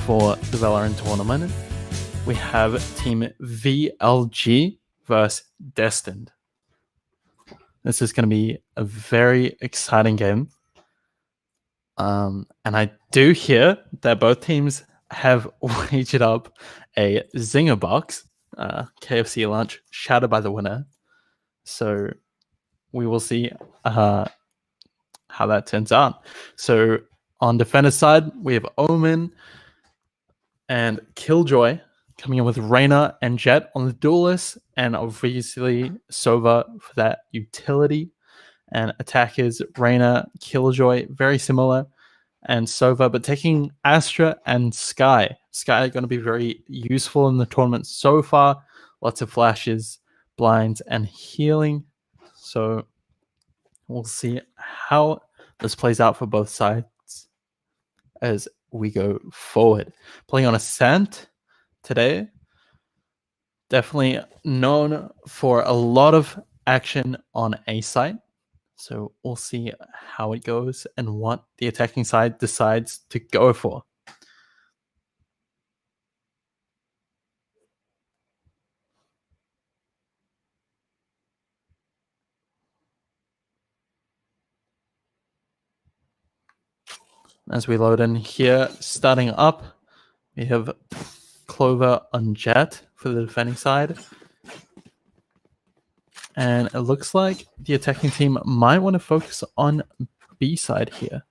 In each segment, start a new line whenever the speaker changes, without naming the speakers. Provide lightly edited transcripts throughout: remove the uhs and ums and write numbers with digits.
for the Valorant tournament. We have Team VLG versus Destined. This is going to be a very exciting game. And I do hear that both teams have wagered up a Zinger box, KFC lunch, shouted by the winner. So we will see how that turns out. So on defender's side, we have Omen and Killjoy coming in with Reyna and Jet on the duelist, and obviously Sova for that utility. And attackers, Reyna, Killjoy, very similar, and Sova, but taking Astra and Skye. Skye are going to be very useful in the tournament so far. Lots of flashes, blinds, and healing. So we'll see how this plays out for both sides as we go forward. Playing on Ascent today, definitely known for a lot of action on A site. So we'll see how it goes and what the attacking side decides to go for. As we load in here, starting up, we have Clover on Jet for the defending side. And it looks like the attacking team might want to focus on B side here.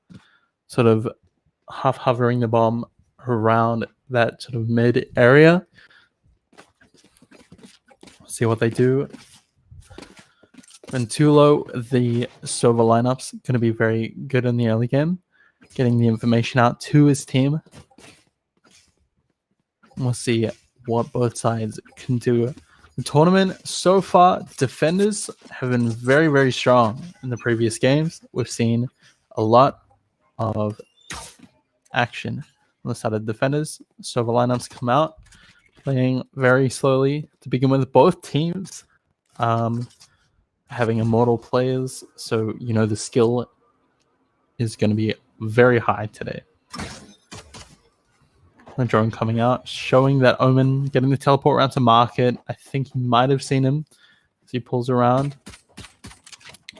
Sort of half hovering the bomb around that sort of mid area. See what they do. Ventulo, the Sova lineup's going to be very good in the early game, getting the information out to his team. We'll see what both sides can do. The tournament so far, defenders have been very, very strong in the previous games. We've seen a lot of action on the side of defenders. Sova lineups come out, playing very slowly to begin with. Both teams having immortal players, so you know the skill is going to be very high today. The drone coming out, showing that Omen getting the teleport around to market. I think he might have seen him as he pulls around.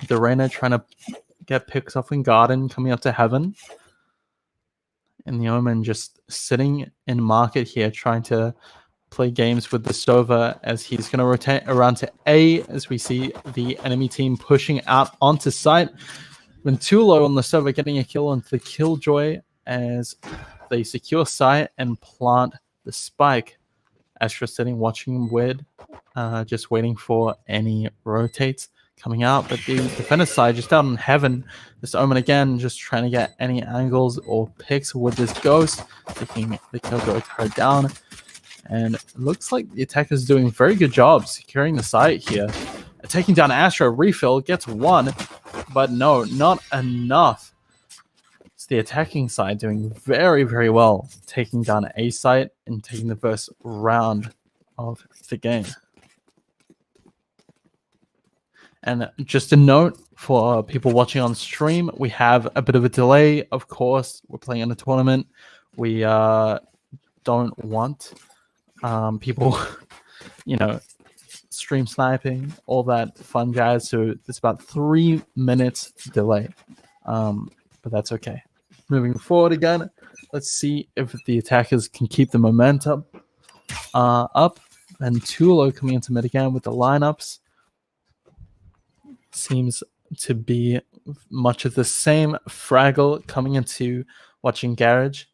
The Reyna trying to get picks off in Garden, coming up to Heaven. And the Omen just sitting in market here, trying to play games with the Sova as he's going to rotate around to A as we see the enemy team pushing out onto site. Ventulo on the Sova getting a kill onto the Killjoy as they secure site and plant the spike. Astra sitting, watching weird, just waiting for any rotates coming out. But the defender side just out in Heaven. This Omen again, just trying to get any angles or picks with this Ghost, taking the Killjoy turret down. And it looks like the attacker's doing a very good job securing the site here. Taking down Astra, refill, gets one, but no, not enough. It's the attacking side doing very, very well, taking down A site and taking the first round of the game. And just a note for people watching on stream, we have a bit of a delay. Of course, we're playing in a tournament. We don't want people, stream sniping, all that fun jazz. So it's about 3 minutes delay, but that's okay. Moving forward again, let's see if the attackers can keep the momentum up. And Tulo coming into mid again with the lineups. Seems to be much of the same. Fraggle coming into watching Garage.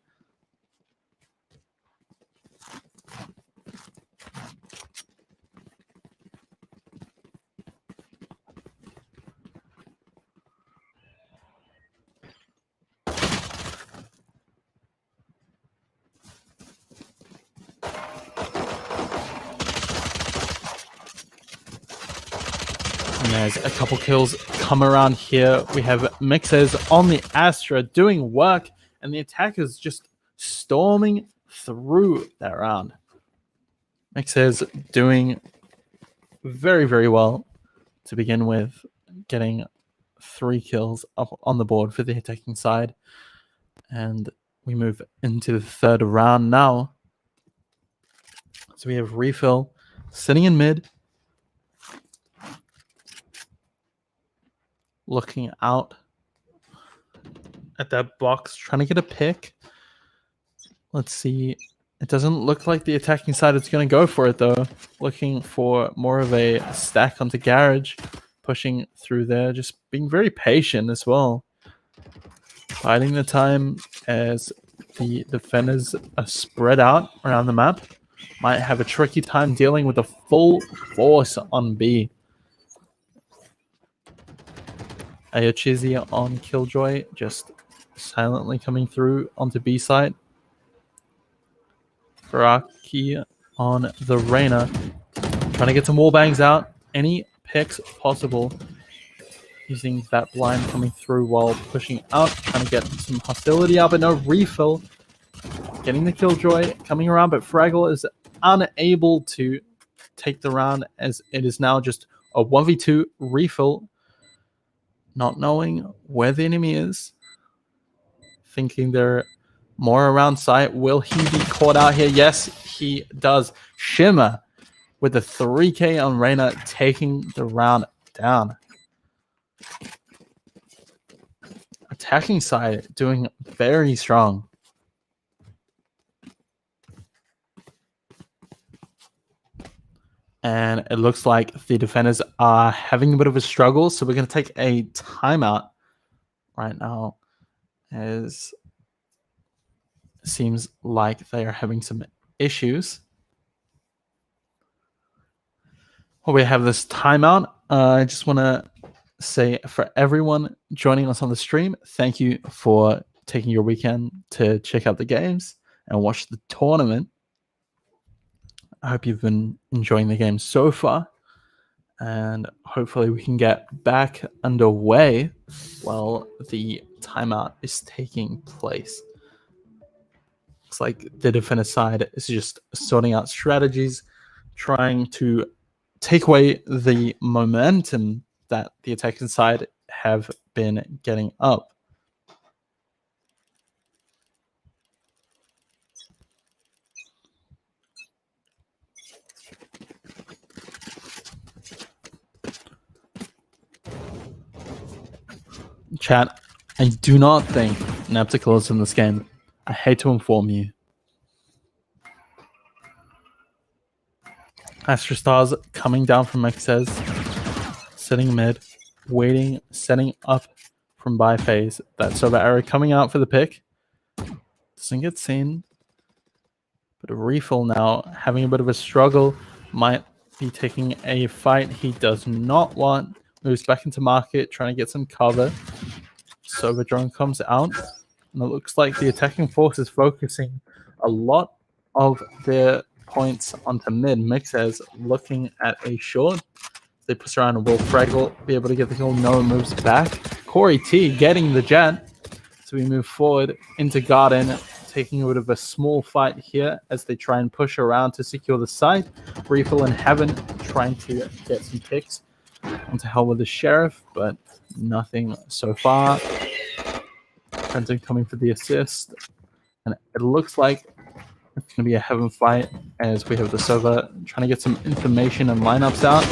And there's a couple kills come around here. We have Mixers on the Astra doing work, and the attackers just storming through that round. Mixers doing very, very well to begin with, getting 3 kills up on the board for the attacking side. And we move into the third round now. So we have Refill sitting in mid, looking out at that box, trying to get a pick. Let's see. It doesn't look like the attacking side is going to go for it, though. Looking for more of a stack onto Garage, pushing through there, just being very patient as well. Biding the time as the defenders are spread out around the map. Might have a tricky time dealing with the full force on B. Ayochizi on Killjoy, just silently coming through onto B side. Baraki on the Reyna, trying to get some wall bangs out. Any picks possible. Using that blind coming through while pushing out, trying to get some hostility out, but no Refill. Getting the Killjoy, coming around, but Fraggle is unable to take the round as it is now just a 1v2 Refill. Not knowing where the enemy is. Thinking they're more around sight. Will he be caught out here? Yes, he does. Shimmer with the 3K on Reyna, taking the round down. Attacking side doing very strong. And it looks like the defenders are having a bit of a struggle, so we're going to take a timeout right now, as it seems like they are having some issues. While we have this timeout, I just want to say for everyone joining us on the stream, thank you for taking your weekend to check out the games and watch the tournament. I hope you've been enjoying the game so far, and hopefully we can get back underway while the timeout is taking place. Looks like the defender side is just sorting out strategies, trying to take away the momentum that the attacking side have been getting up. Chat, I do not think Neptical is in this game. I hate to inform you. Astrostars coming down from Mexes, sitting mid, waiting, setting up from buy phase. That Sova arrow coming out for the pick. Doesn't get seen. But a Refill now having a bit of a struggle. Might be taking a fight he does not want. Moves back into market, trying to get some cover. Sova drone comes out. And it looks like the attacking force is focusing a lot of their points onto mid. Mixes looking at a short. They push around and will Fraggle be able to get the kill. No, moves back. Corey T getting the jet. So we move forward into Garden, taking a bit of a small fight here as they try and push around to secure the site. Refill and Heaven trying to get some picks onto hell with the Sheriff, but nothing so far. Trenton coming for the assist. And it looks like it's going to be a Heaven fight as we have the server trying to get some information and lineups out.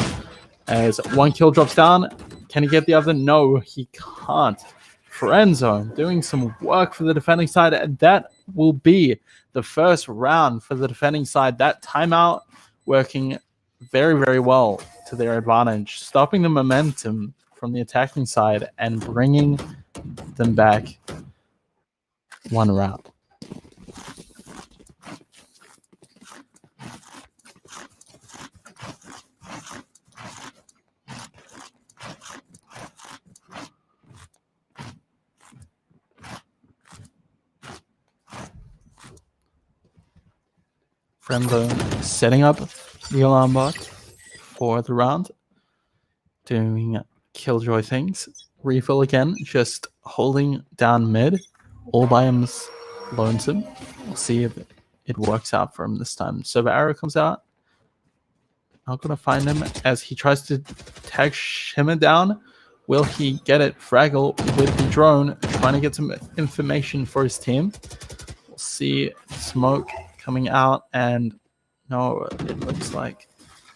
As one kill drops down. Can he get the other? No, he can't. Friend zone doing some work for the defending side, and that will be the first round for the defending side. That timeout working very, very well to their advantage, stopping the momentum from the attacking side and bringing them back one round. Friendzone setting up the alarm bot for the round, doing Killjoy things. Refill again, just holding down mid, all by him lonesome. We'll see if it works out for him this time. Server arrow comes out. Not gonna find him as he tries to tag Shimmer down. Will he get it? Fraggle with the drone, trying to get some information for his team. see smoke coming out, and no, it looks like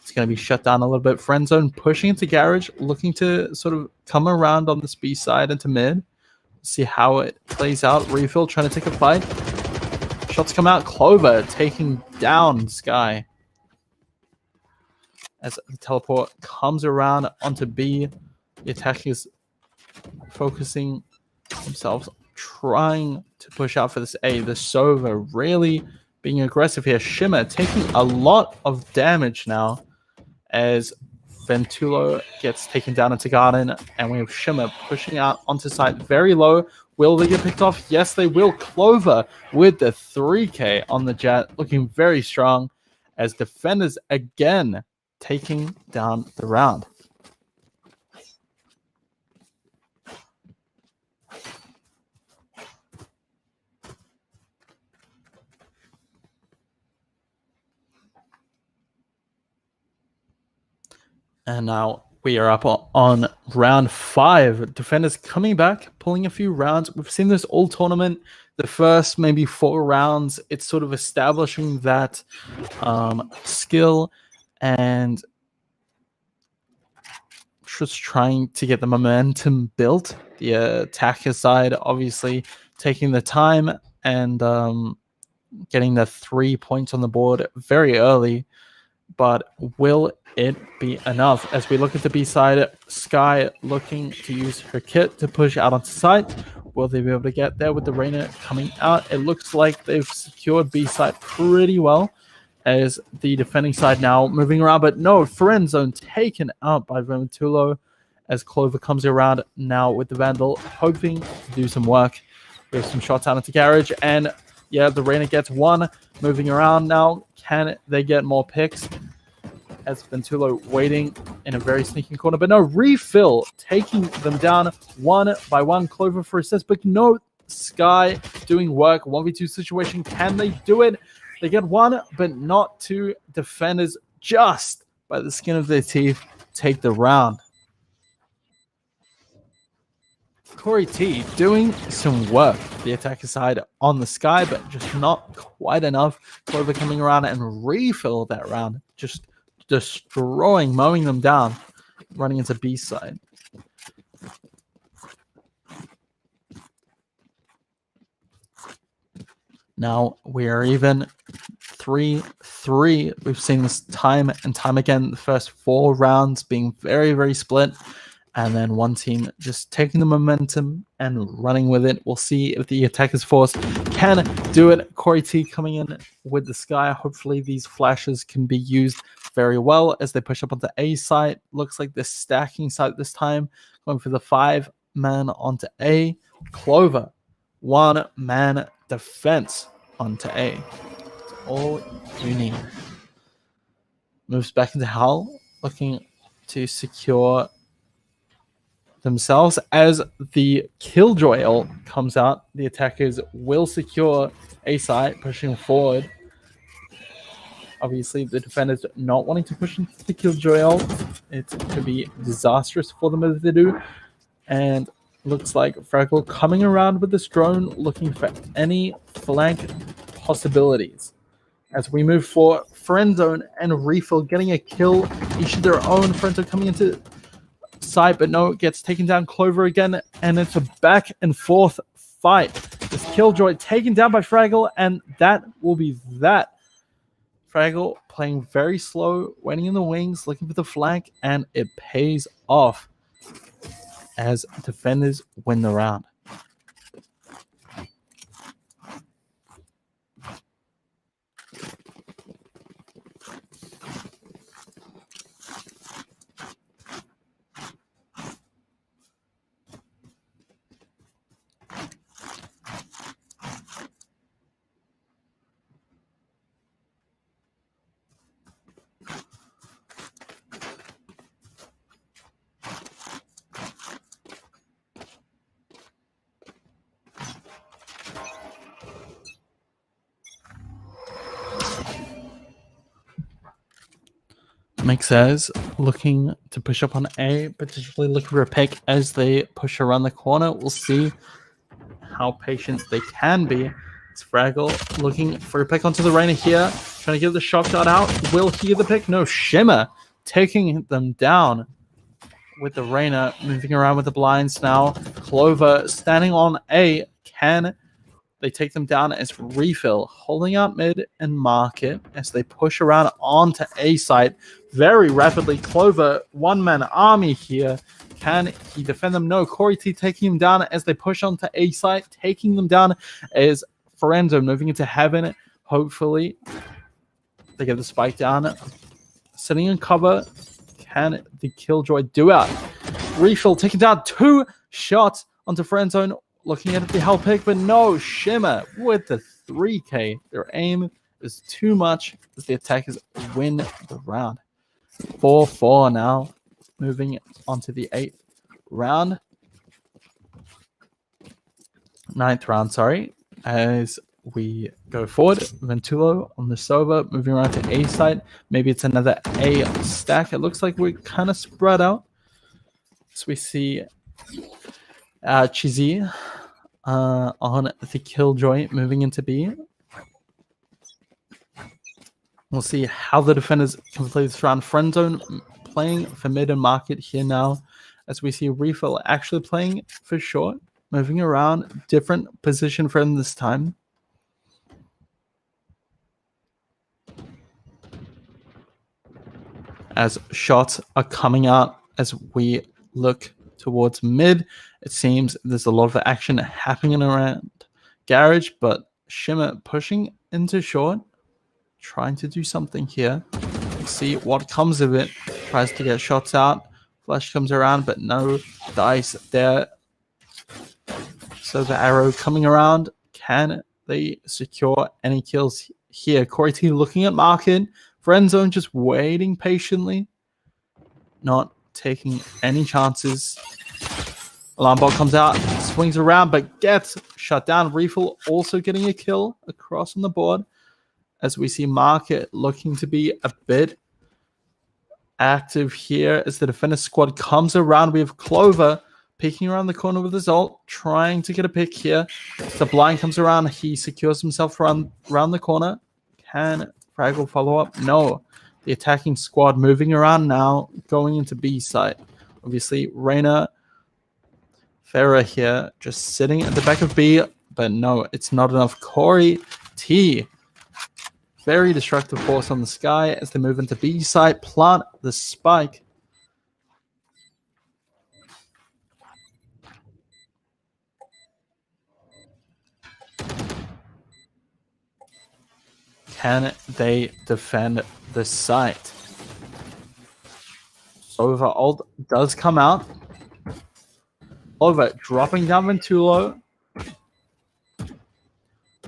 it's going to be shut down a little bit. Friend zone pushing into garage, looking to sort of come around on this B side into mid. See how it plays out. Refill trying to take a fight. Shots come out. Clover taking down Sky. As the teleport comes around onto B, the attackers focusing themselves, trying to push out for this A. The Sova really being aggressive here. Shimmer taking a lot of damage now as Ventulo gets taken down into Garden, and we have Shimmer pushing out onto site very low. Will they get picked off? Yes, they will. Clover with the 3K on the Jet, looking very strong as defenders again taking down the round. And now we are up on round 5. Defenders coming back, pulling a few rounds. We've seen this all tournament. The first maybe 4 rounds, it's sort of establishing that skill and just trying to get the momentum built. The attacker side obviously taking the time and getting the 3 points on the board very early. But will it be enough? As we look at the B side, Sky looking to use her kit to push out onto site. Will they be able to get there with the Reyna coming out? It looks like they've secured B side pretty well as the defending side now moving around. But no, friend zone taken out by Vermitulo as Clover comes around now with the Vandal, hoping to do some work. We have some shots out into garage, and yeah, the Reyna gets one. Moving around now. Can they get more picks? As Ventulo waiting in a very sneaky corner. But no, Refill taking them down 1 by 1. Clover for assist, but no, Sky doing work. 1v2 situation. Can they do it? They get 1, but not 2. Defenders just by the skin of their teeth take the round. Corey T doing some work, the attacker side on the Sky, but just not quite enough. Clover coming around and refill that round, just destroying, mowing them down, running into B side. Now we are even 3-3. We've seen this time and time again. The first 4 rounds being very, very split. And then one team just taking the momentum and running with it. We'll see if the attackers force can do it. Corey T coming in with the Sky. Hopefully these flashes can be used very well as they push up onto A site. Looks like they're stacking site this time. Going for the 5-man onto A. Clover, 1-man defense onto A. That's all you need. Moves back into Hull, looking to secure themselves. As the Killjoy ult comes out, the attackers will secure A site, pushing forward. Obviously, the defenders not wanting to push into the Killjoy ult. It could be disastrous for them if they do. And looks like Fraggle coming around with this drone, looking for any flank possibilities. As we move for Friend Zone and Refill getting a kill, each of their own. Friend Zone coming into side, but no, gets taken down. Clover again, and it's a back and forth fight. This Killjoy taken down by Fraggle, and that will be that. Fraggle playing very slow, waiting in the wings, looking for the flank, and it pays off as defenders win the round. Mixers looking to push up on A, potentially looking for a pick as they push around the corner. We'll see how patient they can be. It's Fraggle looking for a pick onto the Reina here. Trying to get the shot shot out. Will he get the pick? No, Shimmer taking them down with the Reina. Moving around with the blinds now. Clover standing on A. Can they take them down as Refill holding out mid and Market as they push around onto A site very rapidly. Clover, one-man army here. Can he defend them? No. Corey T taking him down as they push onto A site. Taking them down as Forenzo moving into Heaven. Hopefully, they get the spike down. Sitting in cover. Can the Killjoy do out? Refill taking down 2 shots onto Friendzone. Looking at the hell pick, but no. Shimmer with the 3K. Their aim is too much as the attackers win the round. 4-4 now. Moving on to the 8th round. 9th round, sorry. As we go forward, Ventulo on the Sova, moving around to A side. Maybe it's another A stack. It looks like we're kind of spread out. So we see Chizzy on the Killjoy moving into B. We'll see how the defenders can play this round. Friendzone playing for mid and Market here now, as we see Refill actually playing for short, moving around, different position for him this time. As shots are coming out as we look towards mid, it seems there's a lot of action happening around Garage, but Shimmer pushing into short, trying to do something here. See what comes of it. Tries to get shots out. Flash comes around, but no dice there. So the arrow coming around. Can they secure any kills here? Corey T looking at Market. Friendzone just waiting patiently. Not taking any chances. Alarm bot comes out, swings around, but gets shut down. Refill also getting a kill across on the board. As we see Market looking to be a bit active here as the defender squad comes around. We have Clover peeking around the corner with his ult, trying to get a pick here. The blind comes around. He secures himself around the corner. Can Fraggle follow up? No. The attacking squad moving around now, going into B site. Obviously, Reina, Farah here, just sitting at the back of B, but no, it's not enough. Corey T, very destructive force on the sky as they move into B site, plant the spike. Can they defend the site? Over ult does come out. Over dropping down Ventulo.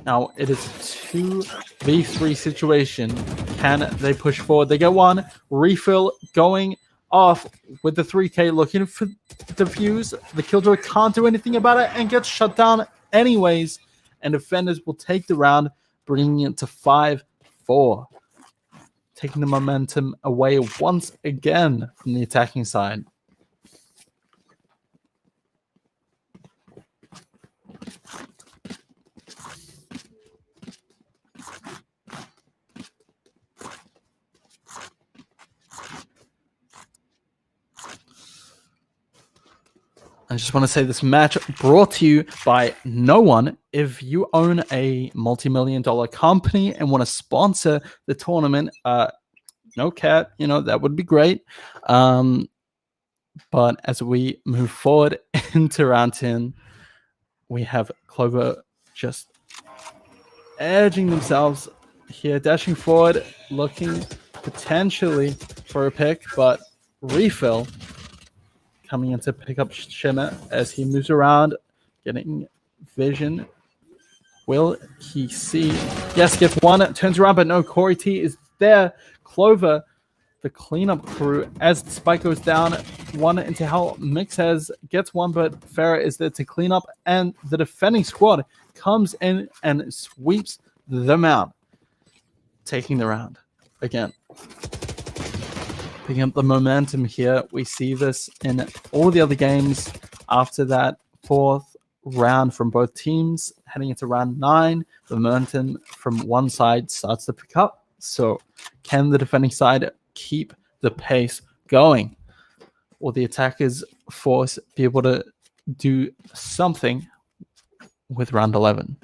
Now it is 2v3 situation. Can they push forward? They get one. Refill going off with the 3K looking for defuse. The Killjoy can't do anything about it and gets shut down anyways. And defenders will take the round, bringing it to 5-4. Taking the momentum away once again from the attacking side. I just want to say this match brought to you by no one. If you own a multi-million-dollar company and want to sponsor the tournament, no cat, that would be great. But as we move forward into round 10, we have Clover just edging themselves here, dashing forward, looking potentially for a pick, but Refill coming in to pick up Shimmer as he moves around, getting vision. Will he see? Yes, gets one, turns around, but no, Corey T is there. Clover, the cleanup crew, as the spike goes down, one into hell. Mixes gets one, but Farah is there to clean up, and the defending squad comes in and sweeps them out, taking the round again. Picking up the momentum here. We see this in all the other games after that 4th round from both teams. Heading into round 9, the momentum from one side starts to pick up. So can the defending side keep the pace going? Will the attackers force be able to do something with round 11?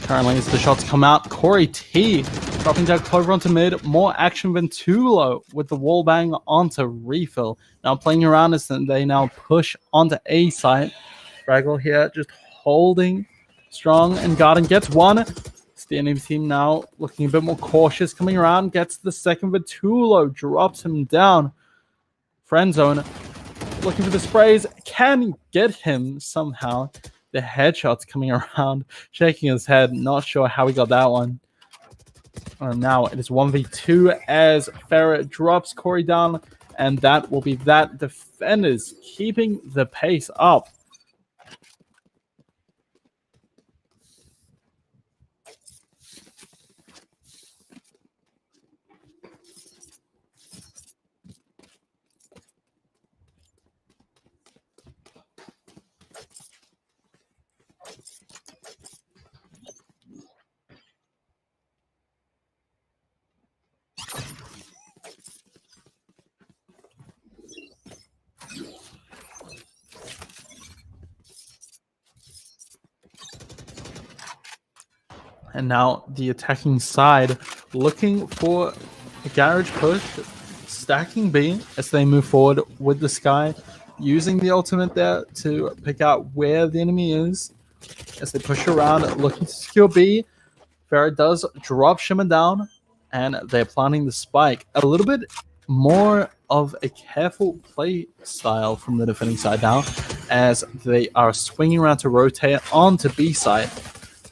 Currently, as the shots come out, Corey T dropping down Clover onto mid. More action than Tulo with the wall bang onto refill. Now playing around as they now push onto A site. Fraggle here just holding strong and guarding. Gets one. It's the enemy team now looking a bit more cautious. Coming around, gets the second. Vitulo drops him down. Friend zone looking for the sprays. Can get him somehow. The headshots coming around, shaking his head. Not sure how he got that one. Now it is 1v2 as Farrah drops Corey down, and that will be that. Defenders keeping the pace up. And now the attacking side looking for a garage push, stacking B as they move forward with the Sky, using the ultimate there to pick out where the enemy is as they push around, looking to secure B. Farrah does drop Shimmer down, and they're planting the spike. A little bit more of a careful play style from the defending side now, as they are swinging around to rotate onto B side.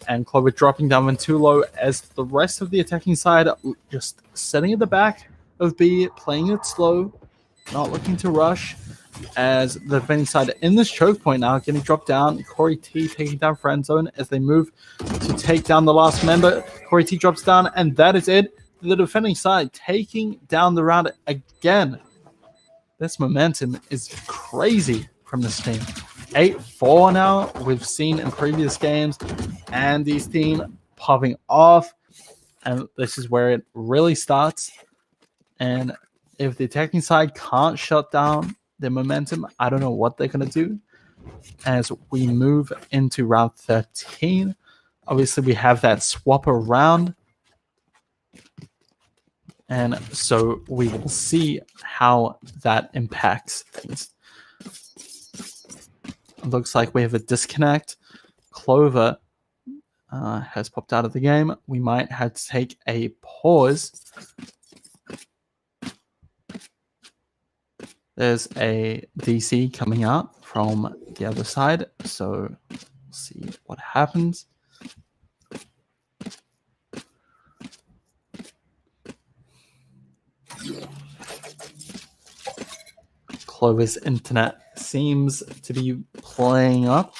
And Clover dropping down when too low as the rest of the attacking side just sitting at the back of B, playing it slow, not looking to rush. As the defending side in this choke point now, getting dropped down. Corey T taking down Friend Zone as they move to take down the last member. Corey T drops down, and that is it. The defending side taking down the round again. This momentum is crazy from this team. 8-4 now, we've seen in previous games. Andy's team popping off, and this is where it really starts. And if the attacking side can't shut down their momentum, I don't know what they're going to do as we move into round 13. Obviously, we have that swap around, and so we will see how that impacts things. It looks like we have a disconnect. Clover has popped out of the game. We might have to take a pause. There's a DC coming out from the other side, so we'll see what happens. Clover's internet seems to be playing up.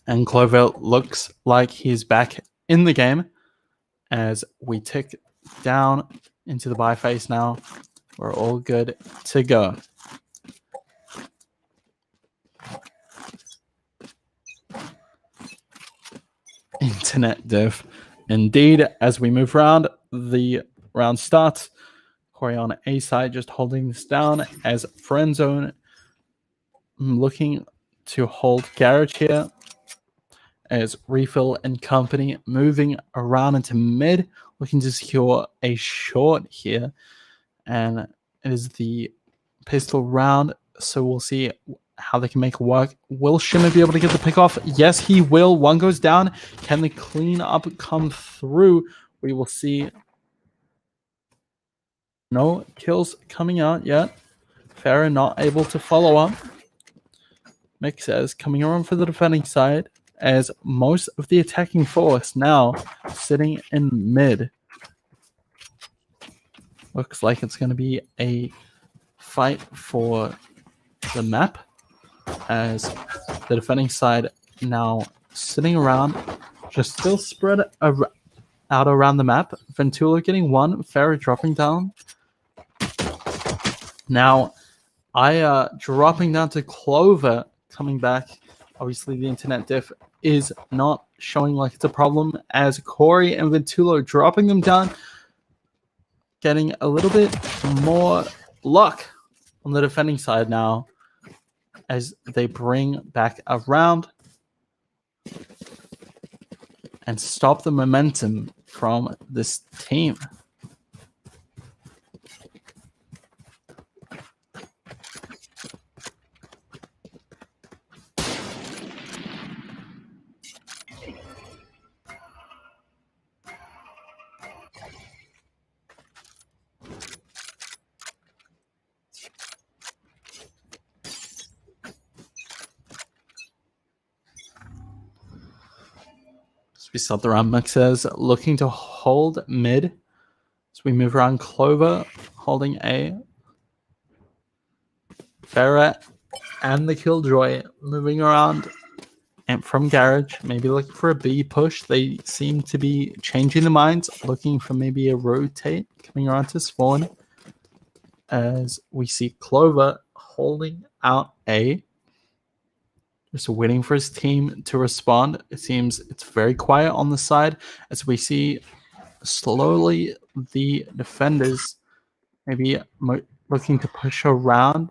And Clover looks like he's back in the game as we tick down into the buy phase now. We're all good to go. Internet diff. Indeed, as we move around, the round starts. Corey on A side just holding this down as friend zone looking to hold Garage here as Refill and company moving around into mid, looking to secure a short here. And it is the pistol round, so we'll see how they can make it work. Will Shimmer be able to get the pick off? Yes, he will. One goes down. Can the clean up come through? We will see. No kills coming out yet. Farah not able to follow up. Mick says coming around for the defending side as most of the attacking force now sitting in mid. Looks like it's going to be a fight for the map as the defending side now sitting around, just still spread out around the map. Ventula getting one, Farah dropping down. Now, dropping down to Clover, coming back. Obviously, the internet diff is not showing like it's a problem as Corey and Ventulo dropping them down, getting a little bit more luck on the defending side now as they bring back around and stop the momentum from this team. We saw the round mix says looking to hold mid. So we move around Clover, holding A. Farah and the Killjoy moving around and from Garage, maybe looking for a B push. They seem to be changing their minds, looking for maybe a rotate coming around to spawn. As we see Clover holding out A. Just waiting for his team to respond. It seems it's very quiet on the side as we see slowly the defenders maybe looking to push around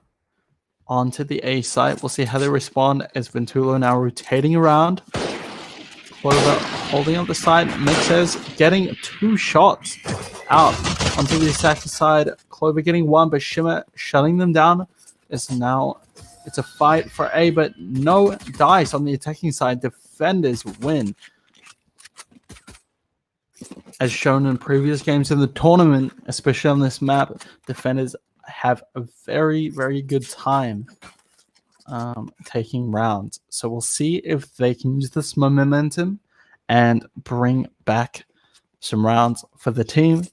onto the A site. We'll see how they respond as Ventulo now rotating around. Clover holding up the side. Mixes getting 2 shots out onto the attacker side. Clover getting 1, but Shimmer shutting them down. Is now it's a fight for A, but no dice on the attacking side. Defenders win. As shown in previous games in the tournament, especially on this map, defenders have a very, very good time taking rounds. So we'll see if they can use this momentum and bring back some rounds for the team.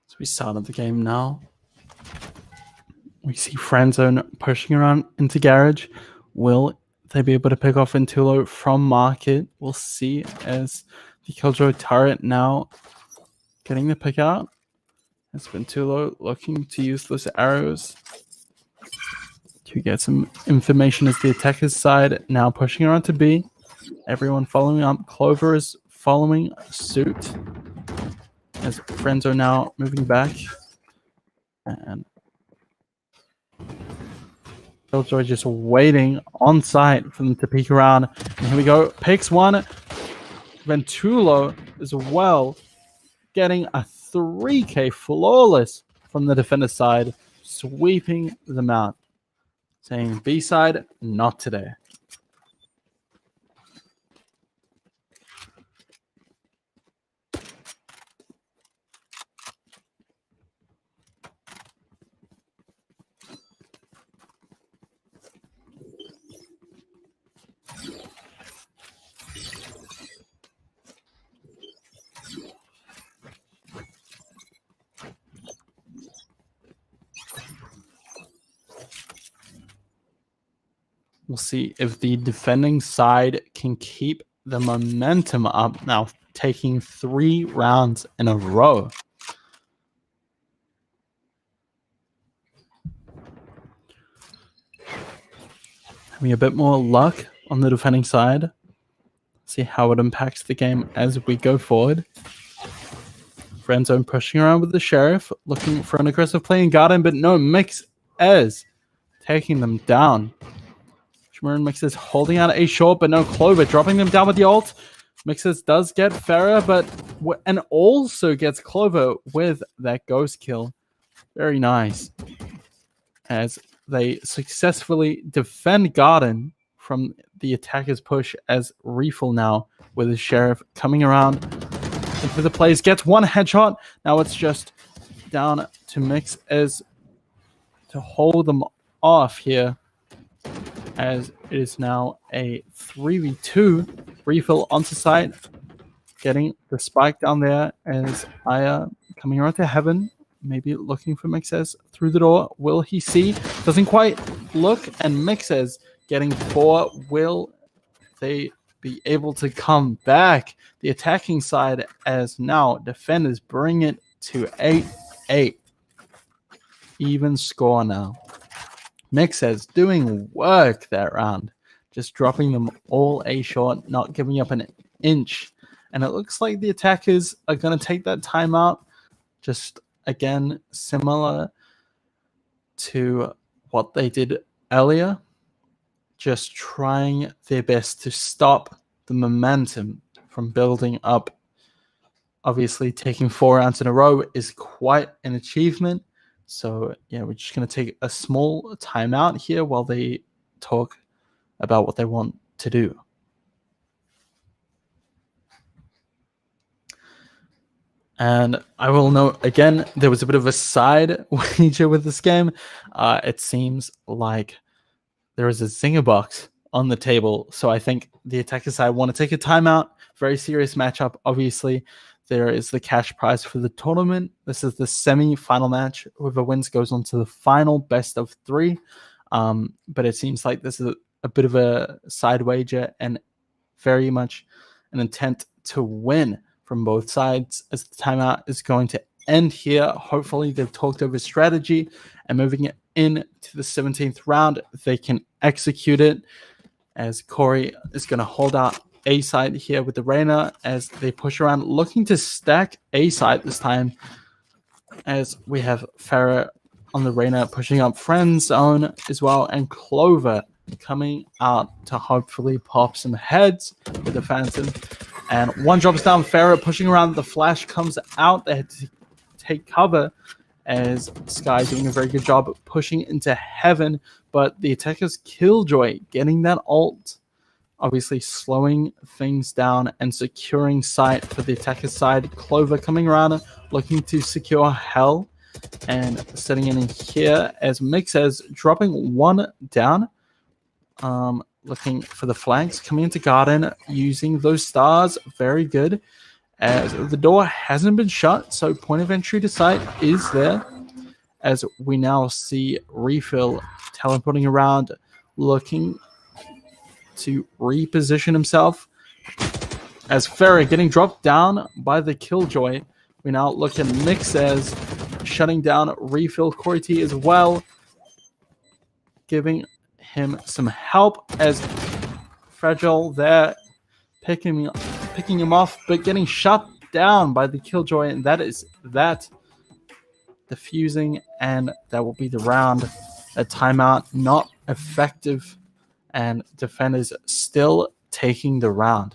So we started the game now. We see Friendzone pushing around into Garage. Will they be able to pick off Ventulo from Market? We'll see as the Killjoy turret now getting the pick out. As Ventulo looking to use those arrows to get some information as the attacker's side now pushing around to B. Everyone following up. Clover is following suit as friends are now moving back. And Killjoy just waiting on site for them to peek around. And here we go. Picks one. Ventulo as well, getting a 3K flawless from the defender side, sweeping them out. Saying B side, not today. We'll see if the defending side can keep the momentum up now, taking 3 rounds in a row. Having a bit more luck on the defending side. See how it impacts the game as we go forward. Friend zone pushing around with the Sheriff, looking for an aggressive play in Garden, but no, Mix Ez taking them down. Shimmer Mixes holding out a short, but no Clover, dropping them down with the ult. Mixes does get Farah, but and also gets Clover with that ghost kill. Very nice. As they successfully defend Garden from the attacker's push, as Refill now with the Sheriff coming around into the plays, gets one headshot. Now it's just down to Mix as to hold them off here, as it is now a 3v2. Refill onto site, getting the spike down there as Aya coming around to heaven, maybe looking for Mixes through the door. Will he see? Doesn't quite look, and Mixes getting 4. Will they be able to come back? The attacking side, as now defenders bring it to 8-8. Even score now. Mixes doing work that round, just dropping them all a short, not giving up an inch. And it looks like the attackers are going to take that timeout, just again similar to what they did earlier, just trying their best to stop the momentum from building up. Obviously, taking 4 rounds in a row is quite an achievement. So, yeah, we're just going to take a small timeout here while they talk about what they want to do. And I will note, again, there was a bit of a side wager with this game. It seems like there is a Zinger box on the table. So I think the attacker side want to take a timeout. Very serious matchup, obviously. There is the cash prize for the tournament. This is the semi-final match. Whoever wins goes on to the final best of 3. But it seems like this is a bit of a side wager and very much an intent to win from both sides, as the timeout is going to end here. Hopefully they've talked over strategy, and moving it into the 17th round, they can execute it, as Corey is going to hold out A side here with the Reyna as they push around, looking to stack A side this time, as we have Farah on the Reyna pushing up friend zone as well, and Clover coming out to hopefully pop some heads with the Phantom. And one drops down, Farah pushing around, the flash comes out, they had to take cover, as Sky doing a very good job of pushing into heaven, but the attacker's Killjoy getting that ult, obviously slowing things down and securing sight for the attacker's side. Clover coming around, looking to secure Hell, and setting in here as Mixes dropping 1 down, looking for the flanks, coming into Garden, using those stars. Very good, as the door hasn't been shut, so point of entry to site is there, as we now see Refill teleporting around, looking to reposition himself, as Farah getting dropped down by the Killjoy. We now look at Mixes shutting down Refill. Corey T as well, giving him some help, as Fragile there picking him off, but getting shut down by the Killjoy, and that is that. Diffusing, and that will be the round. A timeout not effective, and defenders still taking the round.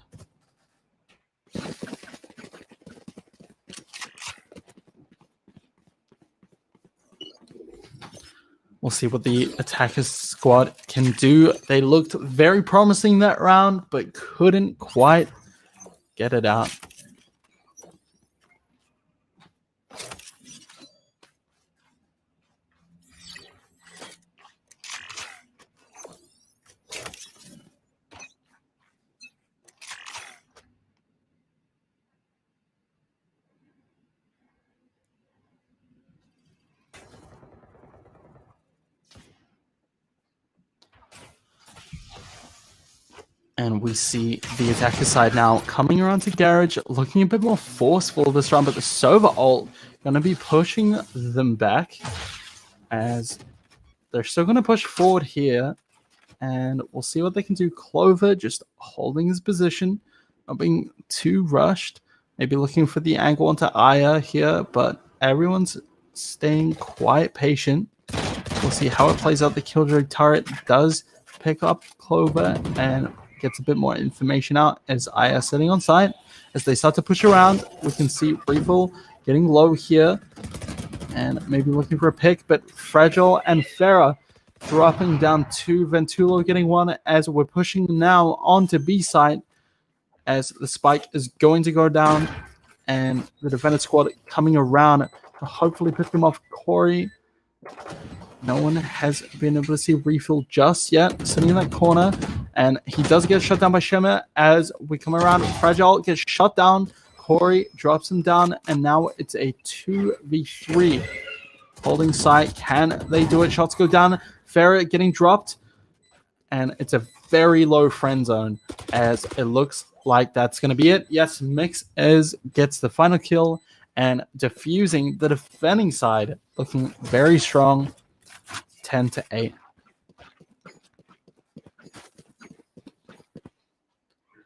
We'll see what the attackers squad can do. They looked very promising that round, but couldn't quite get it out. And we see the attacker side now coming around to Garage, looking a bit more forceful this round, but the Sova ult going to be pushing them back as they're still going to push forward here. And we'll see what they can do. Clover just holding his position, not being too rushed. Maybe looking for the angle onto Aya here, but everyone's staying quite patient. We'll see how it plays out. The Killjoy turret does pick up Clover and gets a bit more information out as Aya sitting on site. As they start to push around, we can see Refill getting low here and maybe looking for a pick, but Fragile and Farah dropping down to Ventulo getting one as we're pushing now onto B side as the spike is going to go down and the defender squad coming around to hopefully pick them off. Corey, no one has been able to see Refill just yet, sitting in that corner, and he does get shut down by Shimmer as we come around. Fragile gets shut down. Corey drops him down, and now it's a 2v3. Holding site, can they do it? Shots go down. Farah getting dropped, and it's a very low friend zone as it looks like that's going to be it. Yes, Mix gets the final kill and defusing the defending side, looking very strong, 10-8.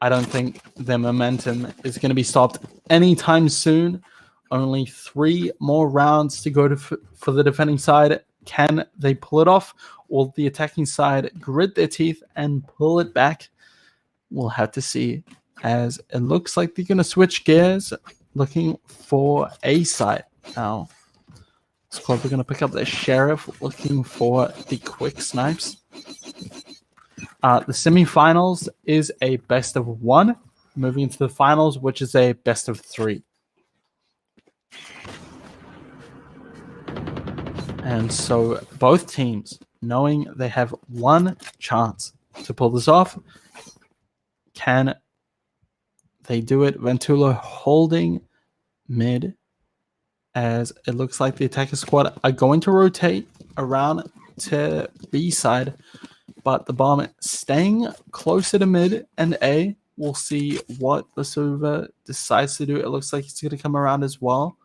I don't think the momentum is going to be stopped anytime soon. Only 3 more rounds to go for the defending side. Can they pull it off? Will the attacking side grit their teeth and pull it back? We'll have to see, as it looks like they're going to switch gears, looking for A side. Now, Squad are going to pick up their Sheriff, looking for the quick snipes. The semifinals is a best of 1, moving into the finals, which is a best of 3. And so both teams, knowing they have 1 chance to pull this off, can they do it? Ventulo holding mid, as it looks like the attacker squad are going to rotate around to B side, but the bomb staying closer to mid and A. We'll see what the Sova decides to do. It looks like he's going to come around as well.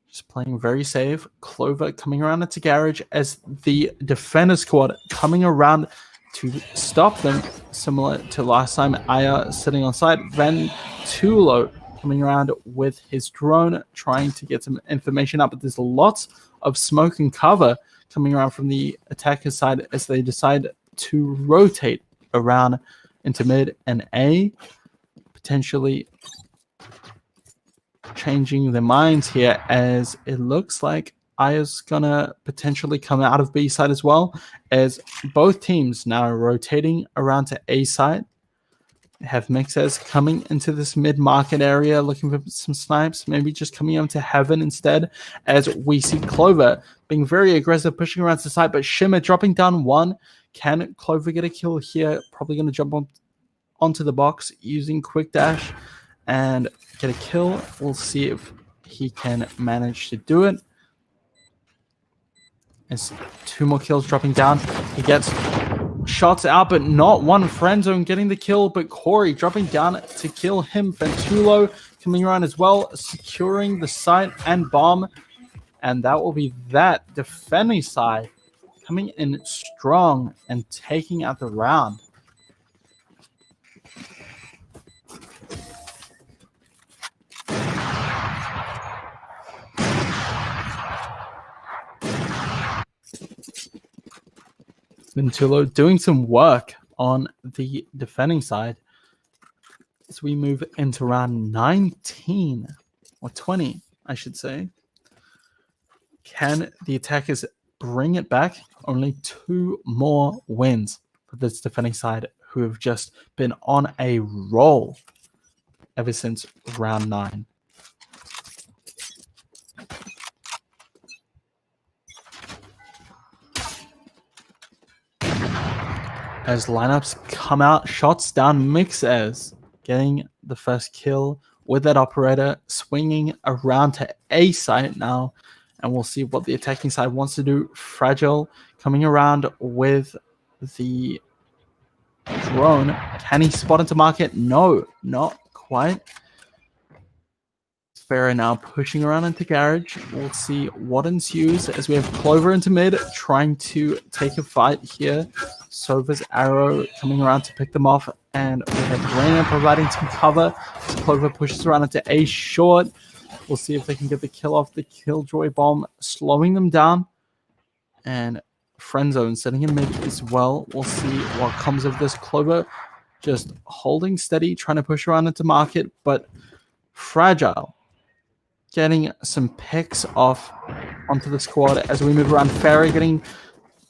Just playing very safe. Clover coming around into Garage as the defender squad coming around to stop them, similar to last time. Aya sitting on side. Ventulo coming around with his drone, trying to get some information up, but there's lots of smoke and cover coming around from the attacker side as they decide to rotate around into mid and A, potentially changing their minds here, as it looks like Aya's gonna potentially come out of B side as well, as both teams now are rotating around to A side. They have Mixes coming into this mid-market area looking for some snipes, maybe just coming up to Heaven instead, as we see Clover being very aggressive, pushing around to the side, but Shimmer dropping down 1. Can Clover get a kill here? Probably going to jump onto the box using Quick Dash and get a kill. We'll see if he can manage to do it. As 2 more kills dropping down. He gets shots out, but not one friend zone getting the kill, but Corey dropping down to kill him. Ventulo coming around as well, securing the site and bomb. And that will be that. Defending side coming in strong and taking out the round. Ventulo doing some work on the defending side as we move into round 19 or 20, I should say. Can the attackers bring it back? Only 2 more wins for this defending side, who have just been on a roll ever since round 9. As lineups come out, shots down, Mixes getting the first kill with that operator, swinging around to A site now, and we'll see what the attacking side wants to do. Fragile coming around with the drone. Can he spot into market? No, not quite. Farah now pushing around into garage. We'll see what ensues as we have Clover into mid trying to take a fight here. Sova's arrow coming around to pick them off, and we have Reina providing some cover as Clover pushes around into A short. We'll see if they can get the kill off the Killjoy bomb, slowing them down. And Friendzone setting in mid as well. We'll see what comes of this. Clover just holding steady, trying to push around into market, but Fragile getting some picks off onto the squad as we move around. Farah getting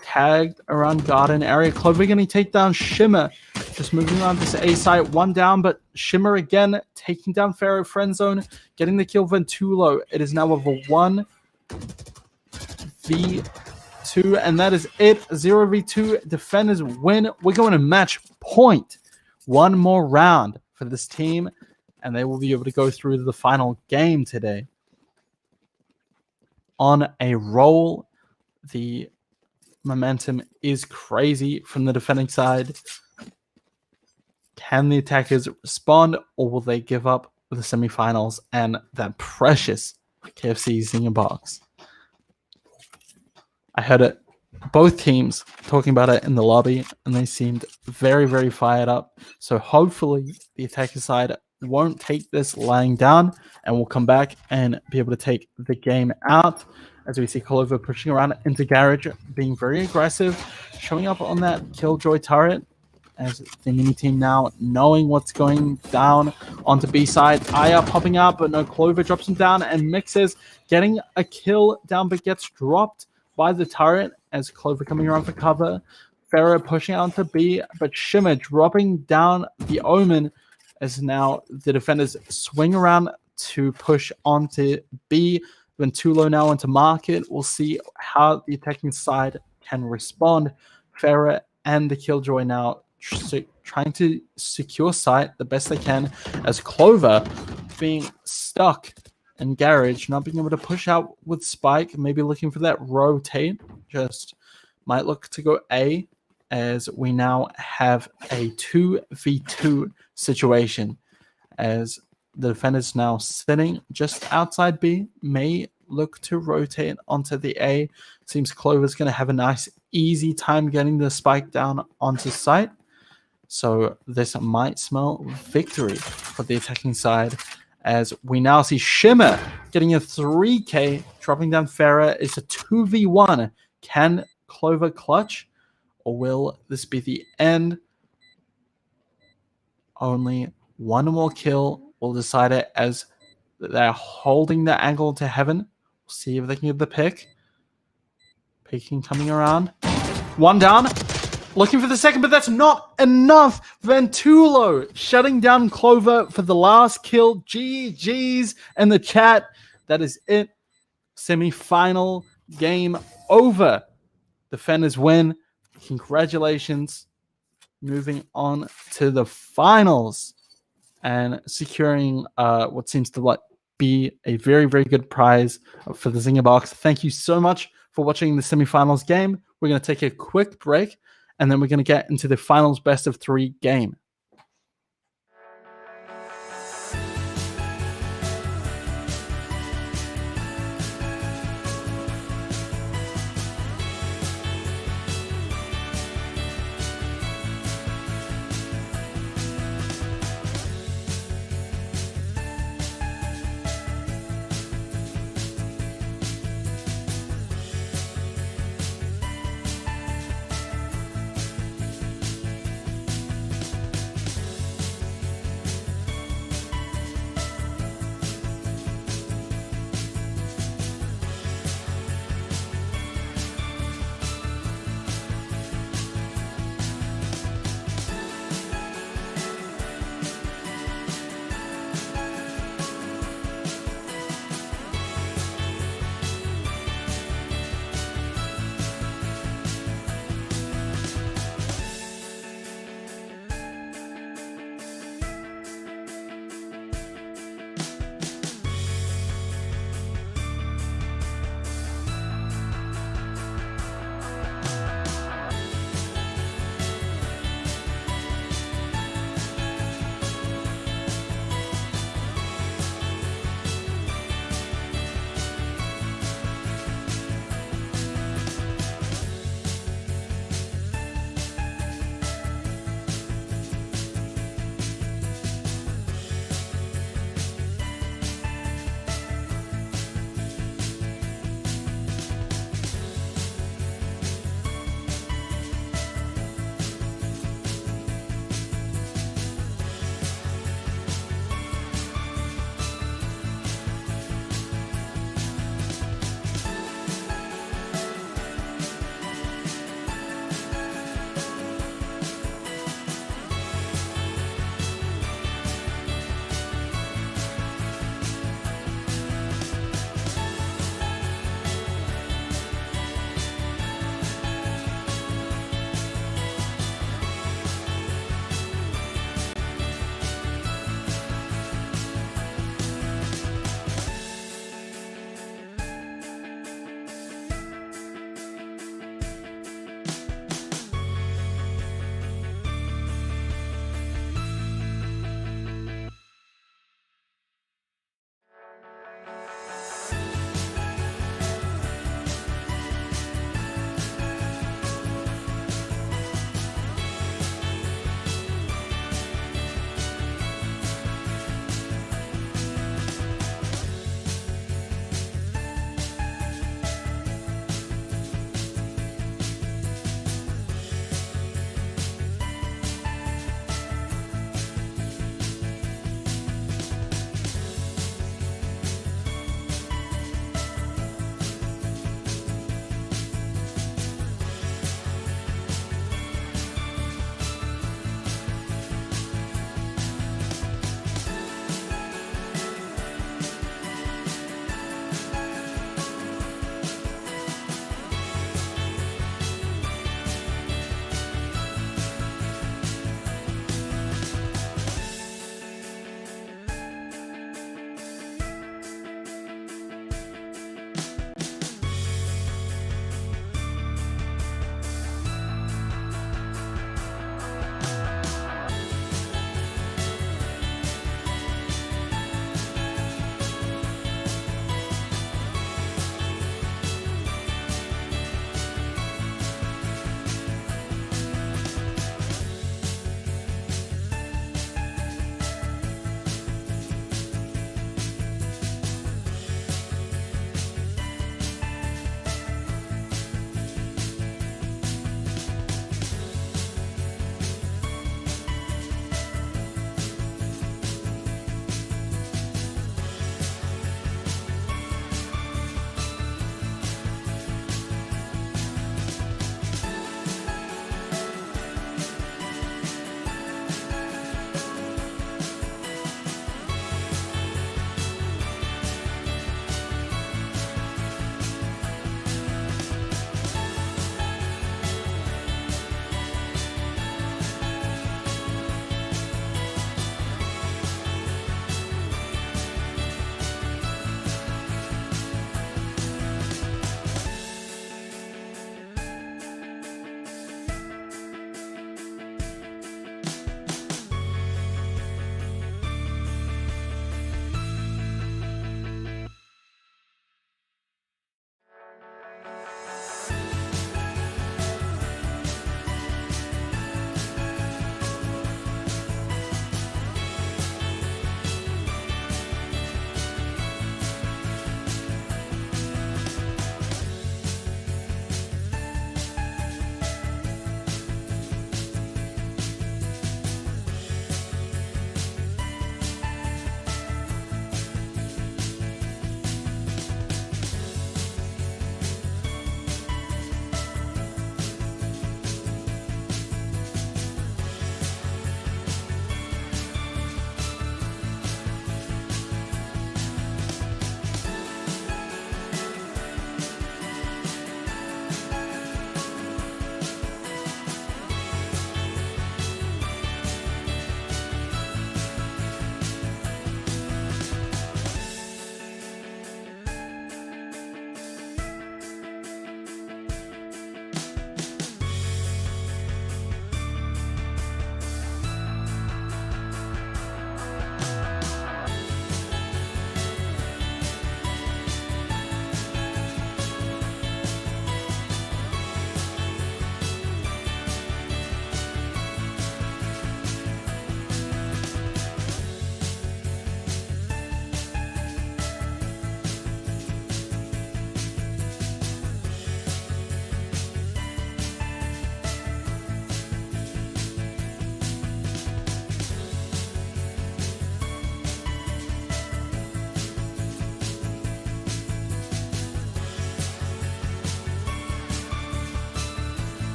tagged around garden area. Clover going to take down Shimmer. Just moving around this A site. 1 down, but Shimmer again taking down Farah. Friendzone getting the kill. Ventulo. It is now over 1v2, and that is it. 0v2. Defenders win. We're going to match point. 1 more round for this team, and they will be able to go through the final game today. On a roll, the momentum is crazy from the defending side. Can the attackers respond, or will they give up with the semifinals and that precious KFC Zinger box? I heard it, both teams talking about it in the lobby, and they seemed very, very fired up. So hopefully the attacker side won't take this lying down, and we'll come back and be able to take the game out. As we see Clover pushing around into garage, being very aggressive, showing up on that Killjoy turret. As the mini team now knowing what's going down onto B side. Aya popping out, but no, Clover drops him down, and Mixes getting a kill down, but gets dropped by the turret as Clover coming around for cover. Farah pushing out onto B, but Shimmer dropping down the Omen as now the defenders swing around to push onto B. Ventulo now into market. We'll see how the attacking side can respond. Farah and the Killjoy now trying to secure site the best they can, as Clover being stuck in garage, not being able to push out with Spike, maybe looking for that rotate. Just might look to go A, as we now have a 2v2 situation, as the defenders now sitting just outside B, may look to rotate onto the A. Seems Clover's going to have a nice easy time getting the Spike down onto site. So this might smell victory for the attacking side, as we now see Shimmer getting a 3K, dropping down Farah. It's a 2v1. Can Clover clutch, or will this be the end? Only 1 more kill will decide it, as they're holding the angle to heaven. We'll see if they can get the pick. Picking coming around. 1 down. Looking for the second, but that's not enough. Ventulo shutting down Clover for the last kill. GG's in the chat. That is it. Semi-final game over. Defenders win. Congratulations. Moving on to the finals and securing what seems to be a very, very good prize for the Zinger box. Thank you so much for watching the semifinals game. We're going to take a quick break, and then we're going to get into the finals best of 3 game.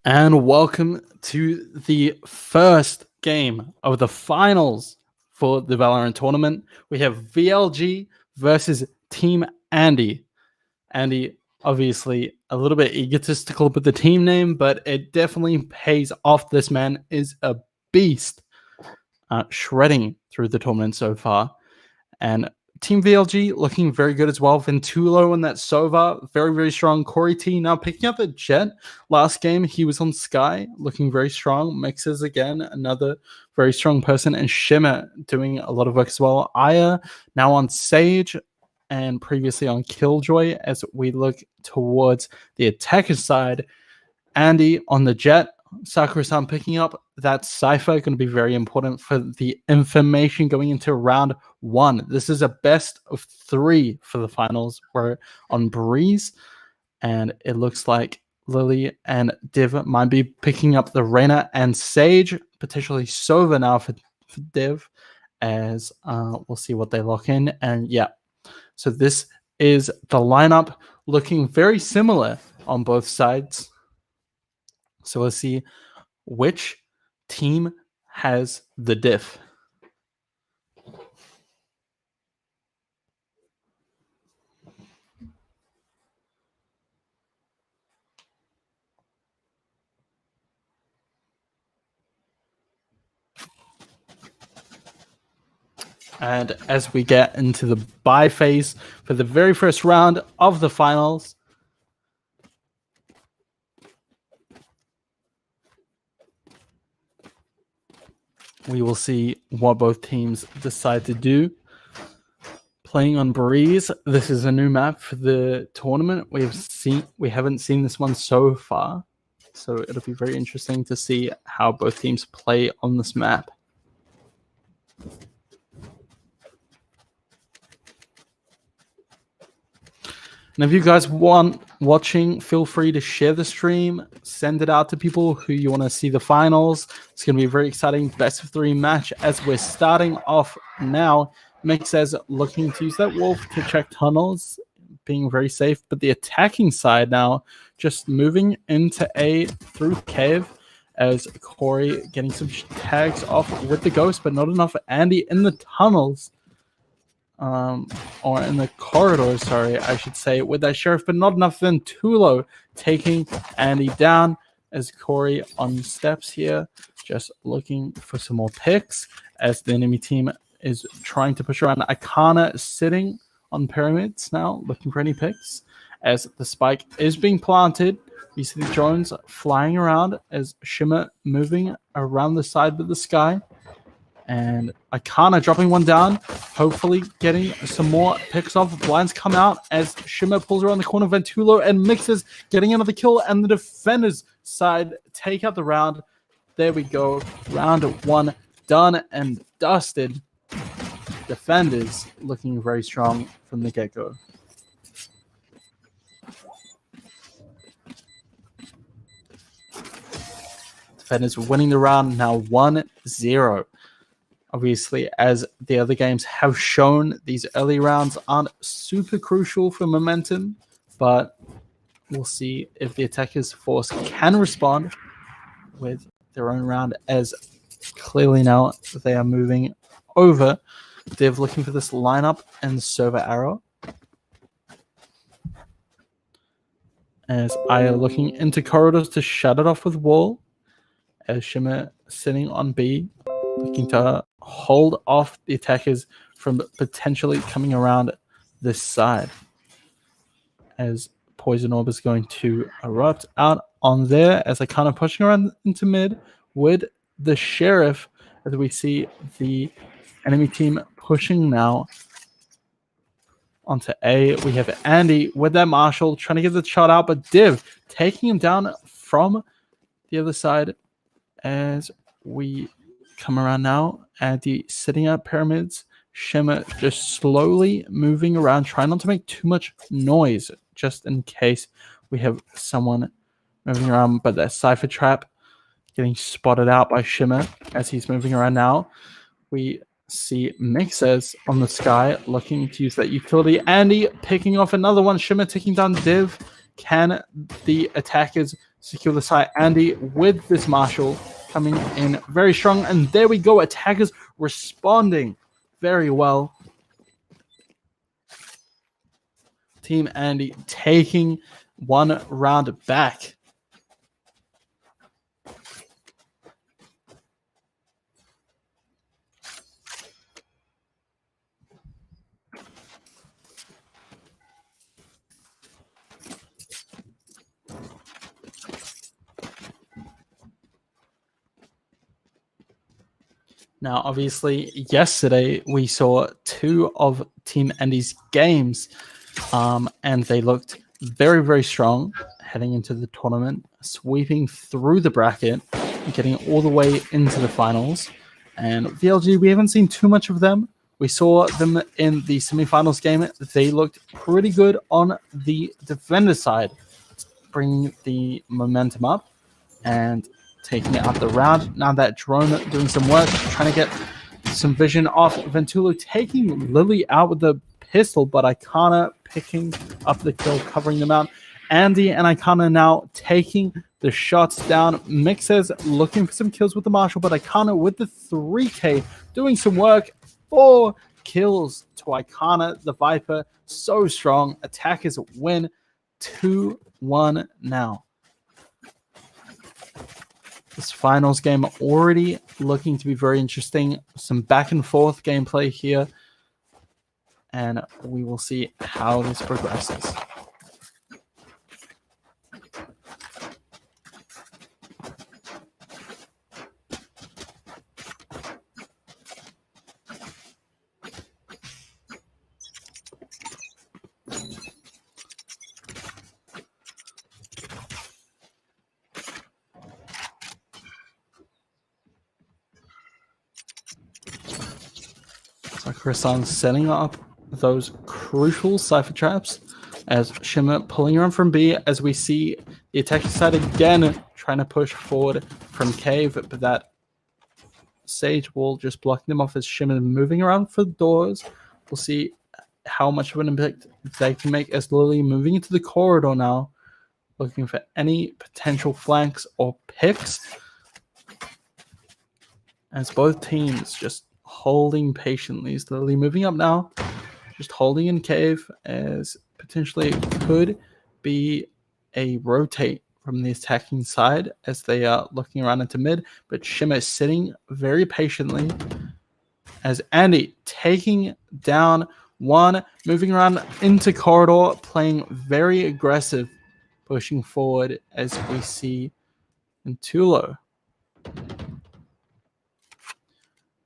And welcome to the first game of the finals for the Valorant tournament. We have VLG versus Team Andy. Andy, obviously, a little bit egotistical with the team name, but it definitely pays off. This man is a beast, shredding through the tournament so far. And Team VLG looking very good as well. Ventulo and that Sova, very, very strong. Corey T now picking up the Jet. Last game, he was on Sky, looking very strong. Mixes again, another very strong person. And Shimmer doing a lot of work as well. Aya now on Sage and previously on Killjoy as we look towards the attacker side. Andy on the Jet. Sakura-san picking up that Cypher, going to be very important for the information going into round one. This is a best of 3 for the finals. We're on Breeze, and it looks like Lily and Div might be picking up the Reyna and Sage, potentially Sova now for Div, as we'll see what they lock in. And yeah, so this is the lineup looking very similar on both sides. So let's see which team has the diff. And as we get into the bye phase for the very first round of the finals, we will see what both teams decide to do. Playing on Breeze, this is a new map for the tournament. We haven't seen this one so far, so it'll be very interesting to see how both teams play on this map. And if you guys want watching, feel free to share the stream, send it out to people who you want to see the finals. It's going to be a very exciting best of 3 match as we're starting off now. Mick says looking to use that wolf to check tunnels, being very safe, but the attacking side now just moving into A through cave as Corey getting some tags off with the ghost, but not enough for Andy in the tunnels. Or in the corridor, sorry, I should say, with that sheriff, but not enough Ventulo taking Andy down as Corey on steps here, just looking for some more picks as the enemy team is trying to push around. Ikana sitting on pyramids now, looking for any picks as the spike is being planted. You see the drones flying around as Shimmer moving around the side of the sky. And Ikana dropping one down, hopefully getting some more picks off. Blinds come out as Shimmer pulls around the corner. Ventulo and Mixes getting another kill, and the defenders side take out the round. There we go. Round 1 done and dusted. Defenders looking very strong from the get-go. Defenders winning the round now 1-0. Obviously, as the other games have shown, these early rounds aren't super crucial for momentum, but we'll see if the attackers force can respond with their own round, as clearly now they are moving over. Div looking for this lineup and Sova arrow. As Aya looking into corridors to shut it off with wall. As Shimmer sitting on B, looking to hold off the attackers from potentially coming around this side. As Poison Orb is going to erupt out on there as I kind of pushing around into mid with the Sheriff, as we see the enemy team pushing now onto A. We have Andy with that Marshall trying to get the shot out, but Div taking him down from the other side as we come around now. Andy sitting at pyramids. Shimmer just slowly moving around, trying not to make too much noise, just in case we have someone moving around. But that Cypher Trap getting spotted out by Shimmer as he's moving around now. We see Mixers on the sky looking to use that utility. Andy picking off another one. Shimmer taking down Div. Can the attackers secure the site. Andy with this Marshall coming in very strong. And there we go. Attackers responding very well. Team Andy taking one round back. Now, obviously, yesterday we saw two of Team Andy's games, and they looked very, very strong heading into the tournament, sweeping through the bracket, getting all the way into the finals. And VLG, we haven't seen too much of them. We saw them in the semifinals game. They looked pretty good on the defender side, bringing the momentum up and taking it out the round. Now that drone doing some work, trying to get some vision off Ventulu, taking Lily out with the pistol, but Icona picking up the kill, covering them out. Andy and Icona now taking the shots down. Mixes looking for some kills with the Marshall, but Icona with the 3K doing some work. 4 kills to Icona, the Viper. So strong. Attackers win 2-1 now. This finals game already looking to be very interesting. Some back and forth gameplay here. And we will see how this progresses. So Chrisan setting up those crucial Cypher traps as Shimmer pulling around from B as we see the attacking side again trying to push forward from Cave, but that Sage wall just blocking them off as Shimmer moving around for doors. We'll see how much of an impact they can make as Lily moving into the corridor now, looking for any potential flanks or picks. As both teams just holding patiently. Is Lily moving up now? Just holding in Cave as potentially it could be a rotate from the attacking side as they are looking around into mid. But Shimmer sitting very patiently as Andy taking down one, moving around into corridor, playing very aggressive, pushing forward as we see Ventulo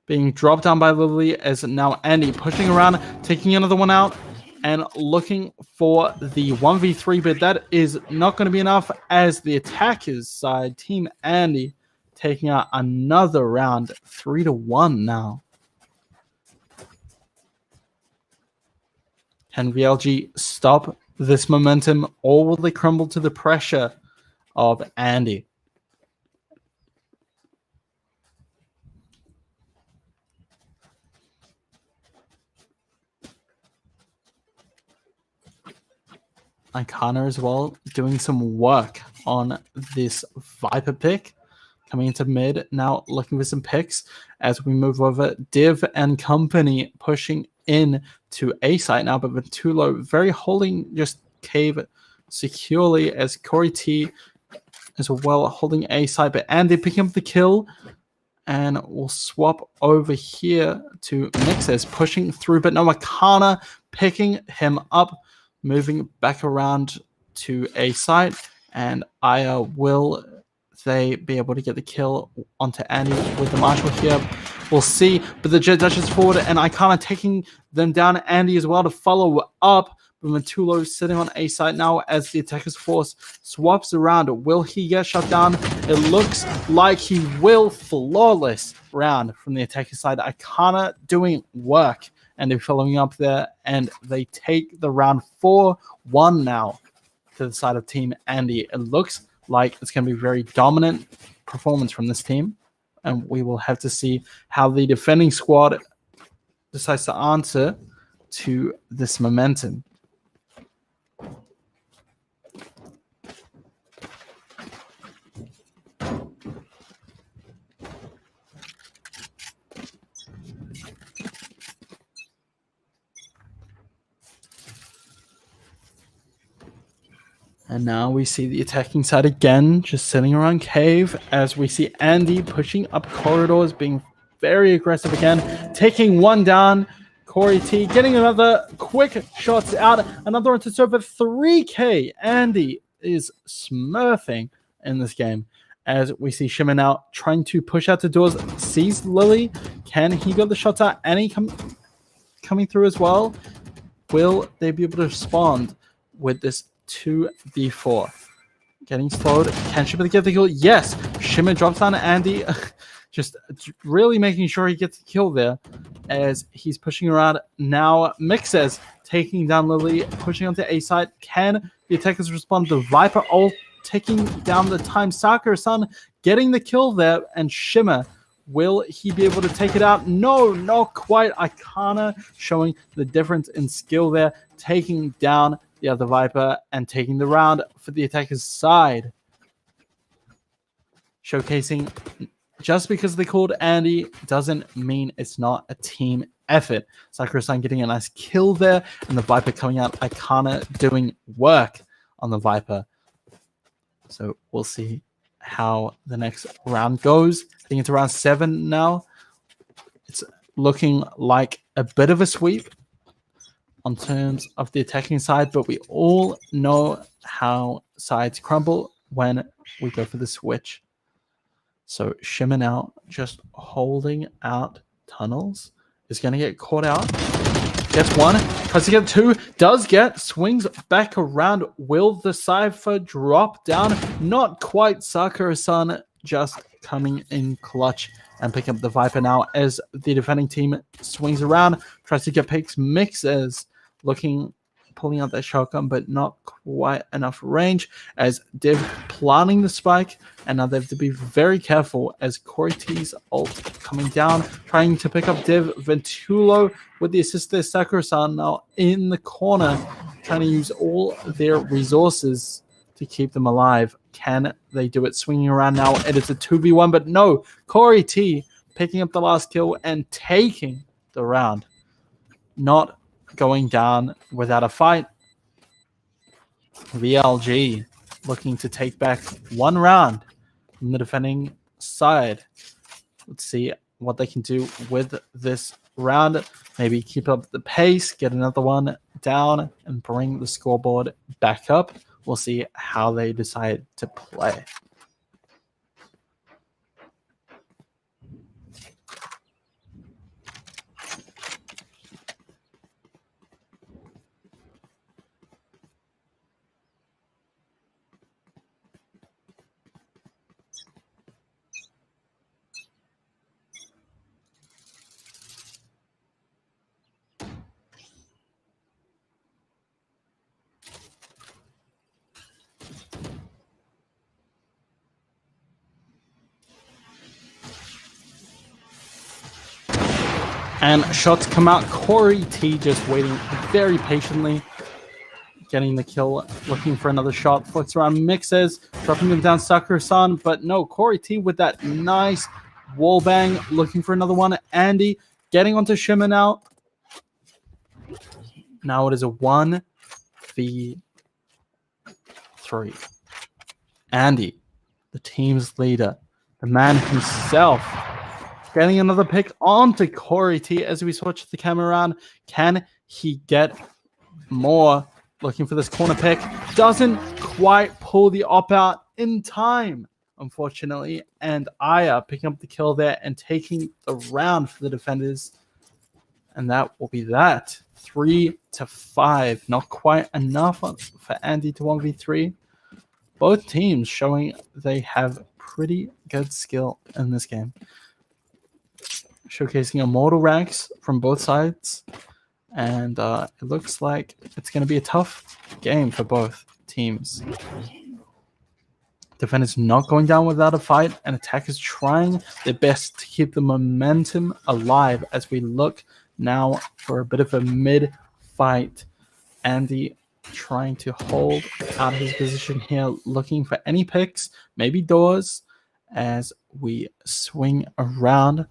being dropped down by Lily as now Andy pushing around, taking another one out and looking for the 1v3, but that is not going to be enough as the attackers side, Team Andy, taking out another round, 3-1 now. Can VLG stop this momentum or will they crumble to the pressure of Andy? Icona as well doing some work on this Viper pick. Coming into mid, now looking for some picks as we move over. Div and company pushing in to A site now, but Ventulo very holding just Cave securely as Corey T as well holding A site, but Andy picking up the kill. And we'll swap over here to Mixes pushing through, but no, Icona picking him up, moving back around to A site, and Aya will they be able to get the kill onto Andy with the Marshall here? We'll see, but the Jet dashes forward and Icona taking them down. Andy as well to follow up, but Ventulo sitting on A site now as the attacker's force swaps around. Will he get shut down? It looks like he will. Flawless round from the attacker side. Icona doing work. And they're following up there, and they take the round 4-1 now to the side of Team Andy. It looks like it's going to be a very dominant performance from this team, and we will have to see how the defending squad decides to answer to this momentum. And now we see the attacking side again, just sitting around cave, as we see Andy pushing up corridors, being very aggressive again, taking one down. Corey T getting another quick shots out, another one to serve at 3K. Andy is smurfing in this game, as we see Shimmer now trying to push out the doors, sees Lily. Can he get the shots out? Annie coming through as well. Will they be able to respond with this 2v4? Getting slowed. Can Shimmer get the kill? Yes. Shimmer drops down Andy. Just really making sure he gets the kill there as he's pushing around. Now Mixes taking down Lily, pushing onto A side. Can the attackers respond? The Viper ult taking down the time. Sakura-san getting the kill there, and Shimmer, will he be able to take it out? No, not quite. Ikana showing the difference in skill there, taking down the other Viper and taking the round for the attacker's side. Showcasing, just because they called Andy doesn't mean it's not a team effort. Sakura-san getting a nice kill there, and the Viper coming out. Ikana doing work on the Viper. So we'll see how the next round goes. I think it's round 7 now. It's looking like a bit of a sweep on terms of the attacking side, but we all know how sides crumble when we go for the switch. So Shimmer now just holding out tunnels, is going to get caught out. Gets one, tries to get two, does get, swings back around. Will the Cypher drop down? Not quite. Sakura-san just coming in clutch and picking up the Viper now as the defending team swings around, tries to get picks. Mixes pulling out that shotgun, but not quite enough range as Div planting the spike, and now they have to be very careful as Corey T's ult coming down, trying to pick up Div. Ventulo with the assist there. Sakura-san now in the corner, trying to use all their resources to keep them alive. Can they do it? Swinging around now, and it's a 2v1, but no, Corey T picking up the last kill and taking the round. Not going down without a fight. VLG looking to take back one round from the defending side. Let's see what they can do with this round. Maybe keep up the pace, get another one down, and bring the scoreboard back up. We'll see how they decide to play. And shots come out. Corey T just waiting very patiently, getting the kill, looking for another shot. Flicks around, Mixes, dropping them down. Sakura-san, but no, Corey T with that nice wall bang, looking for another one. Andy getting onto Shimmer now. Now it is a 1v3. Andy, the team's leader, the man himself, getting another pick onto Corey T as we switch the camera around. Can he get more? Looking for this corner pick. Doesn't quite pull the op out in time, unfortunately. And Aya picking up the kill there and taking the round for the defenders. And that will be that. 3-5. Not quite enough for Andy to 1v3. Both teams showing they have pretty good skill in this game. Showcasing immortal ranks from both sides, and it looks like it's going to be a tough game for both teams. Defenders not going down without a fight, and attackers trying their best to keep the momentum alive as we look now for a bit of a mid-fight. Andy trying to hold out his position here, looking for any picks, maybe doors, as we swing around.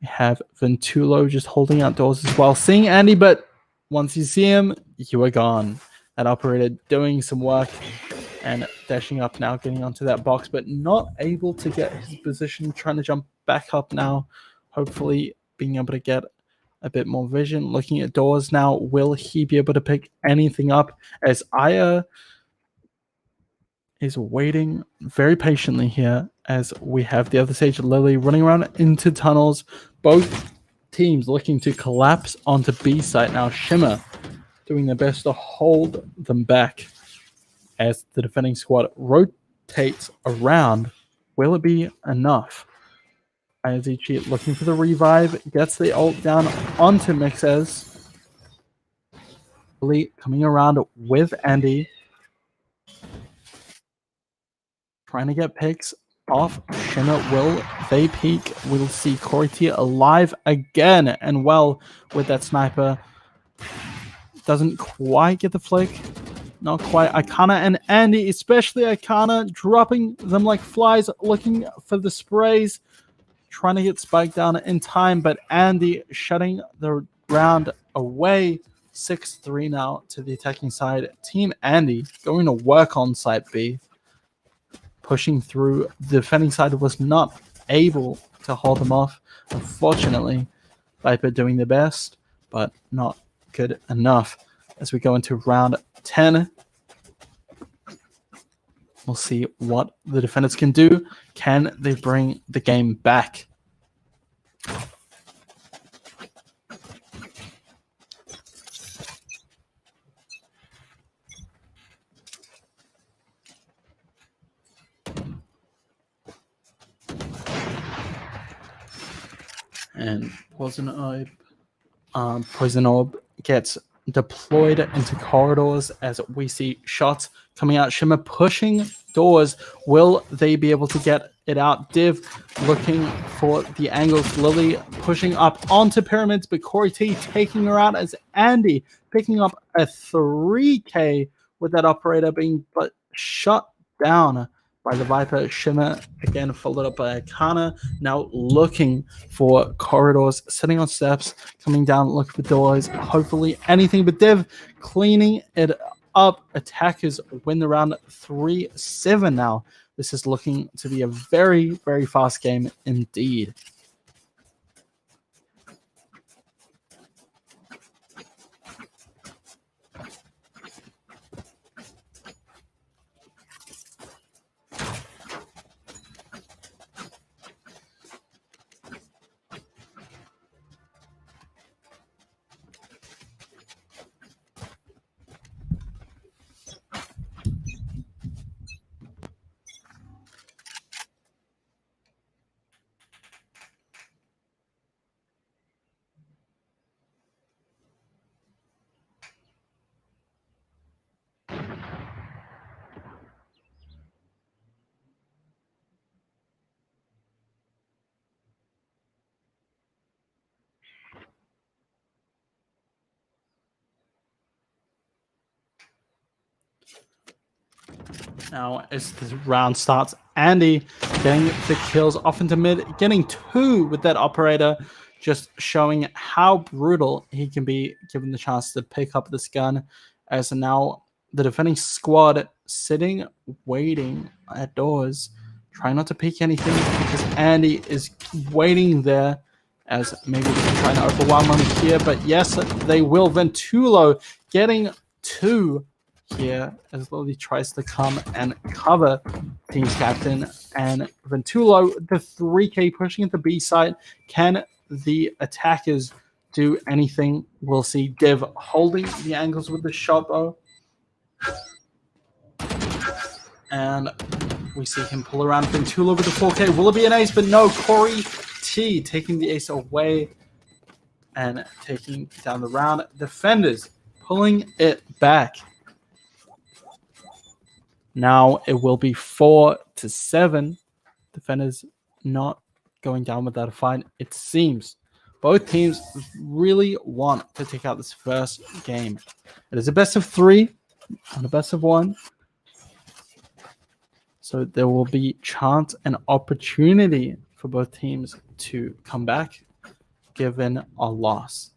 We have Ventulo just holding out doors as well, seeing Andy, but once you see him, you are gone. That operator doing some work and dashing up now, getting onto that box, but not able to get his position, trying to jump back up now, hopefully being able to get a bit more vision. Looking at doors now, will he be able to pick anything up as Aya is waiting very patiently here as we have the other stage, Lily, running around into tunnels. Both teams looking to collapse onto B site now. Shimmer doing their best to hold them back as the defending squad rotates around. Will it be enough? Ayazichi looking for the revive, gets the ult down onto Mixes. Lily coming around with Andy, trying to get picks off Shimmer. Will they peek? We'll see Corey T alive again. And well, with that sniper, doesn't quite get the flick. Not quite. Ikana and Andy, especially Ikana, dropping them like flies, looking for the sprays, trying to get spiked down in time, but Andy shutting the round away. 6-3 now to the attacking side. Team Andy going to work on site B. Pushing through. The defending side was not able to hold them off. Unfortunately, Viper doing their best, but not good enough. As we go into round 10, we'll see what the defenders can do. Can they bring the game back? And Poison Orb gets deployed into corridors as we see shots coming out. Shimmer pushing doors. Will they be able to get it out? Div looking for the angles. Lily pushing up onto pyramids, but Corey T taking her out as Andy picking up a 3K with that operator being shut down by the Viper. Shimmer again followed up by Akana, now looking for corridors, sitting on steps, coming down, looking for doors, hopefully anything but Div cleaning it up. Attackers win the round 3-7 now. This is looking to be a very, very fast game indeed. Now, as the round starts, Andy getting the kills off into mid, getting 2 with that operator, just showing how brutal he can be given the chance to pick up this gun. As now the defending squad sitting, waiting at doors, trying not to peek anything because Andy is waiting there. As maybe they can try to overwhelm him here, but yes, they will. Ventulo getting 2 here as Lily tries to come and cover team's captain, and Ventulo the 3K pushing at the B side. Can the attackers do anything? We'll see. Div holding the angles with the shot bow, and we see him pull around Ventulo with the 4K. Will it be an ace? But no, Corey T taking the ace away and taking down the round. Defenders pulling it back. Now it will be 4-7. Defenders not going down without a fight. It seems both teams really want to take out this first game. It is a best of 3 and a best of 1. So there will be chance and opportunity for both teams to come back given a loss.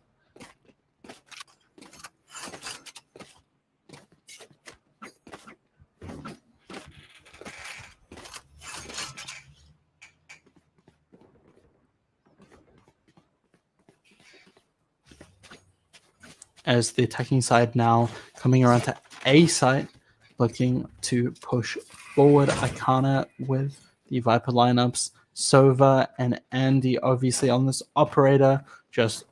as the attacking side now coming around to A site, looking to push forward. Icana with the Viper lineups, Sova and Andy obviously on this operator, just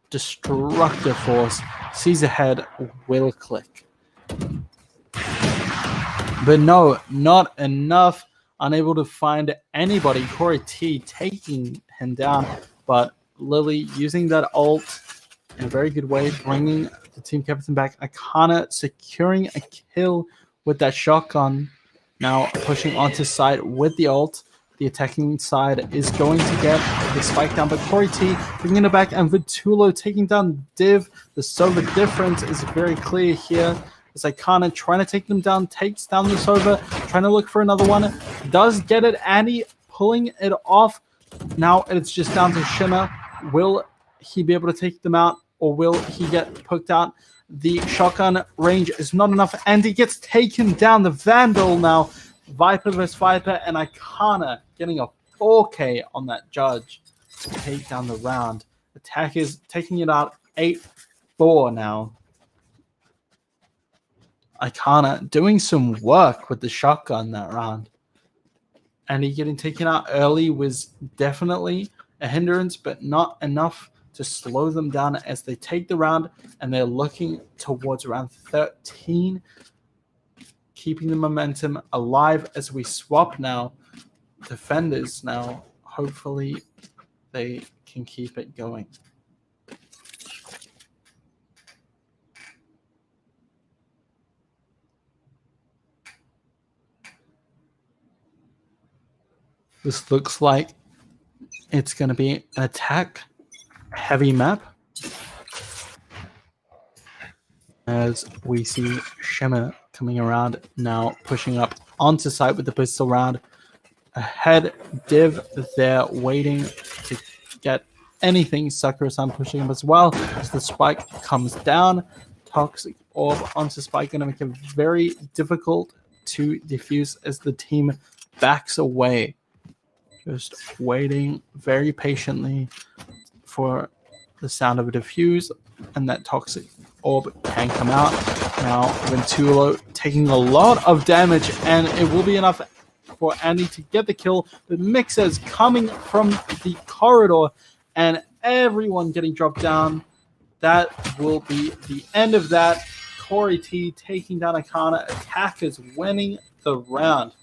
destructive force, sees ahead, will click. But no, not enough. Unable to find anybody. Corey T taking him down, but Lily using that ult in a very good way, bringing the team captain back. Icana securing a kill with that shotgun. Now pushing onto side with the ult. The attacking side is going to get the spike down, but Corey T bringing it back, and Vitulo taking down Div. The Sova difference is very clear here. As Icana trying to take them down, takes down the Sova, trying to look for another one. Does get it. Annie pulling it off. Now it's just down to Shimmer. Will he be able to take them out, or will he get poked out? The shotgun range is not enough, and he gets taken down. The Vandal now. Viper vs Viper, and Icana getting a 4K on that judge to take down the round. Attackers taking it out 8-4 now. Icana doing some work with the shotgun that round. And he getting taken out early was definitely a hindrance, but not enough to slow them down as they take the round, and they're looking towards round 13, keeping the momentum alive as we swap now. Defenders now, hopefully they can keep it going. This looks like it's going to be an attack heavy map, as we see Shimmer coming around now, pushing up onto site with the pistol round. Ahead, Div there waiting to get anything. Sucker-san pushing him as well as the spike comes down. Toxic Orb onto spike, going to make it very difficult to defuse as the team backs away. Just waiting very patiently for the sound of a defuse, and that Toxic Orb can come out. Now Ventulo taking a lot of damage, and it will be enough for Andy to get the kill. The Mixers coming from the corridor, and everyone getting dropped down. That will be the end of that. Corey T taking down Icana. Attackers winning the round.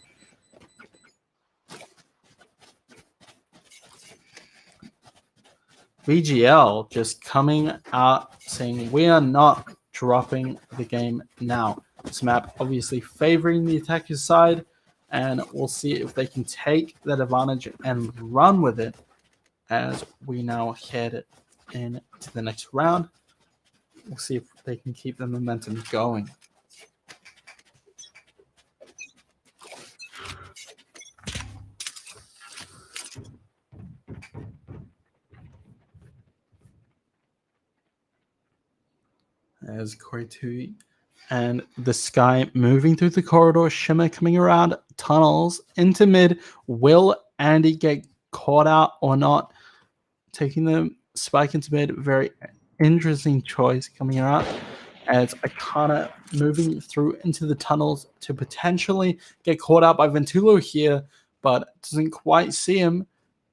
VGL just coming out saying we are not dropping the game now. This map obviously favoring the attacker's side, and we'll see if they can take that advantage and run with it as we now head into the next round. We'll see if they can keep the momentum going. As Corey 2 and the Sky moving through the corridor, Shimmer coming around tunnels into mid. Will Andy get caught out or not? Taking the spike into mid, very interesting choice coming out as Icana moving through into the tunnels to potentially get caught out by Ventulo here, but doesn't quite see him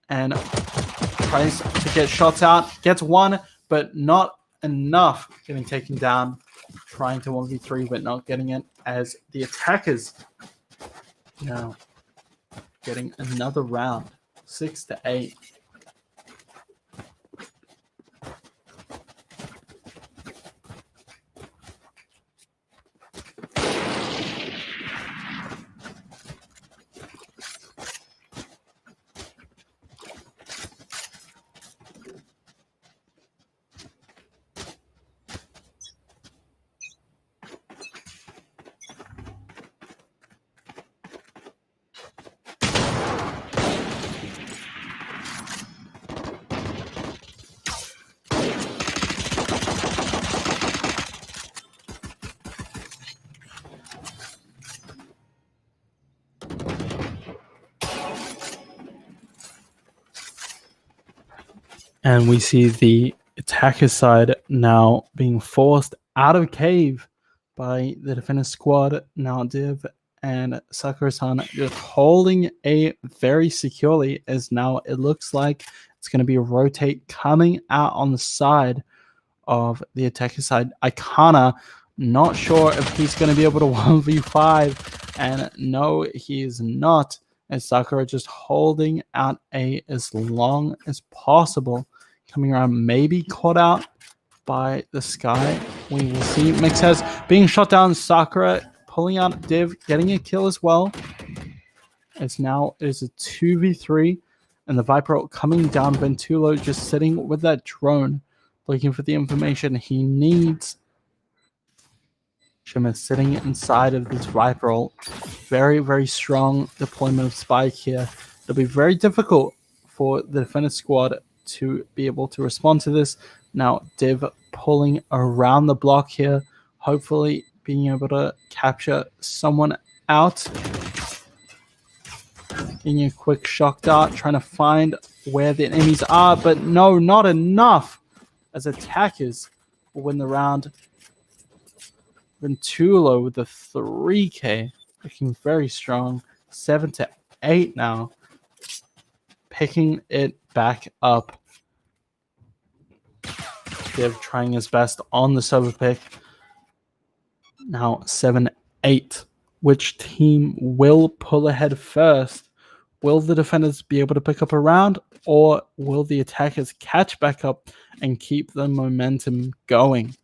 and tries to get shots out. Gets one, but not enough, getting taken down, trying to 1v3 but not getting it, as the attackers now getting another round, 6-8. And we see the attacker side now being forced out of cave by the defense squad. Now Div and Sakura-san just holding A very securely, as now it looks like it's going to be a rotate coming out on the side of the attacker side. Ikana, not sure if he's going to be able to 1v5, and no, he is not, as Sakura just holding out A as long as possible. Coming around, maybe caught out by the sky. We will see. Mixes being shot down. Sakura pulling out Div, getting a kill as well. As now it is a 2v3, and the Viper coming down. Ventulo just sitting with that drone, looking for the information he needs. Shimmer sitting inside of this Viper ult. Very, very strong deployment of Spike here. It'll be very difficult for the defense squad to be able to respond to this. Now Div pulling around the block here, hopefully being able to capture someone out. Getting a quick shock dart, trying to find where the enemies are, but no, not enough, as attackers will win the round. Ventulo with the 3k, looking very strong. 7-8 now, picking it back up. Div trying his best on the server pick. Now 7-8. Which team will pull ahead first? Will the defenders be able to pick up a round, or will the attackers catch back up and keep the momentum going?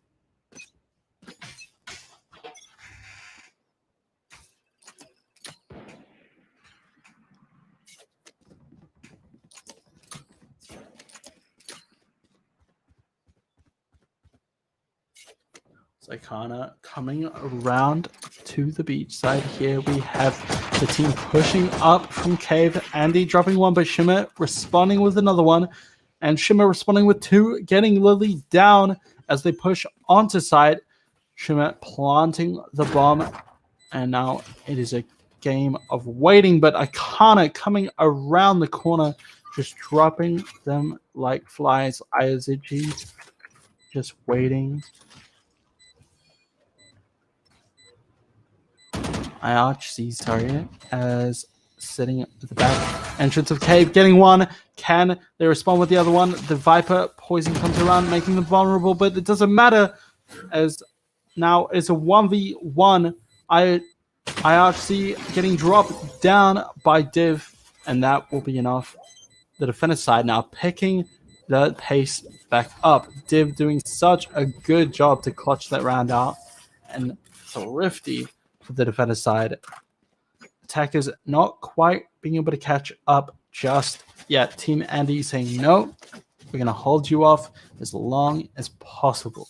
Ikana coming around to the beach side here. We have the team pushing up from cave. Andy dropping one, but Shimmer responding with another one. And Shimmer responding with two, getting Lily down as they push onto site. Shimmer planting the bomb. And now it is a game of waiting, but Ikana coming around the corner, just dropping them like flies. Ayazuchi just waiting. Sorry, as sitting at the back entrance of cave, getting one. Can they respond with the other one? The Viper poison comes around, making them vulnerable, but it doesn't matter, as now it's a 1v1. IRC getting dropped down by Div, and that will be enough. The defender side now picking the pace back up. Div doing such a good job to clutch that round out, and thrifty for the defender side. Attackers not quite being able to catch up just yet. Team Andy saying, no, we're going to hold you off as long as possible.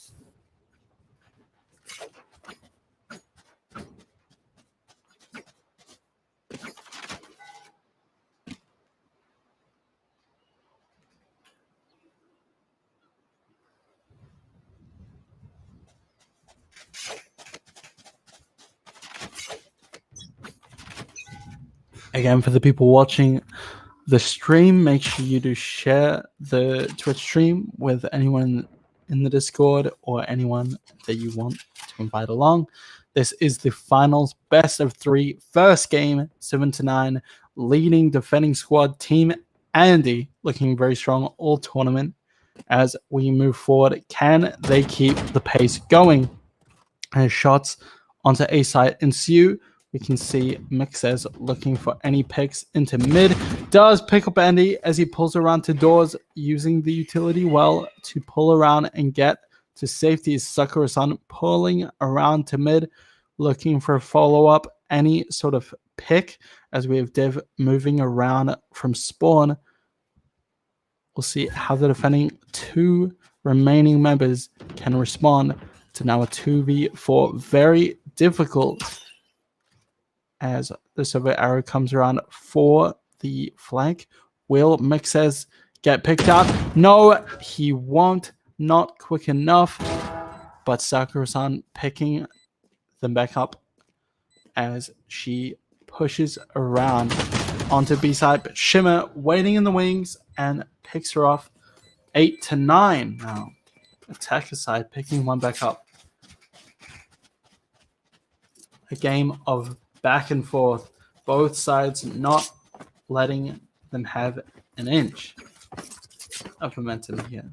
Again, for the people watching the stream, make sure you do share the Twitch stream with anyone in the Discord or anyone that you want to invite along. This is the finals, best of 3, first game, 7-9, leading defending squad Team Andy, looking very strong all tournament. As we move forward, can they keep the pace going? And shots onto A side ensue. We can see Mixes looking for any picks into mid. Does pick up Andy as he pulls around to doors, using the utility well to pull around and get to safety. Sakura-san pulling around to mid, looking for a follow-up, any sort of pick, as we have Div moving around from spawn. We'll see how the defending 2 remaining members can respond to now a 2v4. Very difficult, as the silver arrow comes around for the flank. Will Mixes get picked out? No, he won't. Not quick enough. But Sakura-san picking them back up as she pushes around onto B side. But Shimmer waiting in the wings and picks her off. 8-9 now. attacker side picking one back up. A game of back and forth, both sides not letting them have an inch of momentum here.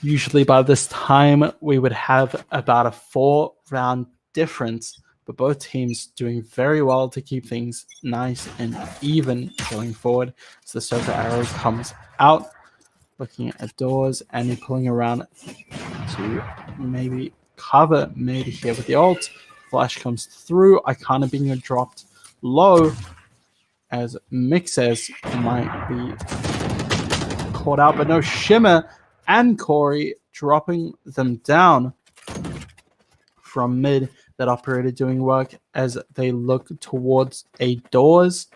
Usually by this time, we would have about a 4-round difference, but both teams doing very well to keep things nice and even going forward. So the server arrow comes out, looking at doors, and pulling around to maybe cover mid here with the ult. Flash comes through, Icona being dropped low, as Mixes might be caught out, but no, Shimmer and Corey dropping them down from mid. That operator doing work as they look towards a doors.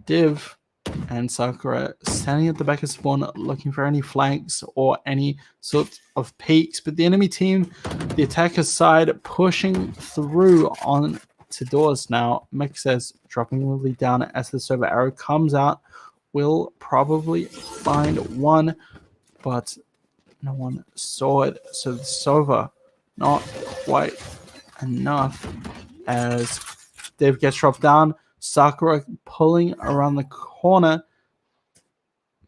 Div and Sakura standing at the back of spawn looking for any flanks or any sort of peaks, but the enemy team, the attacker side, pushing through on to doors now. Mixes dropping Lily down as the server arrow comes out. Will probably find one, but no one saw it, so the Sova not quite enough as Div gets dropped down. Sakura pulling around the corner,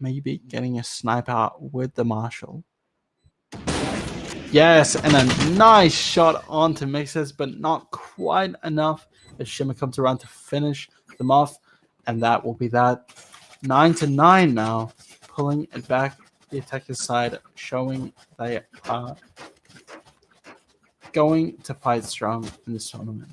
maybe getting a snipe out with the Marshall. Yes, and a nice shot onto Mixes, but not quite enough as Shimmer comes around to finish them off, and that will be that. 9-9 now, pulling it back the attacker's side, showing they are going to fight strong in this tournament.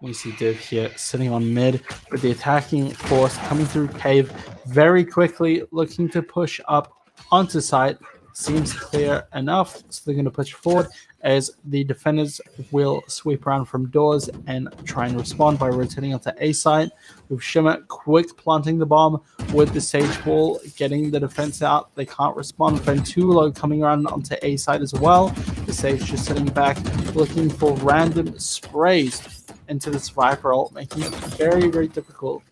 We see Div here sitting on mid with the attacking force coming through cave very quickly, looking to push up onto site. Seems clear enough, so they're going to push forward as the defenders will sweep around from doors and try and respond by rotating onto A site. With Shimmer quick planting the bomb with the Sage Wall, getting the defense out. They can't respond. Ventulo coming around onto A site as well. The Sage just sitting back, looking for random sprays into the Survivor ult, making it very, very difficult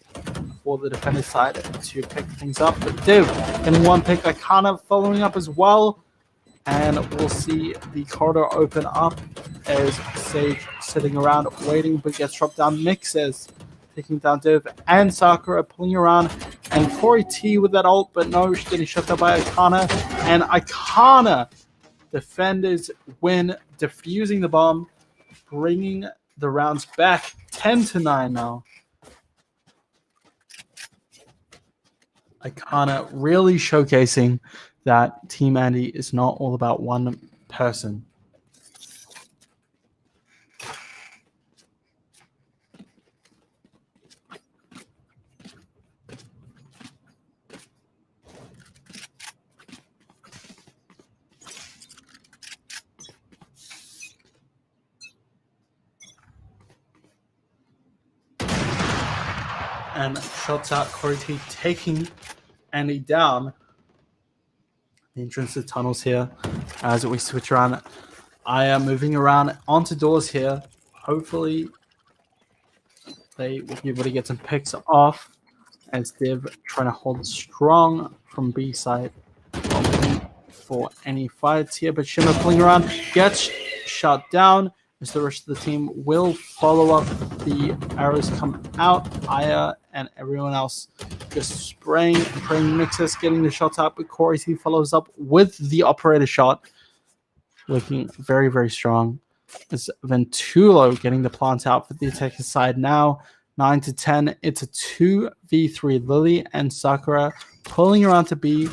for the defender side to pick things up. But Div getting one pick, Icona following up as well. And we'll see the corridor open up as Sage sitting around waiting, but gets dropped down. Mixes taking down Div and Sakura pulling around. And Corey T with that ult, but no, she's getting shut down by Icona. And Icona, defenders win, defusing the bomb, bringing the rounds back 10-9 now. Icona really showcasing that Team Andy is not all about one person. And shots out, Corey T taking Andy down. The entrance to the tunnels here as we switch around. I am moving around onto doors here. Hopefully they will be able to get some picks off as Div trying to hold strong from B side. Looking for any fights here, but Shimmer pulling around, gets shot down as the rest of the team will follow up. The arrows come out. Aya and everyone else just spraying, praying. Mixes getting the shots out, but Corey T follows up with the operator shot. Looking very, very strong. It's Ventulo getting the plant out for the attacker side now. 9-10. It's a 2v3. Lily and Sakura pulling around to B,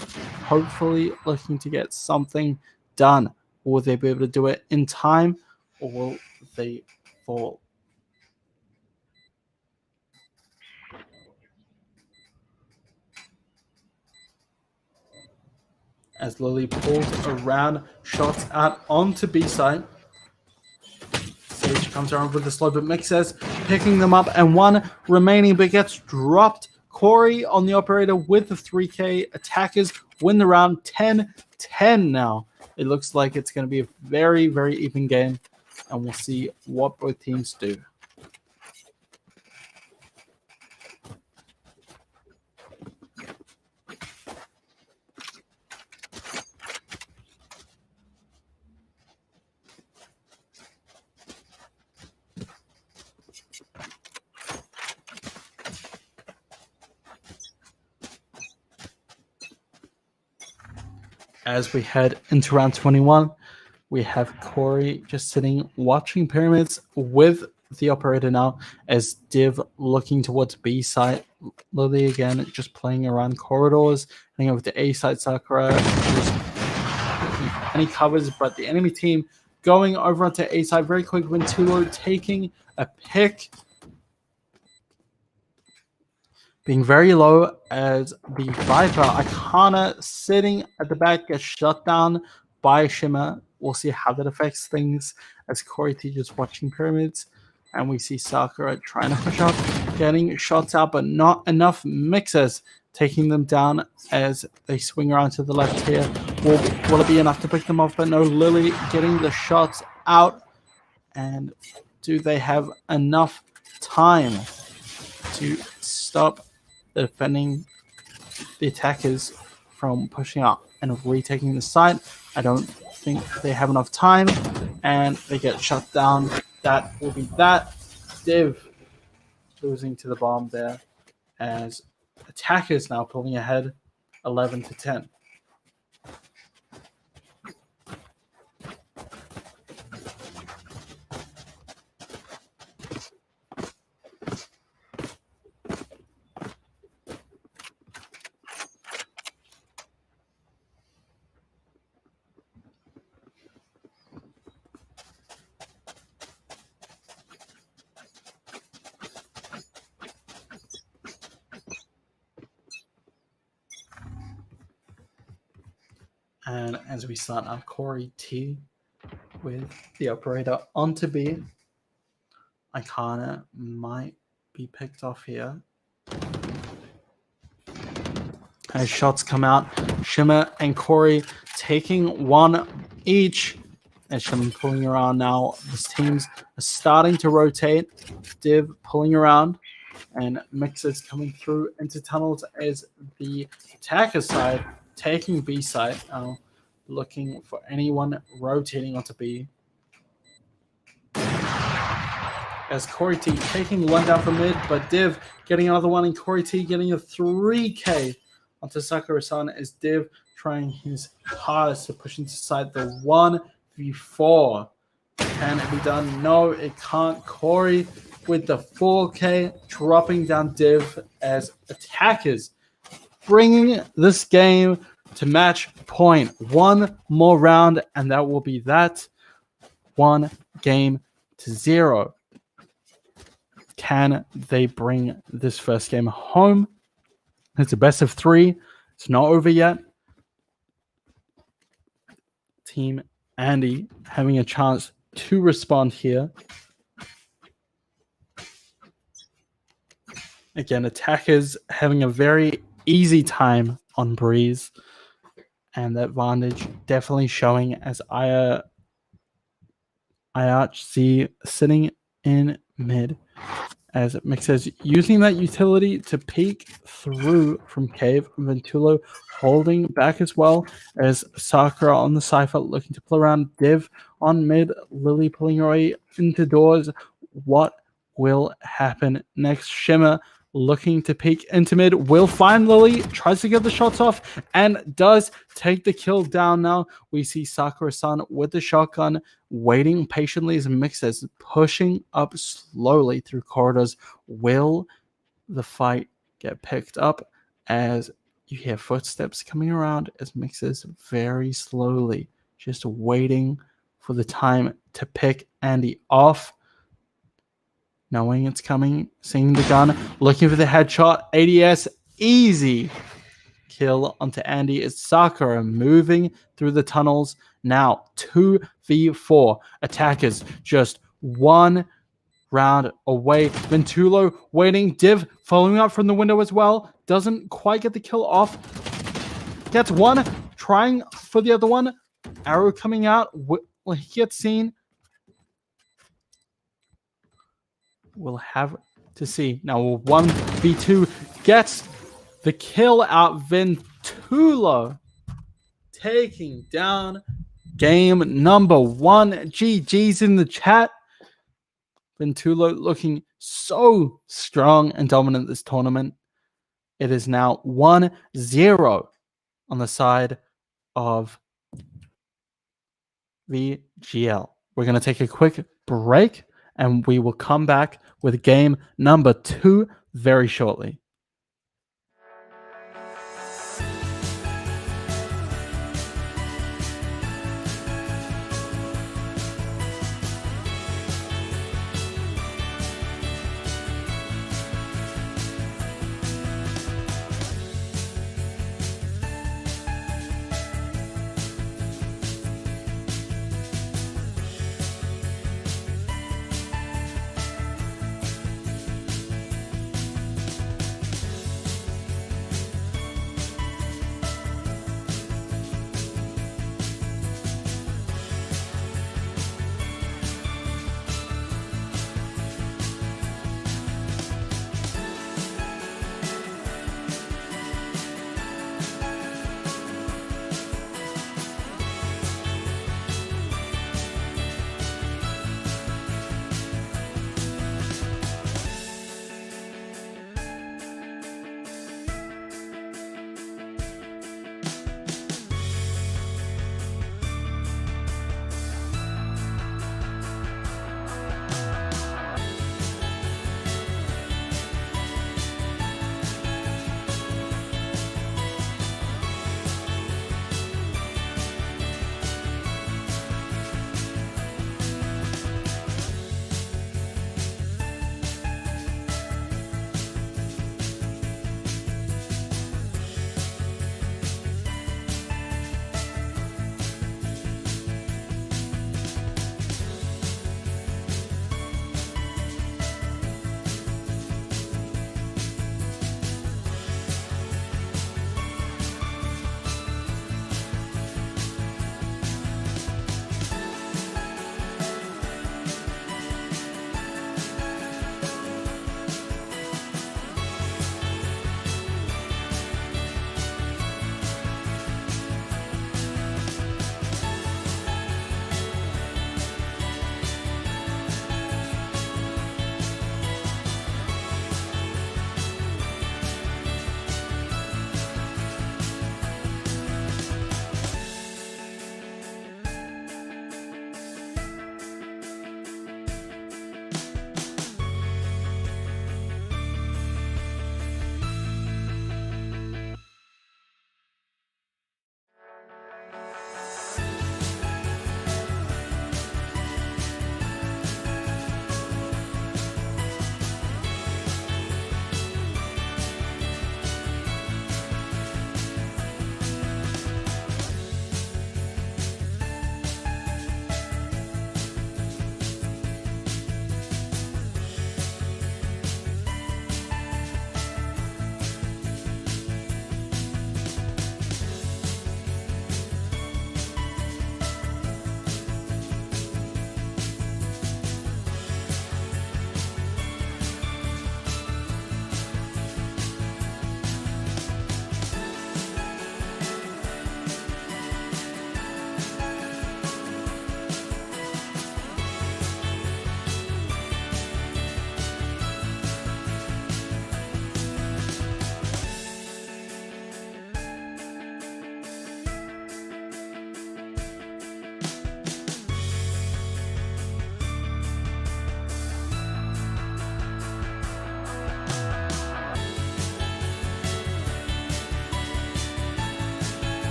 hopefully looking to get something done. Will they be able to do it in time, or will they fall? As Lily pulls around, shots out onto B side. comes around with the slow, but Mixes picking them up, and one remaining, but gets dropped. Corey on the operator with the 3K. Attackers win the round 10-10 now. It looks like it's going to be a very, very even game, and we'll see what both teams do. As we head into round 21, we have Corey just sitting watching pyramids with the operator now, as Div looking towards B site. Lily again just playing around corridors, heading over to A site. Sakura just any covers, but the enemy team going over onto A site very quick. Ventulo taking a pick, being very low as the Viper. Ikana sitting at the back gets shut down by Shimmer. We'll see how that affects things as Corey T just watching pyramids. And we see Sakura trying to push up, getting shots out, but not enough. Mixes taking them down as they swing around to the left here. Will it be enough to pick them off? But no, Lily getting the shots out. And do they have enough time to stop the defending the attackers from pushing up and retaking the site? I don't think they have enough time, and they get shut down. That will be that. Div losing to the bomb there as attackers now pulling ahead 11-10. And as we start up, Corey T with the operator onto B. Ikana might be picked off here. As shots come out, Shimmer and Corey taking one each. And Shimmer pulling around now. These teams are starting to rotate. Div pulling around. And Mixers coming through into tunnels as the attacker side taking B side, looking for anyone rotating onto B. As Corey T taking one down from mid, but Div getting another one, and Corey T getting a 3K onto Sakura-san as Div trying his hardest to push into side the 1v4. Can it be done? No, it can't. Corey with the 4K dropping down Div as attackers bringing this game to match point. One more round, and that will be that. 1-0. Can they bring this first game home? It's a best of 3. It's not over yet. Team Andy having a chance to respond here. Again, attackers having a very easy time on Breeze, and that advantage definitely showing as IRC sitting in mid, as Mixes using that utility to peek through from cave. Ventulo holding back as well as Sakura on the Cypher looking to play around. Div on mid, Lily pulling her way into doors. What will happen next? Shimmer looking to peek into mid, will find Lily, tries to get the shots off, and does take the kill down now. We see Sakura-san with the shotgun, waiting patiently as Mixes pushing up slowly through corridors. Will the fight get picked up as you hear footsteps coming around as Mixes very slowly just waiting for the time to pick Andy off? Knowing it's coming, seeing the gun, looking for the headshot. ADS, easy kill onto Andy. It's Sakura moving through the tunnels. Now 2v4. Attackers just one round away. Ventulo waiting. Div following up from the window as well. Doesn't quite get the kill off. Gets one. Trying for the other one. Arrow coming out. Will he get seen? We'll have to see. Now 1v2 gets the kill out. Ventulo taking down game number 1. GG's in the chat. Ventulo looking so strong and dominant this tournament. It is now 1-0 on the side of VGL. We're going to take a quick break and we will come back with game number 2 very shortly.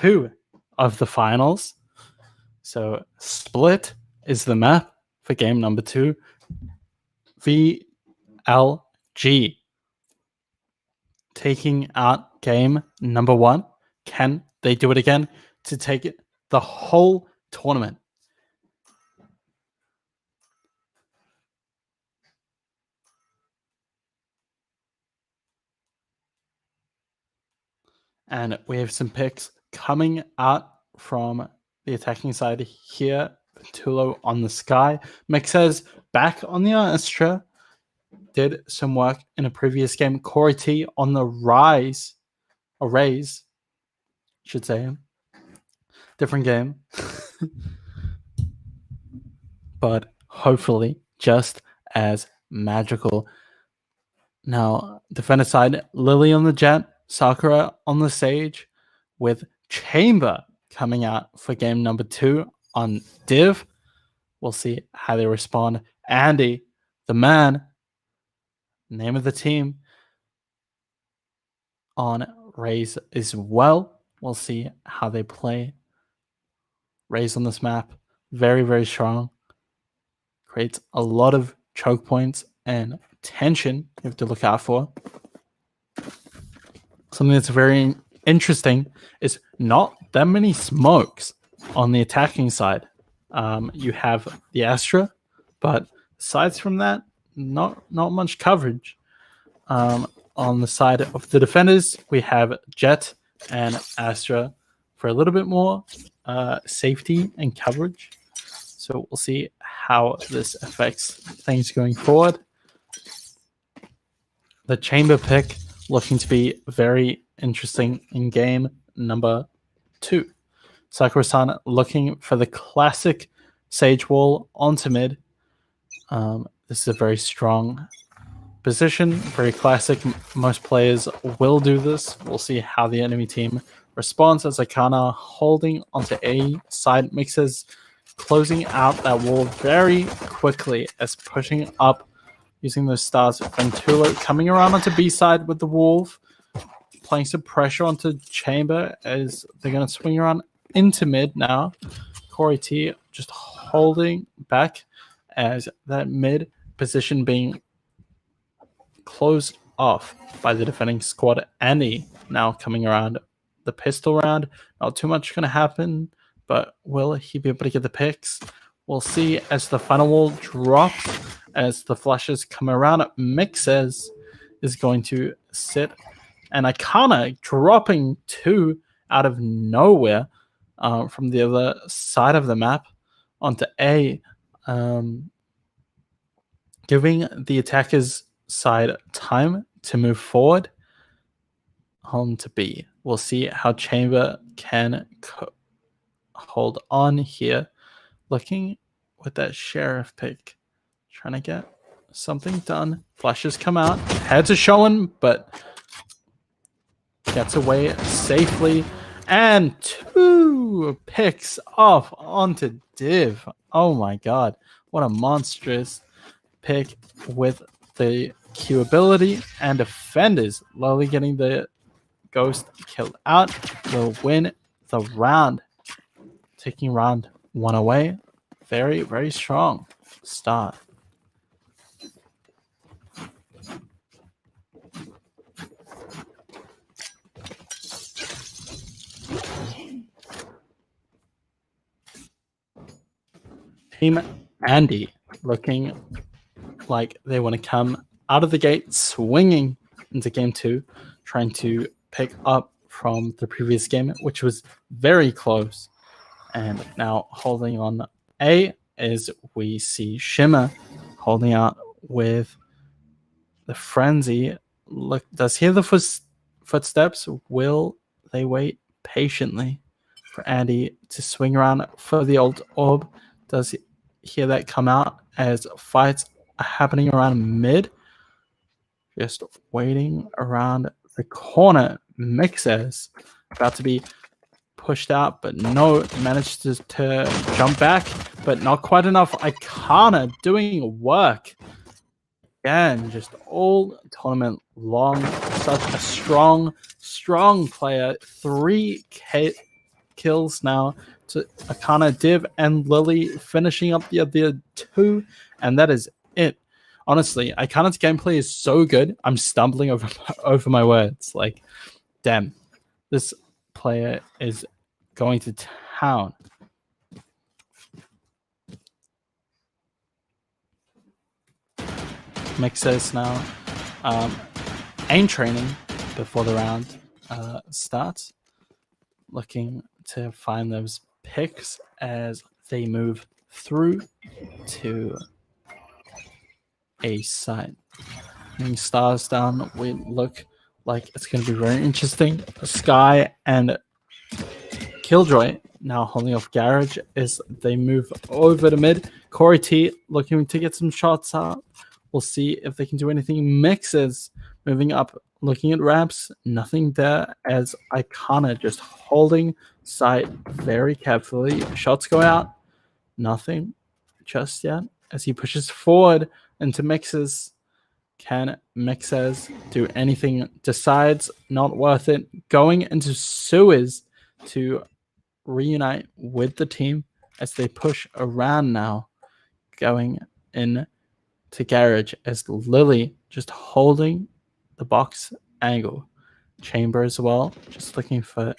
2 of the finals. So Split is the map for game number 2. VLG taking out game number 1. Can they do it again to take it the whole tournament? And we have some picks coming out from the attacking side here. Tulo on the Sky. Mixes back on the Astra. Did some work in a previous game. Corey T on the rise. Or raise, should say. Different game. But hopefully just as magical. Now, defender side, Lily on the Jet, Sakura on the Sage, with Chamber coming out for game number 2 on Div. We'll see how they respond. Andy, the man, name of the team, on Raze as well. We'll see how they play. Raze on this map, very, very strong. Creates a lot of choke points and tension you have to look out for. Something that's very interesting is not that many smokes on the attacking side. You have the Astra, but aside from that, not much coverage. On the side of the defenders, we have Jet and Astra for a little bit more safety and coverage. So we'll see how this affects things going forward. The Chamber pick looking to be very interesting in game number 2. Sakura-san looking for the classic Sage Wall onto mid. This is a very strong position, very classic. Most players will do this. We'll see how the enemy team responds as Akana holding onto A side. Mixes closing out that wall very quickly as pushing up using those stars. Ventulo coming around onto B side with the Wolf, playing some pressure onto Chamber as they're going to swing around into mid now. Corey T just holding back as that mid position being closed off by the defending squad. Annie now coming around the pistol round. Not too much going to happen, but will he be able to get the picks? We'll see as the final wall drops, as the flashes come around. Mixes is going to sit, and Akana dropping 2 out of nowhere from the other side of the map onto A, giving the attackers side time to move forward. Home to B. We'll see how Chamber can hold on here. Looking with that Sheriff pick, trying to get something done. Flashes come out. Heads are showing, but gets away safely. And 2 picks off onto Div. Oh my god. What a monstrous pick with the Q ability and defenders. Lowly getting the Ghost killed out. Will win the round. Taking round 1 away. Very, very strong start. Team Andy looking like they want to come out of the gate swinging into game 2, trying to pick up from the previous game, which was very close. And now holding on A is we see Shimmer holding out with the Frenzy. Look, does he hear the footsteps? Will they wait patiently for Andy to swing around for the old orb? Does he hear that come out as fights are happening around mid? Just waiting around the corner. Mixes about to be pushed out, but no, managed to jump back, but not quite enough. Ikana doing work. Again, just all tournament long. Such a strong player. 3K kills now to Akana, Div, and Lily finishing up the other 2, and that is it. Honestly, Akana's gameplay is so good, I'm stumbling over my words. Like, damn, this player is going to town. Mixers now. Aim training before the round starts. Looking to find those picks as they move through to a site. Putting stars down, we look like it's going to be very interesting. Sky and Killjoy now holding off Garage as they move over to mid. Corey T looking to get some shots out. We'll see if they can do anything. Mixes moving up, looking at ramps. Nothing there as Icona just holding sight very carefully. Shots go out. Nothing just yet as he pushes forward into Mixes. Can Mixes do anything? Decides not worth it. Going into Sewers to reunite with the team as they push around now. Going in to Garage as Lily just holding the box angle. Chamber as well, just looking for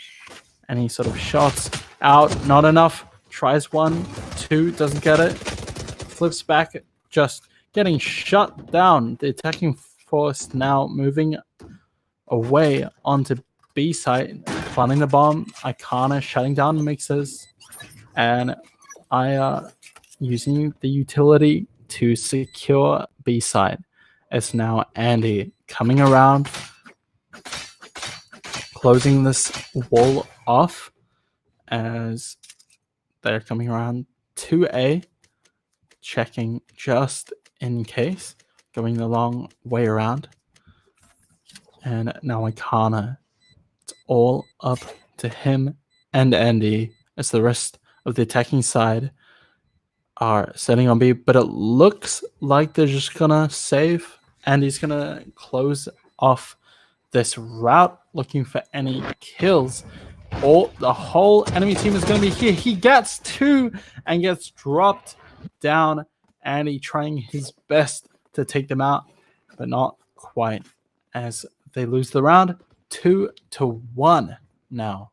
any sort of shots. Out, not enough. Tries 1, 2, doesn't get it. Flips back, just getting shut down. The attacking force now moving away onto B site, planting the bomb. Icana shutting down Mixes, and Aya using the utility to secure B side. As now Andy coming around, closing this wall off as they're coming around to A, checking just in case, going the long way around. And now Icana, it's all up to him and Andy as the rest of the attacking side are setting on B, but it looks like they're just gonna save and he's gonna close off this route, looking for any kills. All the whole enemy team is gonna be here. He gets 2 and gets dropped down. Andy trying his best to take them out, but not quite, as they lose the round 2-1 now.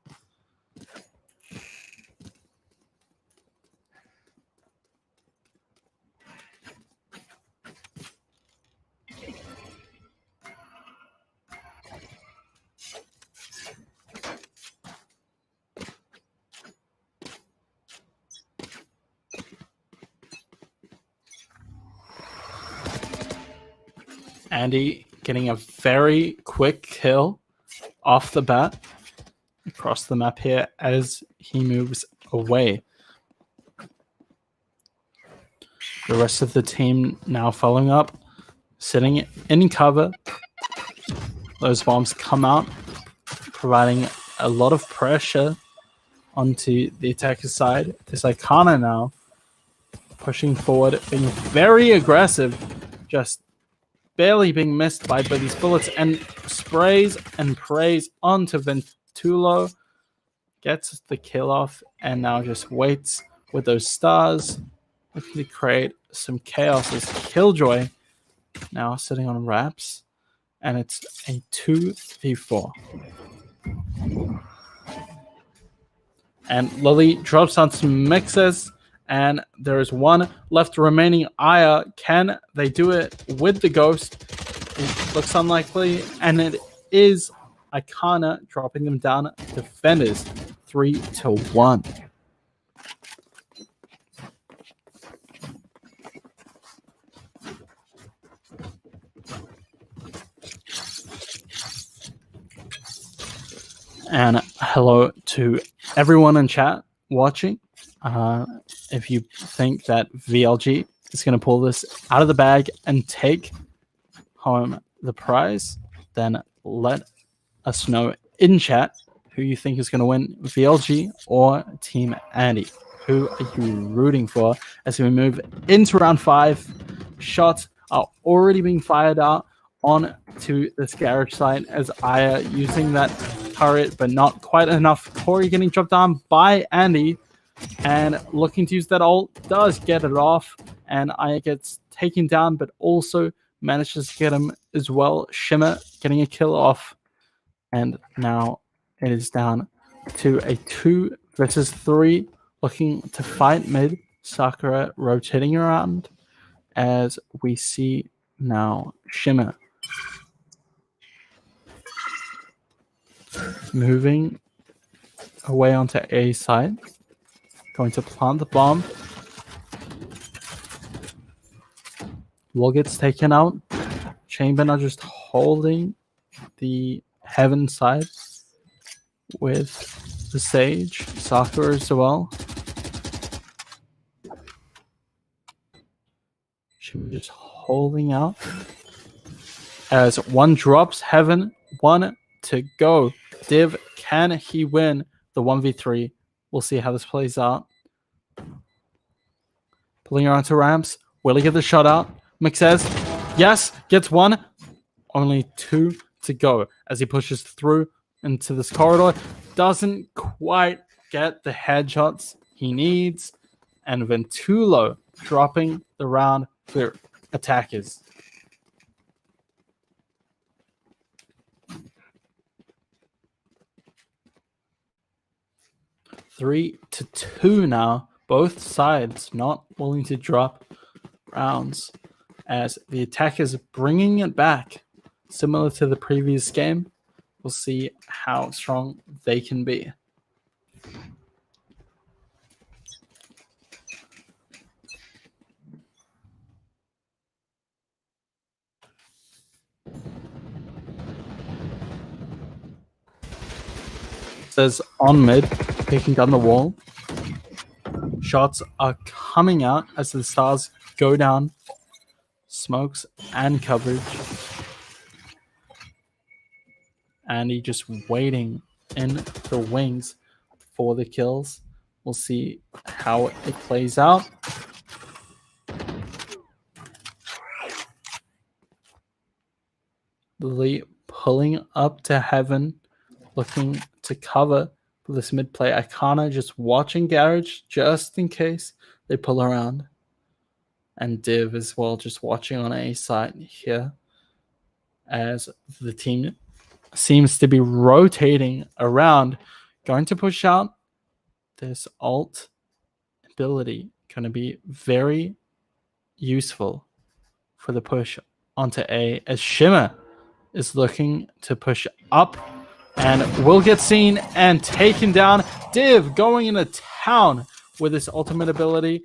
Andy getting a very quick kill off the bat across the map here as he moves away. The rest of the team now following up, sitting in cover. Those bombs come out, providing a lot of pressure onto the attacker side. This Icana now pushing forward, being very aggressive, just barely being missed by these bullets, and sprays and prays onto Ventulo. Gets the kill off and now just waits with those stars, looking to create some chaos as Killjoy now sitting on wraps, and it's a 2v4. And Lily drops on some Mixes, and there is 1 left remaining. Aya, can they do it with the ghost? It looks unlikely, and it is Icana dropping them down. Defenders 3-1. And hello to everyone in chat watching. If you think that VLG is going to pull this out of the bag and take home the prize, then let us know in chat who you think is going to win, VLG or Team Andy. Who are you rooting for as we move into round 5? Shots are already being fired out on to this garage site as Aya using that turret, but not quite enough. Corey getting dropped down by Andy, and looking to use that ult, does get it off, and Aya gets taken down, but also manages to get him as well. Shimmer getting a kill off, and now it is down to a 2 versus 3, looking to fight mid. Sakura rotating around as we see now Shimmer moving away onto A side, going to plant the bomb. Wall gets taken out. Chamber now just holding the heaven side with the Sage. Sakura as well. Chamber just holding out. As one drops heaven, 1 to go. Div, can he win the 1v3? We'll see how this plays out. Pulling around to ramps. Will he get the shot out? Mick says, yes, gets 1. Only 2 to go as he pushes through into this corridor. Doesn't quite get the headshots he needs. And Ventulo dropping the round for attackers. Three to 2 now. Both sides not willing to drop rounds as the attackers bringing it back. Similar to the previous game. We'll see how strong they can be. Says on mid, picking down the wall. Shots are coming out as the stars go down. Smokes and coverage. Andy just waiting in the wings for the kills. We'll see how it plays out. Lily pulling up to heaven, looking to cover for this mid play. Icona just watching Garage just in case they pull around. And Div as well, just watching on A side here as the team seems to be rotating around. Going to push out this ult ability. Going to be very useful for the push onto A as Shimmer is looking to push up and will get seen and taken down. Div going into town with this ultimate ability.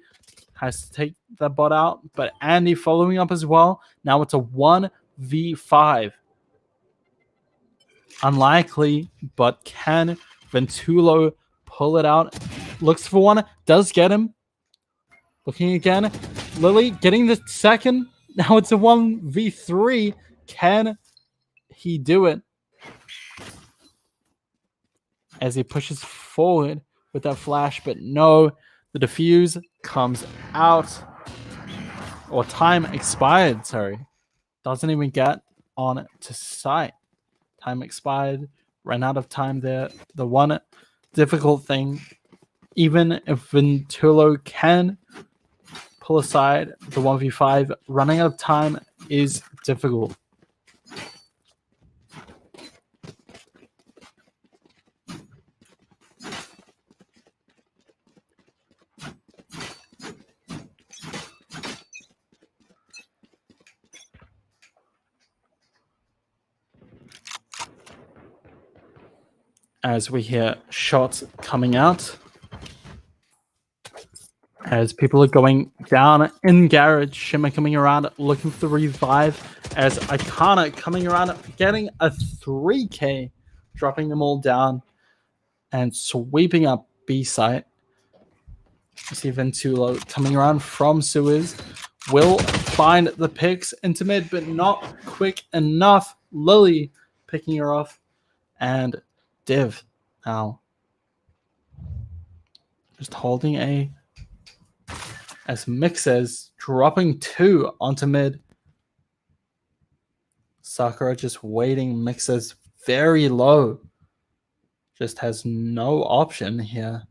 Has to take that bot out, but Andy following up as well. Now it's a 1v5. Unlikely, but can Ventulo pull it out? Looks for one, does get him. Looking again. Lily getting the second. Now it's a 1v3. Can he do it? As he pushes forward with that flash, but no, the defuse comes out. Or time expired, sorry. Doesn't even get on to sight. Time expired. Ran out of time there. The one difficult thing, even if Ventulo can pull aside the 1v5, running out of time is difficult. As we hear shots coming out, as people are going down in Garage, Shimmer coming around looking for the revive, as Icona coming around getting a 3k, dropping them all down and sweeping up B site. You see Ventulo coming around from sewers, will find the picks into mid, but not quick enough. Lily picking her off, and Div now just holding A as Mick says, dropping 2 onto mid. Sakura just waiting. Mick says very low. just has no option here.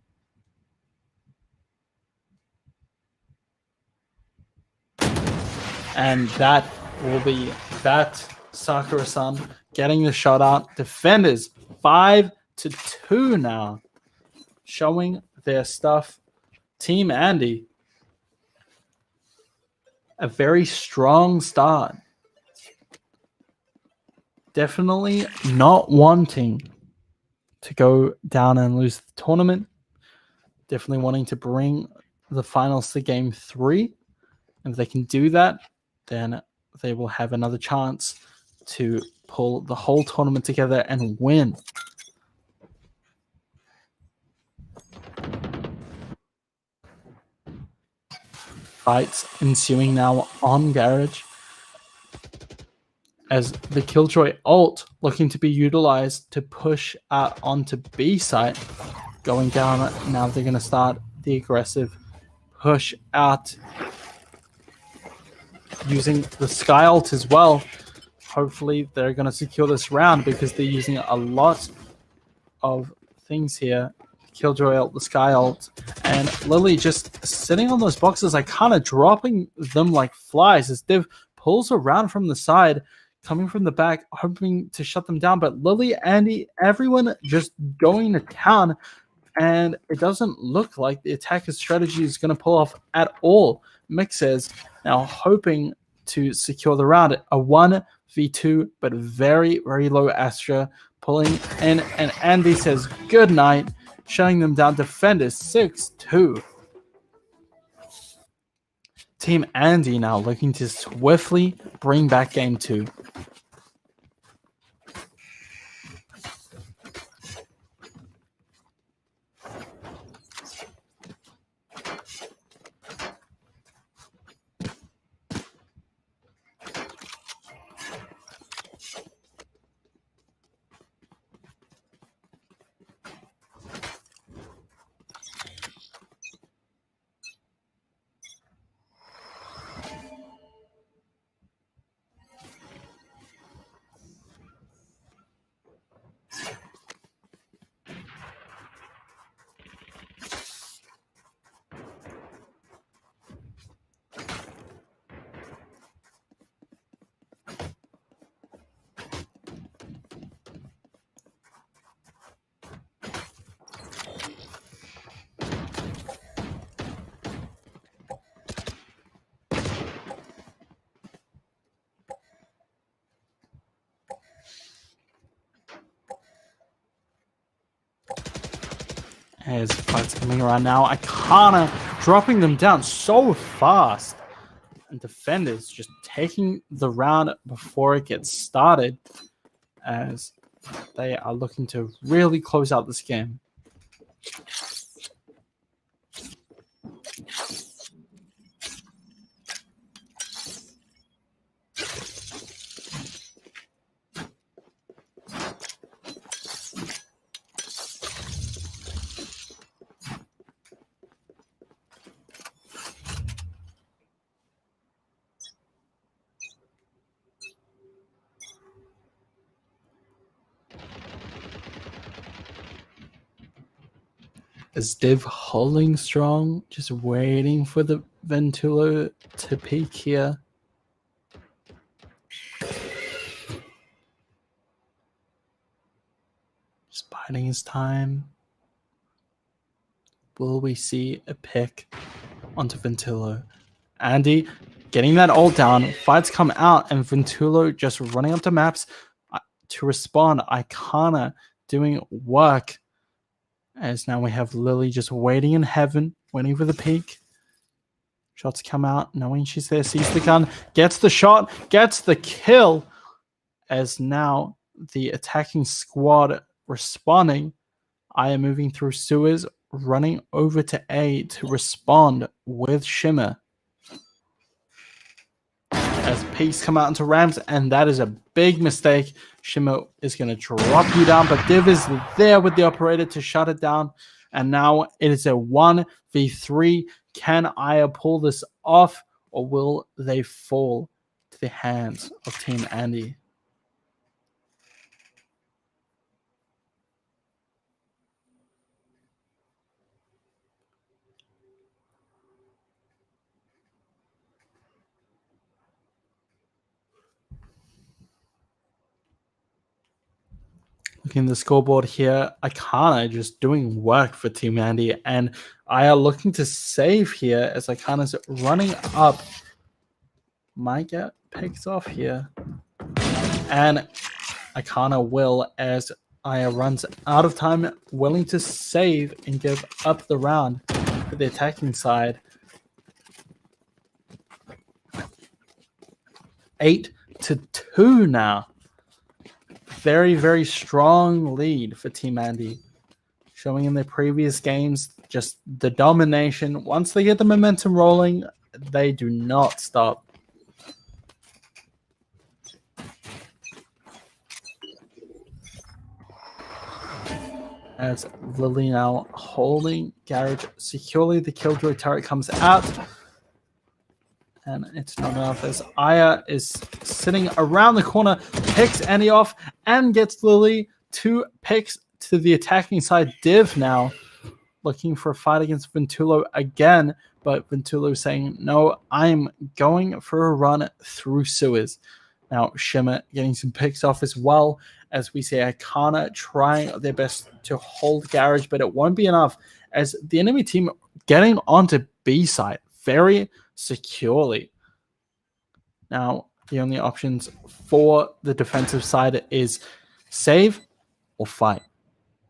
And that will be that Sakura-san getting the shot out. Defenders 5-2 now, showing their stuff. Team Andy, a very strong start. Definitely not wanting to go down and lose the tournament. Definitely wanting to bring the finals to game 3. And if they can do that, then they will have another chance to pull the whole tournament together and win. Fights ensuing now on Garage, as the Killjoy ult looking to be utilized to push out onto B site. Going down, now they're going to start the aggressive push out using the Sky ult as well. Hopefully they're going to secure this round because they're using a lot of things here. Killjoy ult, the Sky ult, and Lily just sitting on those boxes, like kind of dropping them like flies as Div pulls around from the side, coming from the back, hoping to shut them down. But Lily, Andy, everyone just going to town, and it doesn't look like the attacker's strategy is going to pull off at all. Mixes now hoping to secure the round. A 1v2, but very, very low Astra pulling in, and Andy says good night, shutting them down. Defenders 6-2. Team Andy now looking to swiftly bring back game 2. As fights coming around now, Ikana dropping them down so fast. And defenders just taking the round before it gets started, as they are looking to really close out this game. Is Div holding strong, just waiting for the Ventulo to peak here. Just biding his time. Will we see a pick onto Ventulo? Andy getting that ult down. Fights come out, and Ventulo just running up to maps to respond. Ikana doing work. As now we have Lily just waiting in heaven, waiting for the peak. Shots come out, knowing she's there, sees the gun, gets the shot, gets the kill. As now the attacking squad responding. I am moving through sewers, running over to A to respond with Shimmer. As peaks come out into ramps, and that is a big mistake. Shimmer is going to drop you down, but Div is there with the operator to shut it down. And now it is a 1v3. Can Aya pull this off, or will they fall to the hands of Team Andy? Looking at the scoreboard here, Ikana just doing work for Team Andy, and Aya looking to save here as Ikana's running up. Might get picked off here. And Ikana will, as Aya runs out of time, willing to save and give up the round for the attacking side. 8-2 now. Very, very strong lead for Team Andy. Showing in their previous games just the domination. Once they get the momentum rolling, they do not stop. As Lily now holding Garage securely, the Killjoy turret comes out. And it's not enough as Aya is sitting around the corner, picks Annie off, and gets Lily 2 picks to the attacking side. Div now looking for a fight against Ventulo again, but Ventulo saying, no, I'm going for a run through sewers. Now Shimmer getting some picks off as well, as we see Ikana trying their best to hold Garage, but it won't be enough as the enemy team getting onto B side very securely. Now, the only options for the defensive side is save or fight.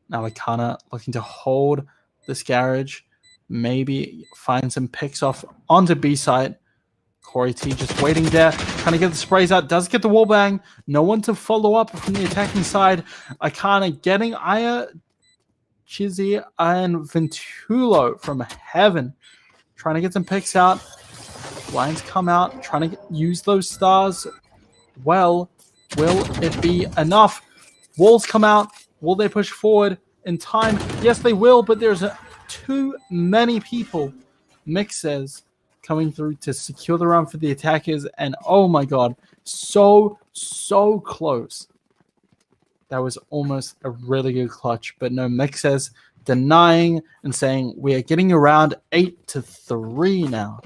Now, Ikana looking to hold this Garage, maybe find some picks off onto B side. Corey T just waiting there, trying to get the sprays out, does get the wall bang. No one to follow up from the attacking side. Ikana getting Aya, Chizzy, and Ventulo from heaven, trying to get some picks out. Lines come out, trying to use those stars. Well, will it be enough? Walls come out. Will they push forward in time? Yes, they will, but there's too many people. Mick says coming through to secure the run for the attackers, and oh my god, so close. That was almost a really good clutch, but no, Mick says denying and saying we are getting around 8-3 now.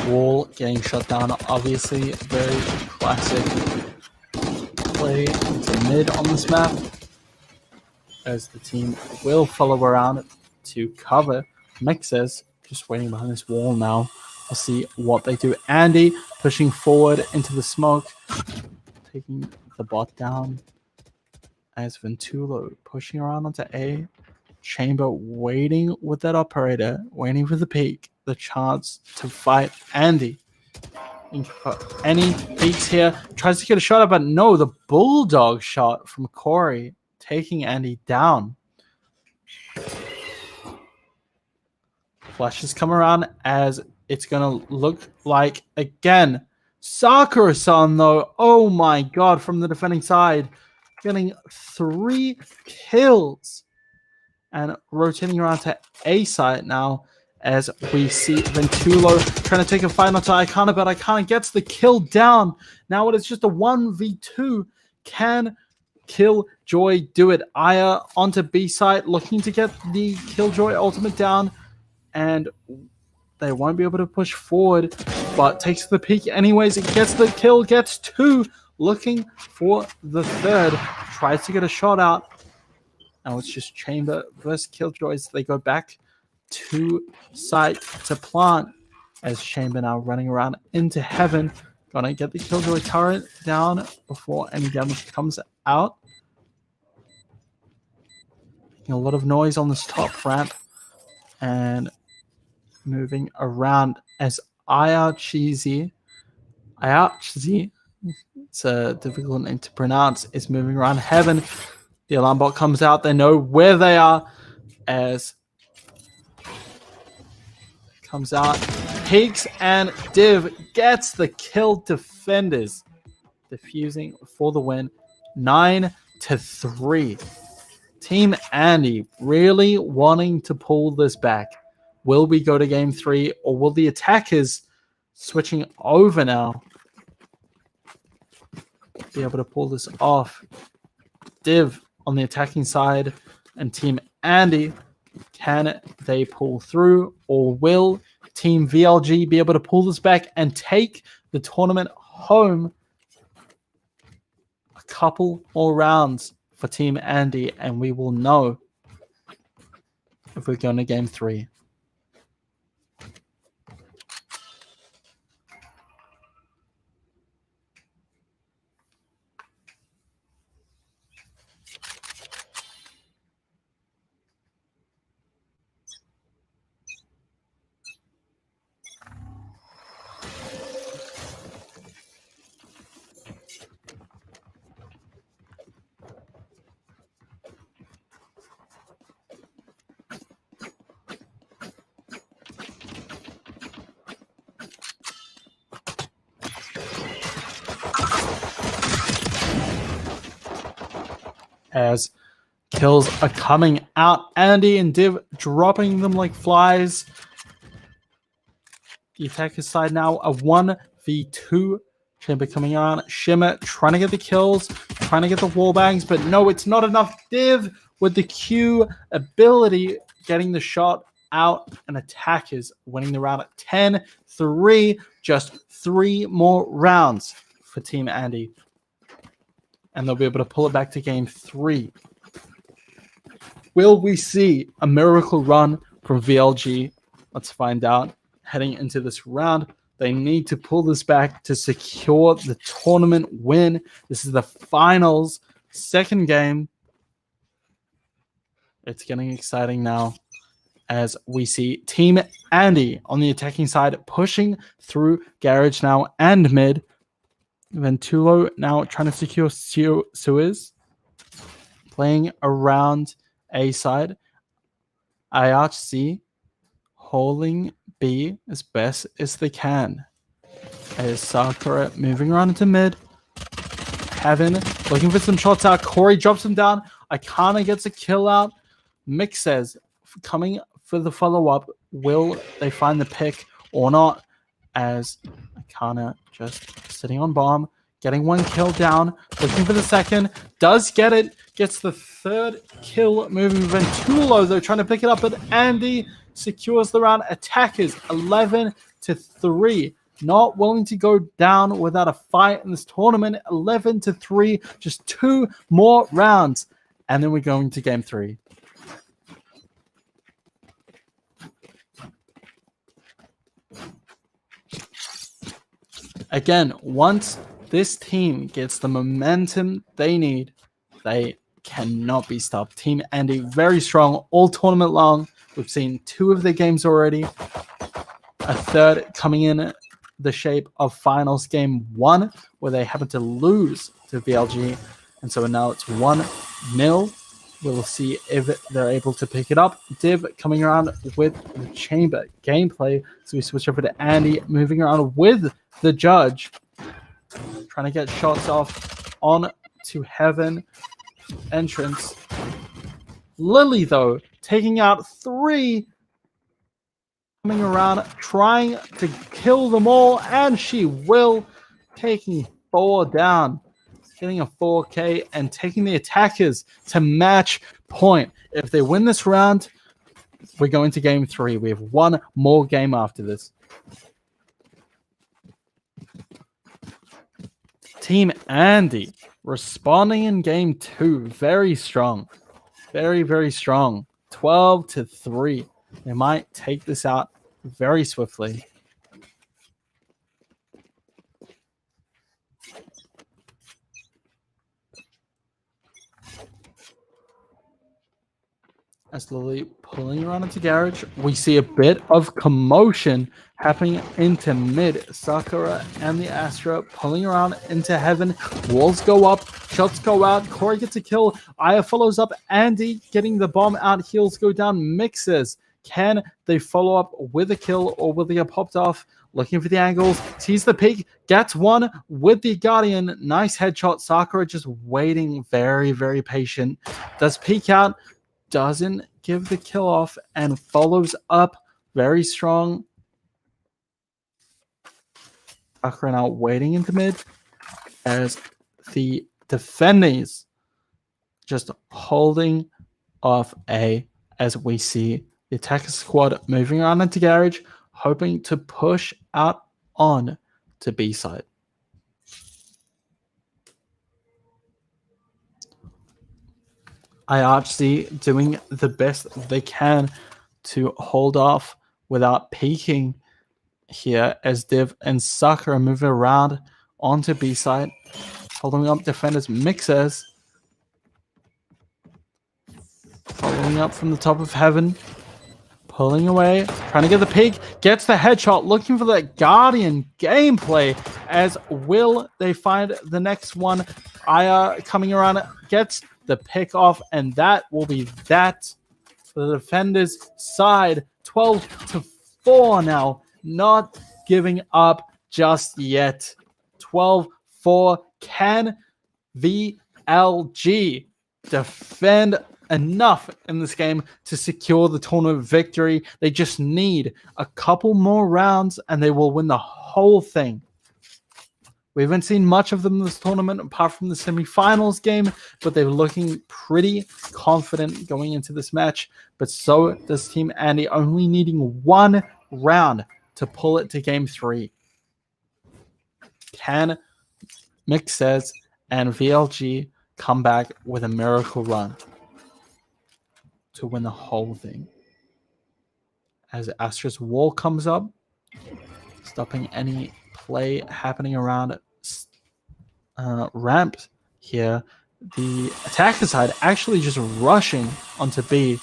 Wall getting shut down, obviously very classic play into mid on this map, as the team will follow around to cover. Mixes just waiting behind this wall now. We'll see what they do. Andy pushing forward into the smoke, taking the bot down, as Ventulo pushing around onto A. Chamber waiting with that operator, waiting for the peak, the chance to fight Andy. Any peeks here, tries to get a shot up, but no, the bulldog shot from Corey taking Andy down. Flashes come around as it's going to look like, again, Sakura-san though, oh my god, from the defending side, getting 3 kills. And rotating around to A side now, as we see Ventulo trying to take a final to Ikana, but Ikana gets the kill down. Now it is just a 1v2. Can Killjoy do it? Aya onto B side, looking to get the Killjoy ultimate down, and they won't be able to push forward, but takes the peak anyways. It gets the kill, gets 2, looking for the 3rd. Tries to get a shot out. Now it's just Chamber versus Killjoys. They go back to site to plant, as Chamber now running around into heaven. Gonna get the Killjoy turret down before any damage comes out. Making a lot of noise on this top ramp and moving around as Ayachizi, it's a difficult name to pronounce, is moving around heaven. The alarm bot comes out. They know where they are, as comes out. Pigs and Div gets the kill. Defenders defusing for the win. 9-3. Team Andy really wanting to pull this back. Will we go to game 3, or will the attackers switching over now. Be able to pull this off. Div on the attacking side, and Team Andy, can they pull through, or will Team VLG be able to pull this back and take the tournament home? A couple more rounds for Team Andy, and we will know if we're going to game 3. As kills are coming out, Andy and Div dropping them like flies. The attacker side now a 1v2. Chamber coming around. Shimmer trying to get the kills, trying to get the wall bangs, but no, it's not enough. Div with the Q ability, getting the shot out, and attackers winning the round at 10-3. Just 3 more rounds for Team Andy, and they'll be able to pull it back to game 3. Will we see a miracle run from VLG? Let's find out. Heading into this round, they need to pull this back to secure the tournament win. This is the finals, second game. It's getting exciting now as we see Team Andy on the attacking side pushing through garage now and mid. Ventulo now trying to secure Suez, playing around A side. IRC holding B as best as they can. As Sakura moving around into mid. Heaven looking for some shots out. Corey drops him down. Ikana gets a kill out. Mick says coming for the follow-up. Will they find the pick or not? As Ikana just sitting on bomb, getting 1 kill down, looking for the second, does get it, gets the 3rd kill, moving Ventulo though, trying to pick it up, but Andy secures the round. Attackers 11-3, not willing to go down without a fight in this tournament. 11-3, just 2 more rounds, and then we're going to game 3. Again, once this team gets the momentum they need, they cannot be stopped. Team Andy, very strong all tournament long. We've seen 2 of their games already. A 3rd coming in the shape of finals game 1, where they happen to lose to VLG. And so now it's 1-0. We'll see if they're able to pick it up. Div coming around with the chamber gameplay. So we switch over to Andy, moving around with the judge, trying to get shots off on to Heaven entrance. Lily, though, taking out 3, coming around, trying to kill them all, and she will, taking 4 down, getting a 4K, and taking the attackers to match point. If they win this round, we're going to game 3. We have 1 more game after this. Team Andy responding in game 2. Very strong. Very, very strong. 12-3. They might take this out very swiftly. As Lily pulling around into garage, we see a bit of commotion happening into mid. Sakura and the Astra pulling around into Heaven. Walls go up, shots go out. Corey gets a kill. Aya follows up. Andy getting the bomb out. Heals go down. Mixes. Can they follow up with a kill, or will they get popped off? Looking for the angles. Sees the peek. Gets 1 with the Guardian. Nice headshot. Sakura just waiting. Very, very patient. Does peek out. Doesn't give the kill off and follows up very strong. Sakura now waiting into mid as the defenders just holding off A as we see the attacker squad moving around into garage, hoping to push out on to B side. IRC doing the best they can to hold off without peeking here as Div and Sakura move around onto B side, holding up defenders Mixers, following up from the top of heaven, pulling away, trying to get the peek, gets the headshot, looking for that Guardian gameplay. As will they find the next one? Aya coming around, gets the pick off, and that will be that for the defenders' side. 12-4 now, not giving up just yet. 12-4. Can VLG defend enough in this game to secure the tournament victory? They just need a couple more rounds and they will win the whole thing. We haven't seen much of them in this tournament apart from the semifinals game, but they're looking pretty confident going into this match. But so does Team Andy, only needing one round to pull it to game 3. Can Mixes and VLG come back with a miracle run to win the whole thing? As Astra's wall comes up, stopping any play happening around ramp here. The attacker side actually just rushing onto B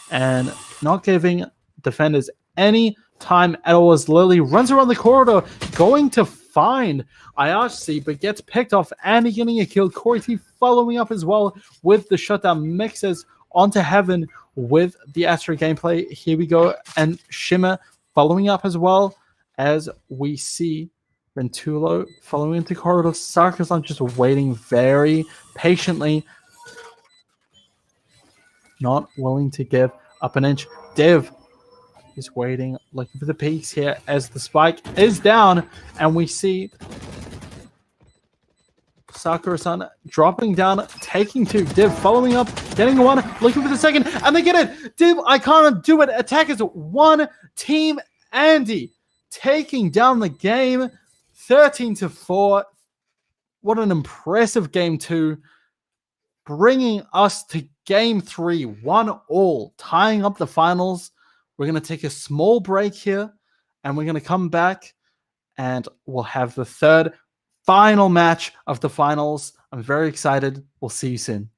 and not giving defenders any time at all as Lily runs around the corridor going to find IRC but gets picked off and getting a kill. Corey T following up as well with the shutdown. Mixes onto heaven with the Astra gameplay. Here we go, and Shimmer following up as well as we see Ventulo following into corridor. Sarkazan just waiting very patiently, not willing to give up an inch. Div is waiting, looking for the peaks here as the spike is down, and we see Sakura-san dropping down, taking 2. Div following up, getting 1, looking for the second, and they get it. Div, I can't do it. Attackers 1, Team Andy taking down the game 13-4. What an impressive game 2, bringing us to game 3, 1-1, tying up the finals. We're going to take a small break here, and we're going to come back, and we'll have the third final match of the finals. I'm very excited. We'll see you soon.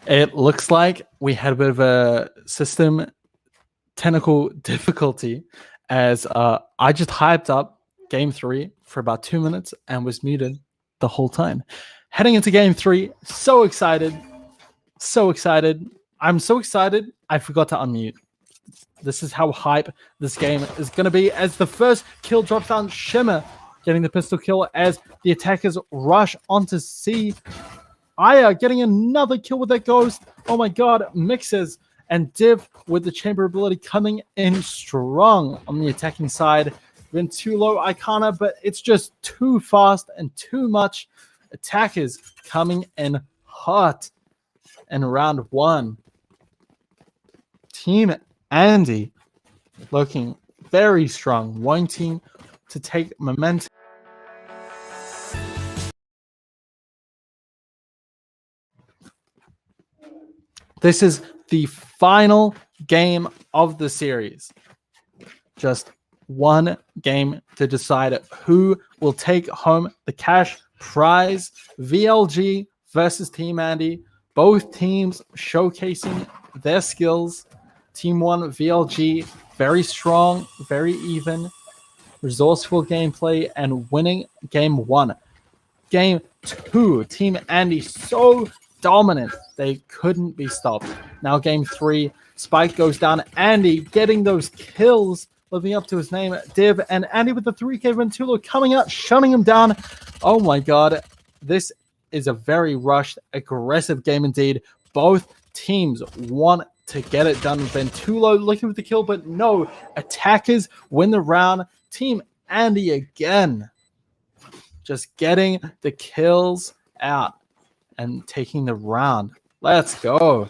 It looks like we had a bit of a system technical difficulty as I just hyped up game 3 for about 2 minutes and was muted the whole time. Heading into game 3, so excited. So excited. I'm so excited, I forgot to unmute. This is how hype this game is going to be as the first kill drops down. Shimmer getting the pistol kill as the attackers rush onto C. Aya getting another kill with that ghost. Oh my god, mixes. And Div with the chamber ability coming in strong on the attacking side. Ventulo, Icona, but it's just too fast and too much. Attackers coming in hot in round 1. Team Andy looking very strong, wanting to take momentum. This is the final game of the series. Just one game to decide who will take home the cash prize. VLG versus Team Andy. Both teams showcasing their skills. Team 1, VLG, very strong, very even, resourceful gameplay, and winning game 1. Game 2, Team Andy so dominant they couldn't be stopped. Now game 3, Spike goes down. Andy getting those kills, living up to his name. Div and Andy with the 3K Ventulo coming out, shutting him down. Oh my god, this is a very rushed, aggressive game indeed. Both teams want to get it done. Ventulo looking for the kill, but no. Attackers win the round. Team Andy again, just getting the kills out and taking the round. Let's go.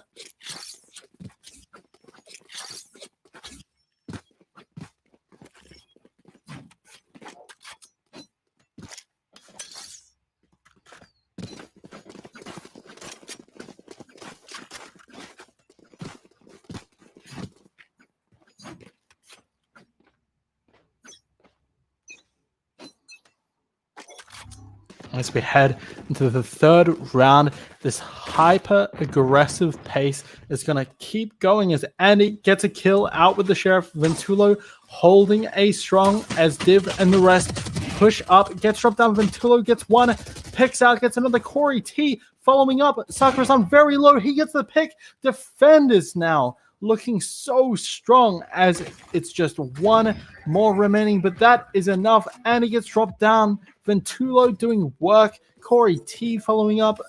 As we head into the third round, this hyper-aggressive pace is going to keep going as Andy gets a kill out with the Sheriff. Ventulo holding A strong as Div and the rest push up. Gets dropped down. Ventulo gets one, picks out, gets another. Corey T following up. Sakura's on very low. He gets the pick. Defenders now looking so strong as it's just one more remaining, but that is enough. And he gets dropped down. Ventulo doing work. Corey T following up.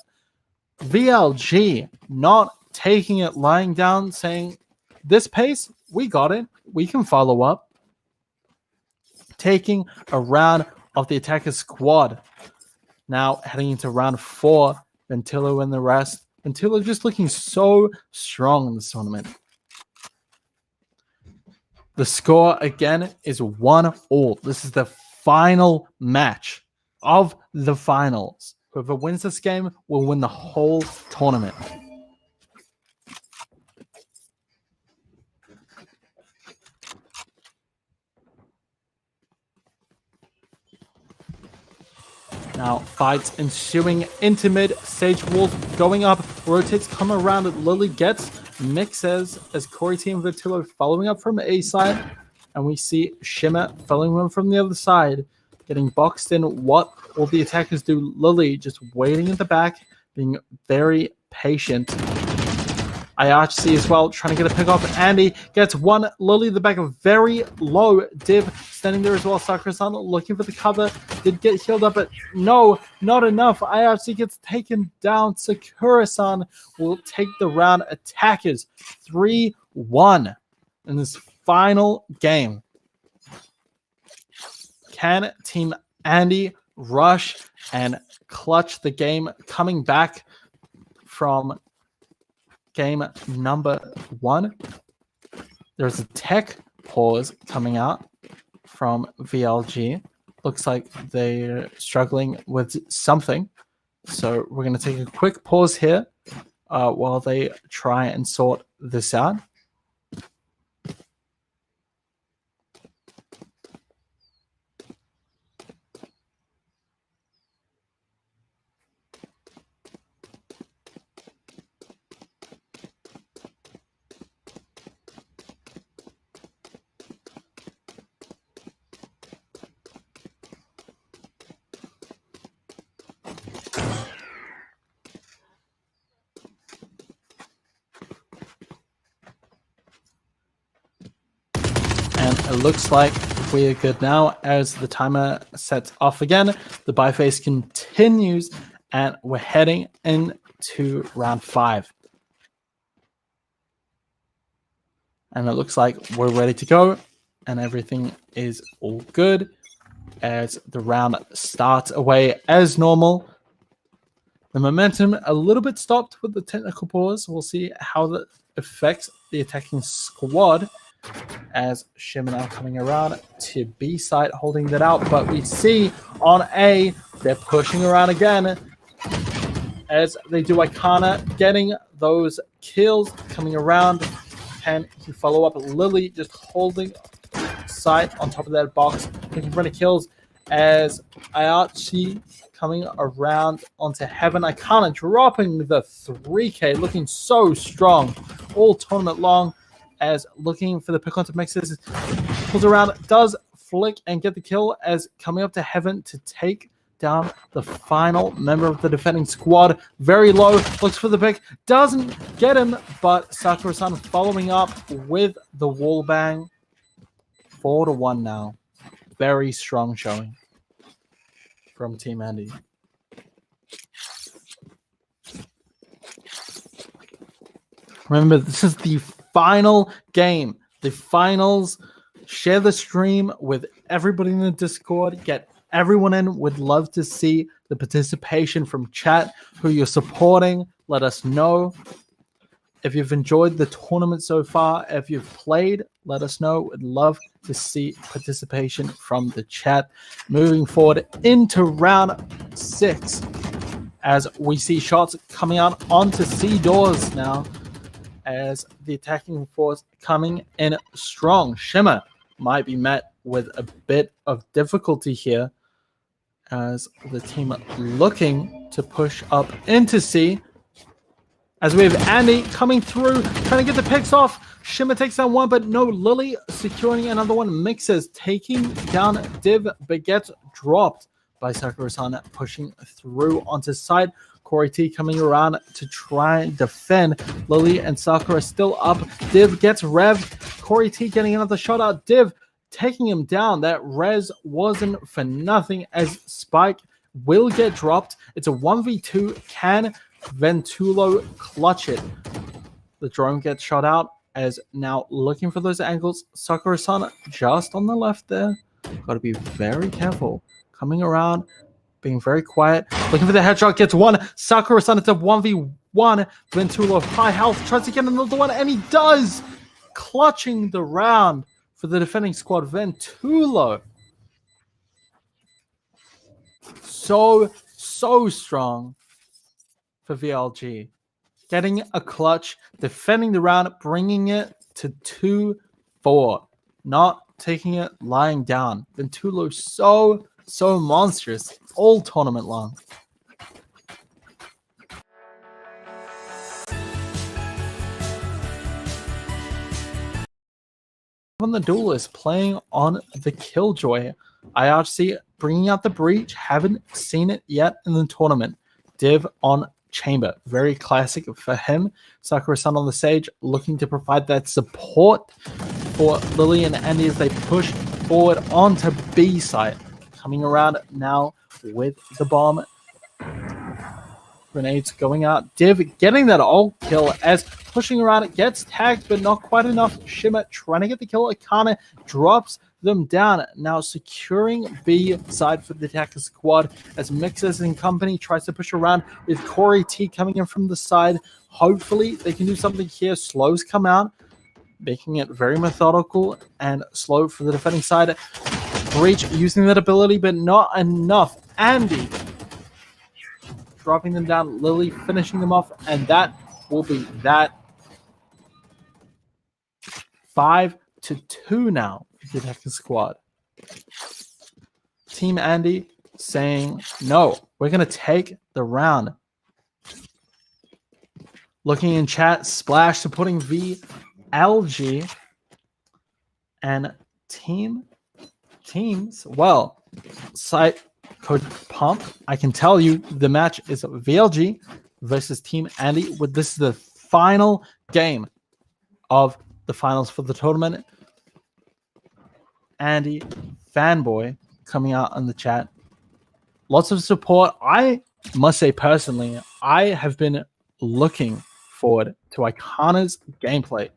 VLG not taking it, lying down, saying, this pace, we got it. We can follow up. Taking a round of the attacker squad. Now heading into round 4. Ventulo and the rest. Ventulo just looking so strong in this tournament. The score again is 1-1. This is the final match of the finals. Whoever wins this game will win the whole tournament. Now, fights ensuing into mid. Sage Wolf going up. Rotates, come around. Lily gets mixes as Corey T and Vertillo following up from A side. And we see Shimmer following them from the other side. Getting boxed in. What will the attackers do? Lily just waiting in the back, being very patient. IRC as well, trying to get a pick off. Andy gets one. Lily the back, very low. Div standing there as well. Sakura-san looking for the cover. Did get healed up, but no, not enough. IRC gets taken down. Sakura-san will take the round. Attackers 3-1 in this final game. Can Team Andy rush and clutch the game, coming back from game number 1? There's a tech pause coming out from VLG. Looks like they're struggling with something. So we're going to take a quick pause here while they try and sort this out. it looks like we're good now as the timer sets off again. The buy phase continues, and we're heading into round 5. And it looks like we're ready to go, and everything is all good as the round starts away as normal. The momentum a little bit stopped with the technical pause. We'll see how that affects the attacking squad as Shimmer now coming around to B site, holding that out. But we see on A, they're pushing around again as they do Icona, getting those kills, coming around. Can he follow up? Lily just holding site on top of that box, looking for any kills as Ayachi coming around onto Heaven. Icona dropping the 3K, looking so strong all tournament long as looking for the pick onto mixes. Pulls around, does flick and get the kill as coming up to Heaven to take down the final member of the defending squad. Very low, looks for the pick, doesn't get him, but Sakura-san following up with the wall bang. 4-1 now. Very strong showing from Team Andy. Remember, this is the final game. The finals. Share the stream with everybody in the Discord. Get everyone in. Would love to see the participation from chat, who you're supporting. Let us know. If you've enjoyed the tournament so far, if you've played, let us know. Would love to see participation from the chat. Moving forward into round 6, as we see shots coming out onto C doors now, as the attacking force coming in strong. Shimmer might be met with a bit of difficulty here, as the team looking to push up into C. As we have Andy coming through, trying to get the picks off. Shimmer takes down one, but no, Lily securing another one. Mixes taking down Div, but gets dropped by Sakura-san, pushing through onto side. Corey T coming around to try and defend. Lily and Sakura still up. Div gets revved. Corey T getting another shot out. Div taking him down. That res wasn't for nothing as Spike will get dropped. It's a 1v2. Can Ventulo clutch it? The drone gets shot out as now looking for those angles. Sakura-san just on the left there. Got to be very careful. Coming around, being very quiet. Looking for the headshot, gets one. Sakura-san, it's a 1v1. Ventulo, high health, tries to get another one, and he does! Clutching the round for the defending squad. Ventulo. So strong for VLG. Getting a clutch, defending the round, bringing it to 2-4. Not taking it lying down. Ventulo so monstrous all tournament long. On the duelist playing on the Killjoy. IRC bringing out the breach. Haven't seen it yet in the tournament. Div on Chamber. Very classic for him. Sakura-san on the Sage looking to provide that support for Lily and Andy as they push forward onto B site. Coming around now with the bomb. Grenades going out. Div getting that ult kill as pushing around. It gets tagged, but not quite enough. Shimmer trying to get the kill. Akane drops them down. Now securing B side for the attacker squad as Mixers and company tries to push around with Corey T coming in from the side. Hopefully they can do something here. Slows come out, making it very methodical and slow for the defending side. Breach using that ability, but not enough. Andy dropping them down. Lily finishing them off, and that will be that. 5-2 now for the attacking squad. Team Andy saying, no, we're going to take the round. Looking in chat, Splash supporting VLG and teams. Well, site code Pump. I can tell you the match is VLG versus Team Andy. This is the final game of the finals for the tournament. Andy, Fanboy coming out on the chat. Lots of support. I must say personally, I have been looking forward to Icana's gameplay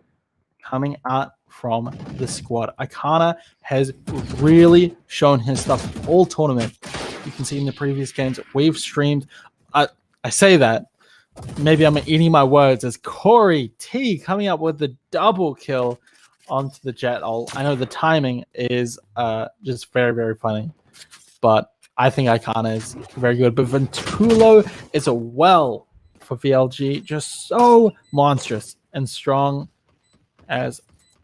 coming out from the squad. Icana has really shown his stuff all tournament. You can see in the previous games we've streamed. I say that. Maybe I'm eating my words as Corey T coming up with the double kill onto the Jet. I know the timing is just very, very funny. But I think Icana is very good. But Ventulo is a well for VLG. Just so monstrous and strong as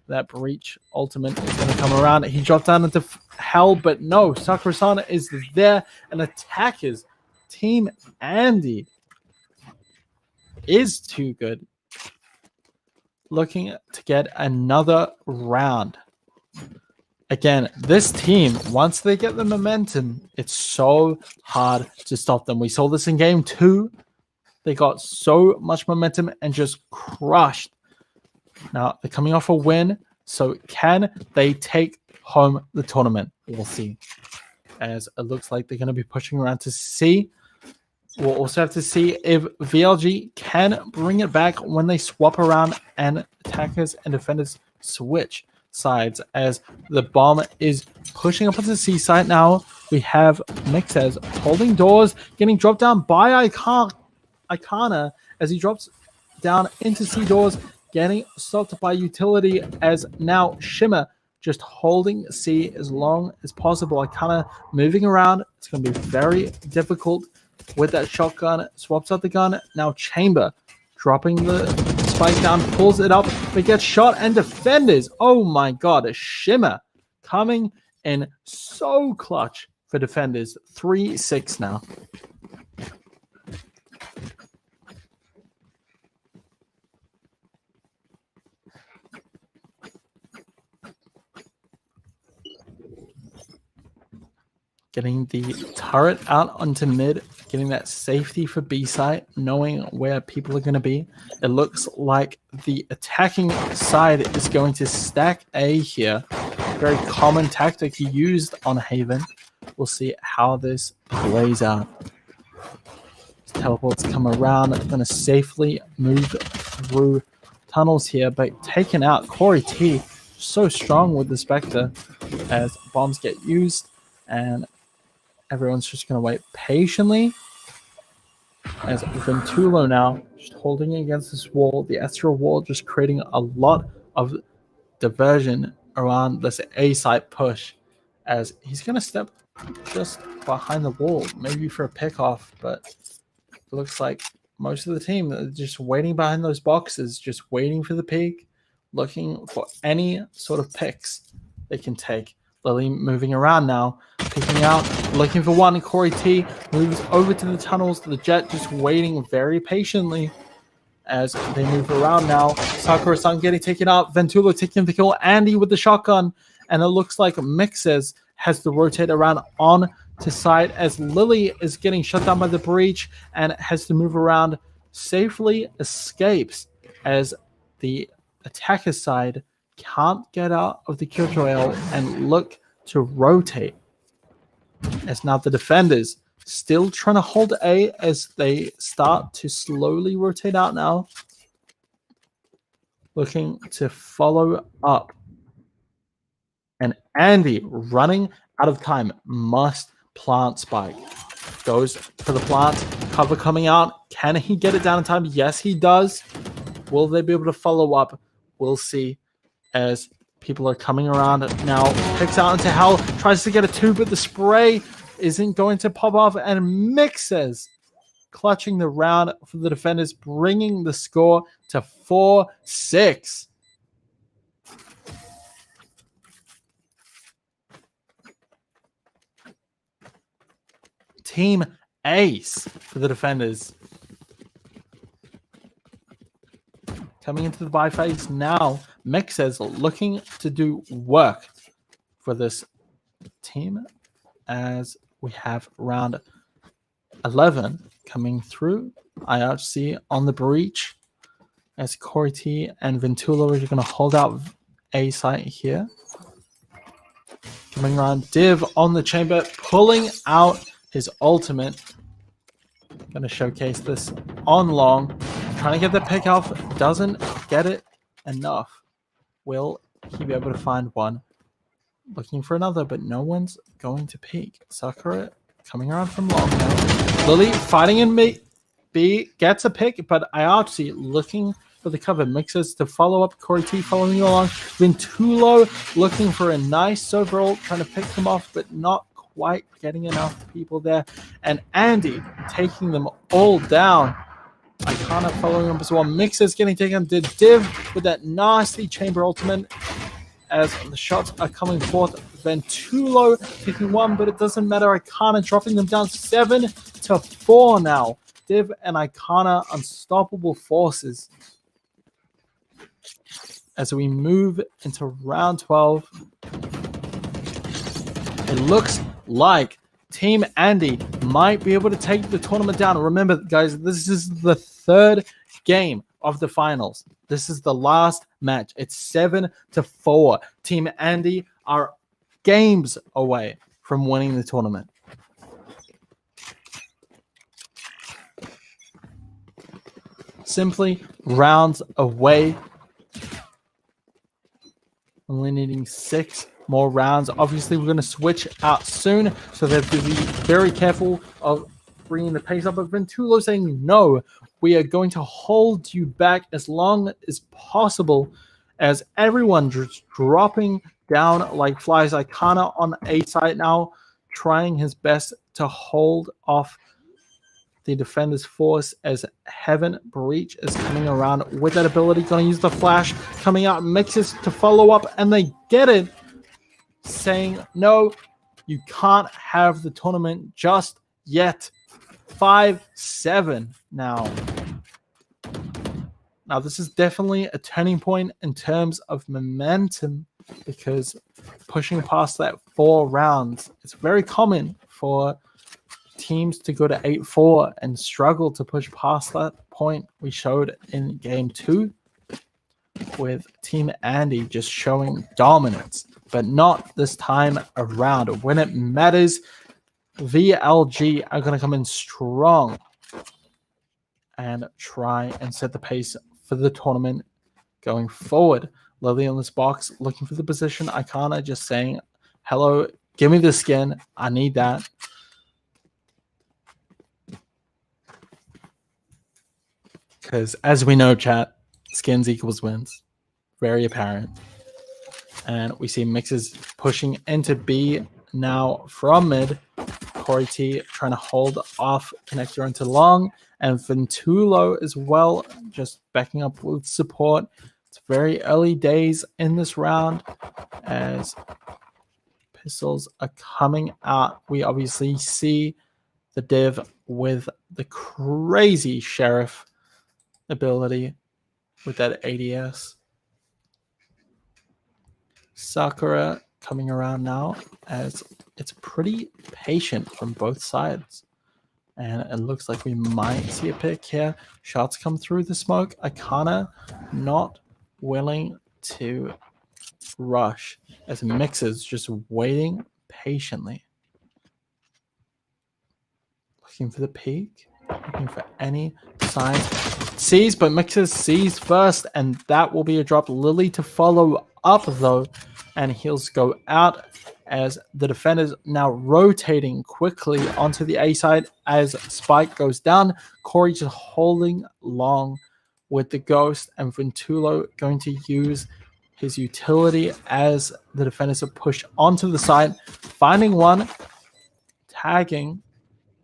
that breach ultimate is going to come around. He dropped down into hell, but no, Sakura-san is there and attackers. Team Andy is too good. Looking to get another round. Again, this team, once they get the momentum, it's so hard to stop them. We saw this in game 2. They got so much momentum and just crushed. Now, they're coming off a win, so can they take home the tournament? We'll see. As it looks like they're going to be pushing around to C. We'll also have to see if VLG can bring it back when they swap around and attackers and defenders switch sides. As the bomb is pushing up onto the C side now, we have Mixes holding doors, getting dropped down by Icana as he drops down into C doors, getting stopped by utility as now Shimmer just holding C as long as possible. Icana moving around. It's going to be very difficult with that shotgun. Swaps out the gun. Now Chamber dropping the spike down, pulls it up, but gets shot and defenders. Oh my god, a Shimmer coming in so clutch for defenders. 3-6 now. Getting the turret out onto mid, getting that safety for B site, knowing where people are going to be. It looks like the attacking side is going to stack A here. Very common tactic used on Haven. We'll see how this plays out. Teleports come around, going to safely move through tunnels here, but taking out Corey T. So strong with the Spectre as bombs get used, and everyone's just going to wait patiently as Ventulo now just holding against this wall, the astral wall, just creating a lot of diversion around this A site push as he's going to step just behind the wall, maybe for a pick off, but it looks like most of the team are just waiting behind those boxes, just waiting for the peak, looking for any sort of picks they can take. Lily moving around now, picking out, looking for one. Corey T moves over to the tunnels. The Jet just waiting very patiently as they move around now. Sakura-san getting taken out. Ventulo taking the kill. Andy with the shotgun. And it looks like Mixes has to rotate around on to side as Lily is getting shut down by the breach and has to move around. Safely escapes as the attacker side can't get out of the kill trail and look to rotate. As now the defenders still trying to hold A as they start to slowly rotate out now. Looking to follow up. And Andy running out of time must plant spike. Goes for the plant. Cover coming out. Can he get it down in time? Yes, he does. Will they be able to follow up? We'll see. As people are coming around now, picks out into hell, tries to get a 2, but the spray isn't going to pop off, and Mixes clutching the round for the defenders, bringing the score to 4-6. Team Ace for the defenders. Coming into the buy phase now, Mixes looking to do work for this team as we have round 11 coming through. IRC on the breach as Corey T and Ventulo are going to hold out A site here. Coming around, Div on the chamber, pulling out his ultimate. Going to showcase this on long. Trying to get the pick off. Doesn't get it enough. Will he be able to find one? Looking for another, but no one's going to peek. Sakura coming around from long now. Lily fighting in B. Gets a pick, but IRC looking for the cover. Mixes to follow up. Corey T following along. Ventulo looking for a nice overall. Trying to pick them off, but not quite getting enough people there. And Andy taking them all down. Icona following up as well. Mixers getting taken to Div with that nasty chamber ultimate as the shots are coming forth. Ventulo taking one, but it doesn't matter. Icona dropping them down 7-4 now. Div and Icona unstoppable forces. As we move into round 12, it looks like Team Andy might be able to take the tournament down. Remember, guys, this is the third game of the finals. This is the last match. It's 7-4. Team Andy are games away from winning the tournament. Simply rounds away. Only needing 6 more rounds. Obviously, we're going to switch out soon, so they have to be very careful of bringing the pace up. But Ventulo saying, no, we are going to hold you back as long as possible, as everyone just dropping down like flies. Icona on A side now, trying his best to hold off the defender's force as Heaven Breach is coming around with that ability. Going to use the flash, coming out, mixes to follow up, and they get it. Saying, no, you can't have the tournament just yet. 5-7 now. Now, this is definitely a turning point in terms of momentum, because pushing past that 4 rounds, it's very common for teams to go to 8-4 and struggle to push past that point. We showed in game 2 with Team Andy just showing dominance, but not this time around. When it matters, VLG are going to come in strong and try and set the pace for the tournament going forward. Lily on this box, looking for the position. Icona just saying, hello, give me the skin. I need that. Because as we know, chat, skins equals wins. Very apparent. And we see Mixes pushing into B now from mid. Corey T trying to hold off connector into long. And Ventulo as well, just backing up with support. It's very early days in this round as pistols are coming out. We obviously see the Div with the crazy Sheriff ability with that ADS. Sakura coming around now as it's pretty patient from both sides. And it looks like we might see a pick here. Shots come through the smoke. Icona not willing to rush as Mixes just waiting patiently. Looking for the peak. Looking for any signs. Sees, but Mixes sees first, and that will be a drop. Lily to follow up though, and heels go out as the defenders now rotating quickly onto the A side as Spike goes down. Corey just holding long with the Ghost, and Ventulo going to use his utility as the defenders are pushed onto the side, finding one, tagging,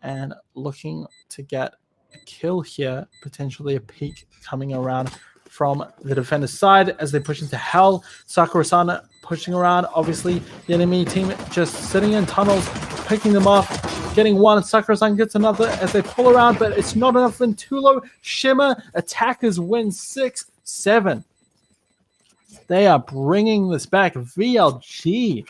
and looking to get a kill here, potentially a peek coming around from the defender's side as they push into hell. Sakura-san pushing around. Obviously, the enemy team just sitting in tunnels, picking them off, getting one. Sakura-san gets another as they pull around, but it's not enough. Ventulo, Shimmer, attackers win 6-7. They are bringing this back. VLG,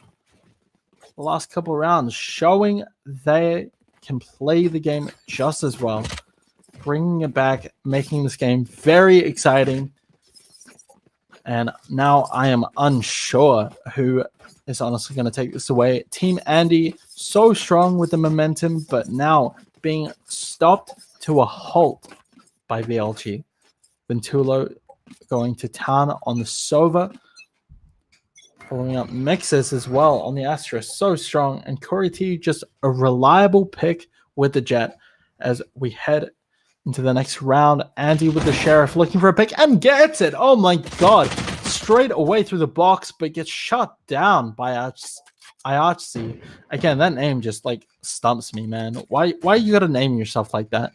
the last couple rounds, showing they can play the game just as well. Bringing it back, making this game very exciting. And now I am unsure who is honestly going to take this away. Team Andy, so strong with the momentum, but now being stopped to a halt by VLG. Ventulo going to town on the Sova. Following up Mixes as well on the Astra, so strong. And Corey T, just a reliable pick with the Jet as we head into the next round. Andy with the Sheriff looking for a pick and gets it. Oh my god. Straight away through the box, but gets shut down by Iarchsi. Again, that name just like stumps me, man. Why you gotta name yourself like that?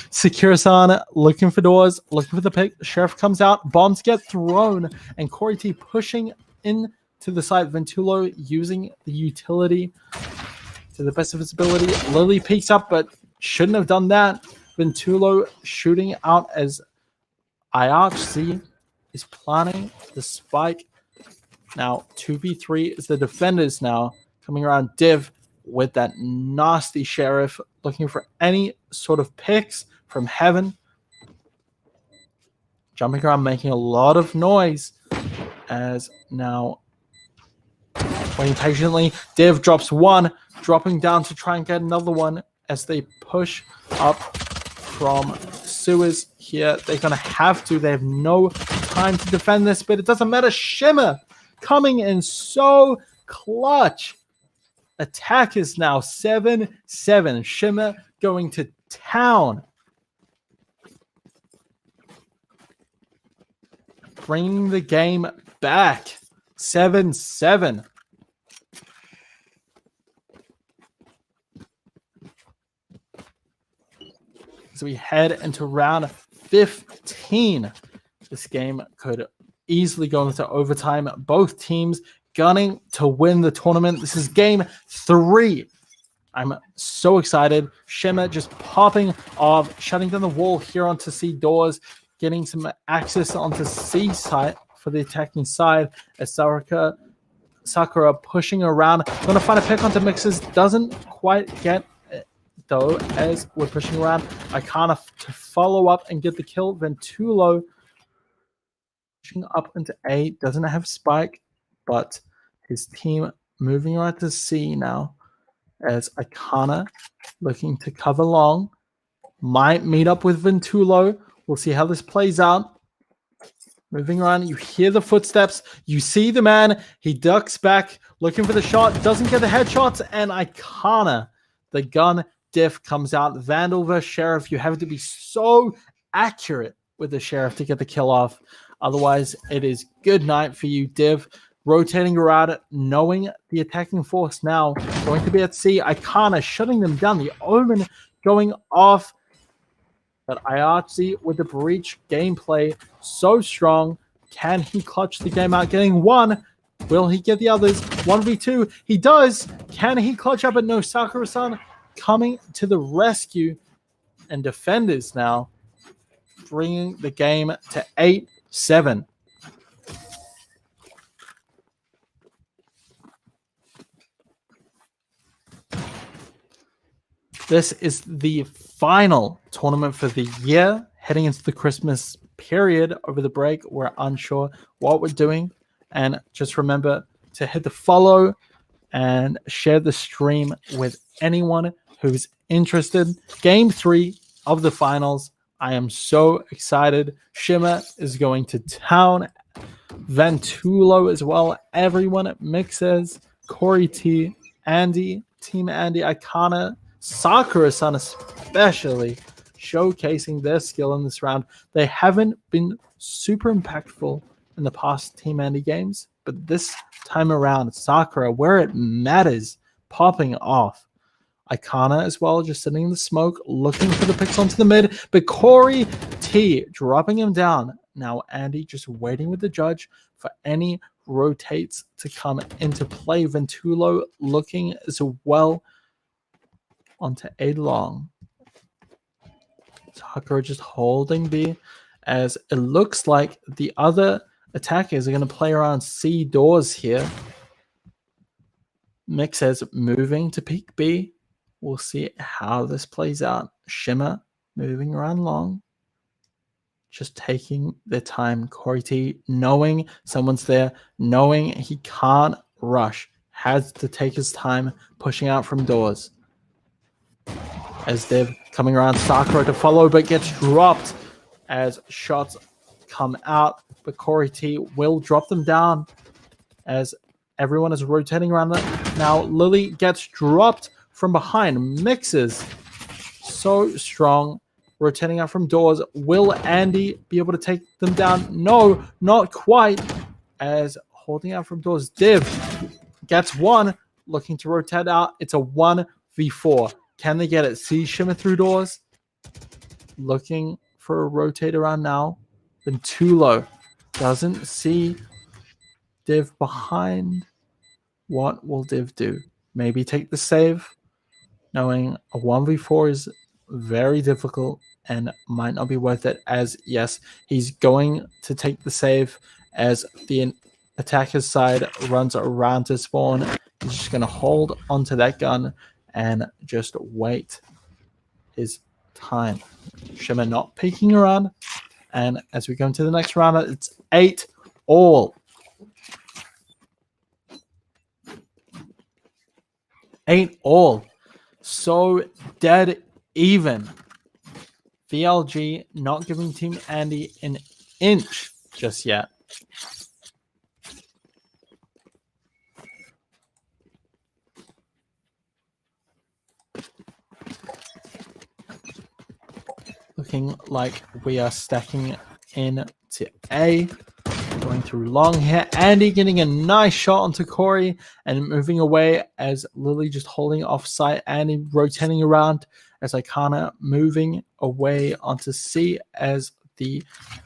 Secure-san looking for doors, looking for the pick. Sheriff comes out, bombs get thrown, and Corey T pushing into the side. Ventulo using the utility to the best of his ability. Lily peeks up, but shouldn't have done that. Ventulo shooting out as Iarchsi is planning the spike. Now 2v3 is the defenders now coming around. Div with that nasty Sheriff looking for any sort of picks from heaven. Jumping around, making a lot of noise as now waiting patiently. Div drops one, dropping down to try and get another one as they push up from sewers here. They're going to have to. They have no time to defend this, but it doesn't matter. Shimmer coming in so clutch. Attack is now 7-7. Shimmer going to town. Bringing the game back. 7-7. So we head into round 15. This game could easily go into overtime. Both teams gunning to win the tournament. This is game 3. I'm so excited. Shimmer just popping off, shutting down the wall here onto C doors, getting some access onto C side for the attacking side as Sakura pushing around. Going to find a pick onto Mixes. Doesn't quite get it, though, as we're pushing around. Icana to follow up and get the kill. Ventulo pushing up into A. Doesn't have spike, but his team moving right to C now as Icana looking to cover long. Might meet up with Ventulo. We'll see how this plays out. Moving around, you hear the footsteps. You see the man. He ducks back, looking for the shot. Doesn't get the headshots, and Icana, the gun diff comes out. Vandal versus Sheriff. You have to be so accurate with the Sheriff to get the kill off. Otherwise, it is good night for you, Div. Rotating around, knowing the attacking force now going to be at C. Icana shutting them down. The Omen going off. But Iarchsi with the breach gameplay so strong. Can he clutch the game out? Getting one. Will he get the others? 1v2. He does. Can he clutch up? But no, Sakura-san coming to the rescue. And defenders now bringing the game to 8-7. This is the final tournament for the year. Heading into the Christmas period over the break, we're unsure what we're doing. And just remember to hit the follow and share the stream with anyone who's interested. Game 3 of the finals. I am so excited. Shimmer is going to town. Ventulo as well. Everyone at Mixes. Corey T. Andy. Team Andy. Icana. Sakura-san especially showcasing their skill in this round. They haven't been super impactful in the past Team Andy games, but this time around, Sakura, where it matters, popping off. Icana as well, just sitting in the smoke, looking for the picks onto the mid, but Corey T dropping him down. Now Andy just waiting with the judge for any rotates to come into play. Ventulo looking as well onto A long. Sakura just holding B as it looks like the other attackers are going to play around C doors here. Mixes moving to peak B. We'll see how this plays out. Shimmer moving around long. just taking their time. Corey T, knowing someone's there, knowing he can't rush, has to take his time pushing out from doors. As they're coming around, Sakura to follow, but gets dropped as shots come out. But Corey T will drop them down as everyone is rotating around that. Now Lily gets dropped from behind. Mixes so strong. Rotating out from doors. Will Andy be able to take them down? No, not quite. As holding out from doors, Div gets one. Looking to rotate out. It's a 1v4. Can they get it? See Shimmer through doors. Looking for a rotate around now. Then too low. Doesn't see Div behind. What will Div do? Maybe take the save. Knowing a 1v4 is very difficult and might not be worth it, as yes, he's going to take the save as the attacker's side runs around to spawn. He's just going to hold onto that gun and just wait his time. Shimmer not peeking around, and as we go into the next round, it's 8-all. 8-all. So dead even. VLG not giving Team Andy an inch just yet. Looking like we are stacking in to A. Going through long here. Andy getting a nice shot onto Corey and moving away as Lily just holding off sight. Andy rotating around as Icana moving away onto C as the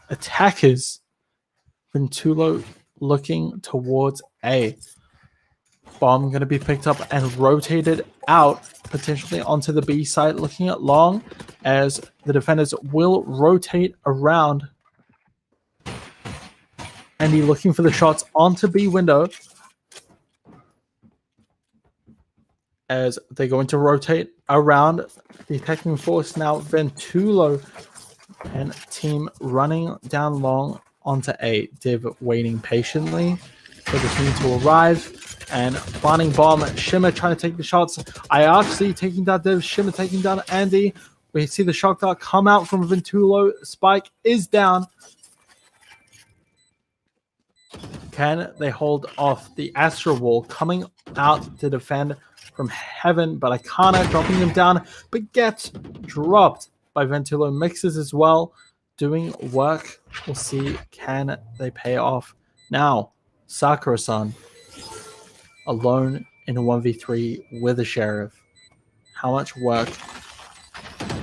attackers. Ventulo looking towards A. Bomb going to be picked up and rotated out potentially onto the B side. Looking at long as the defenders will rotate around. Andy looking for the shots onto B window as they're going to rotate around the attacking force. Now Ventulo and team running down long onto A. Div waiting patiently for the team to arrive and planting bomb. Shimmer trying to take the shots. IRC taking down Div. Shimmer taking down Andy. We see the shock dart come out from Ventulo. Spike is down. Can they hold off the Astro Wall coming out to defend from heaven? But Icana dropping them down, but gets dropped by Ventulo. Mixes as well, doing work. We'll see, can they pay off? Now, Sakura-san, alone in a 1v3 with a Sheriff. How much work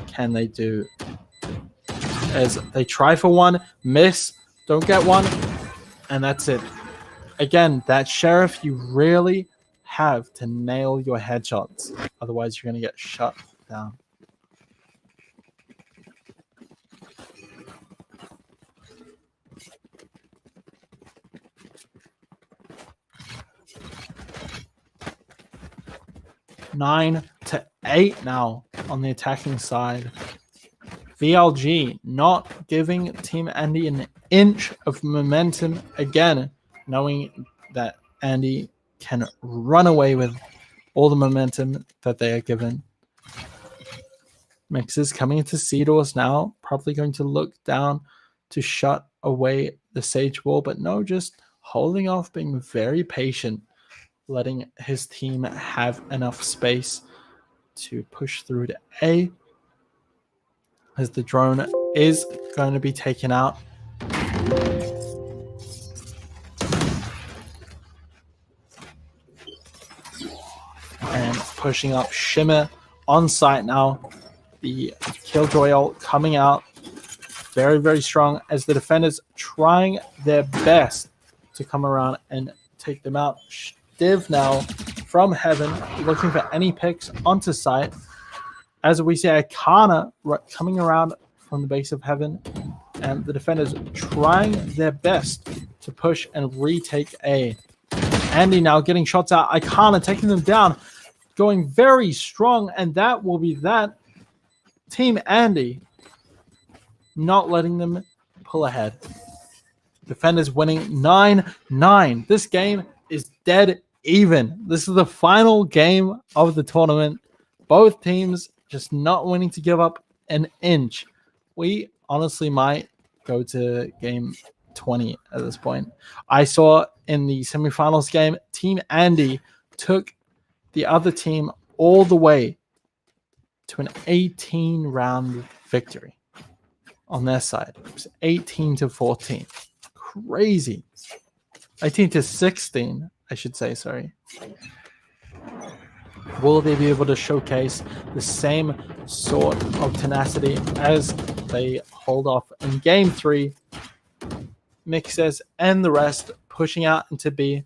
can they do? As they try for one, miss, don't get one, and that's it. Again, that Sheriff, you really have to nail your headshots. Otherwise, you're going to get shut down. Nine to 8 now on the attacking side. VLG not giving Team Andy an inch of momentum again, knowing that Andy can run away with all the momentum that they are given. Mixes coming into C doors now, probably going to look down to shut away the Sage Wall, but no, just holding off, being very patient, letting his team have enough space to push through to A, as the drone is going to be taken out. And pushing up Shimmer on site now. The Killjoy ult coming out very, very strong as the defenders trying their best to come around and take them out. Div now from heaven looking for any picks onto site. As we see Icana coming around from the base of heaven, and the defenders trying their best to push and retake A. Andy now getting shots out. Icana taking them down, going very strong, and that will be that. Team Andy not letting them pull ahead. Defenders winning 9-9. This game is dead even. This is the final game of the tournament. Both teams just not willing to give up an inch. We honestly might go to game 20 at this point. I saw in the semifinals game, Team Andy took the other team all the way to an 18-round victory on their side. It was 18-14. Crazy. 18-16, I should say, sorry. Will they be able to showcase the same sort of tenacity as they hold off in game 3? Mixes and the rest pushing out into B.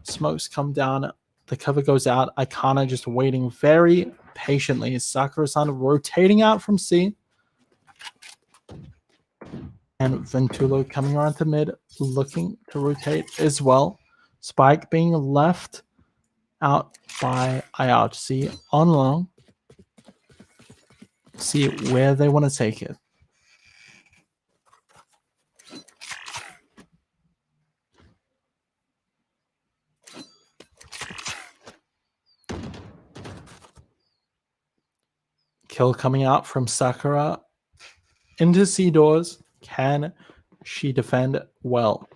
Smokes come down. The cover goes out. Aikana just waiting very patiently. Sakura-san rotating out from C. And Ventulo coming around to mid, looking to rotate as well. Spike being left out by IRC on long. See where they want to take it. Kill coming out from Sakura into C doors. Can she defend well?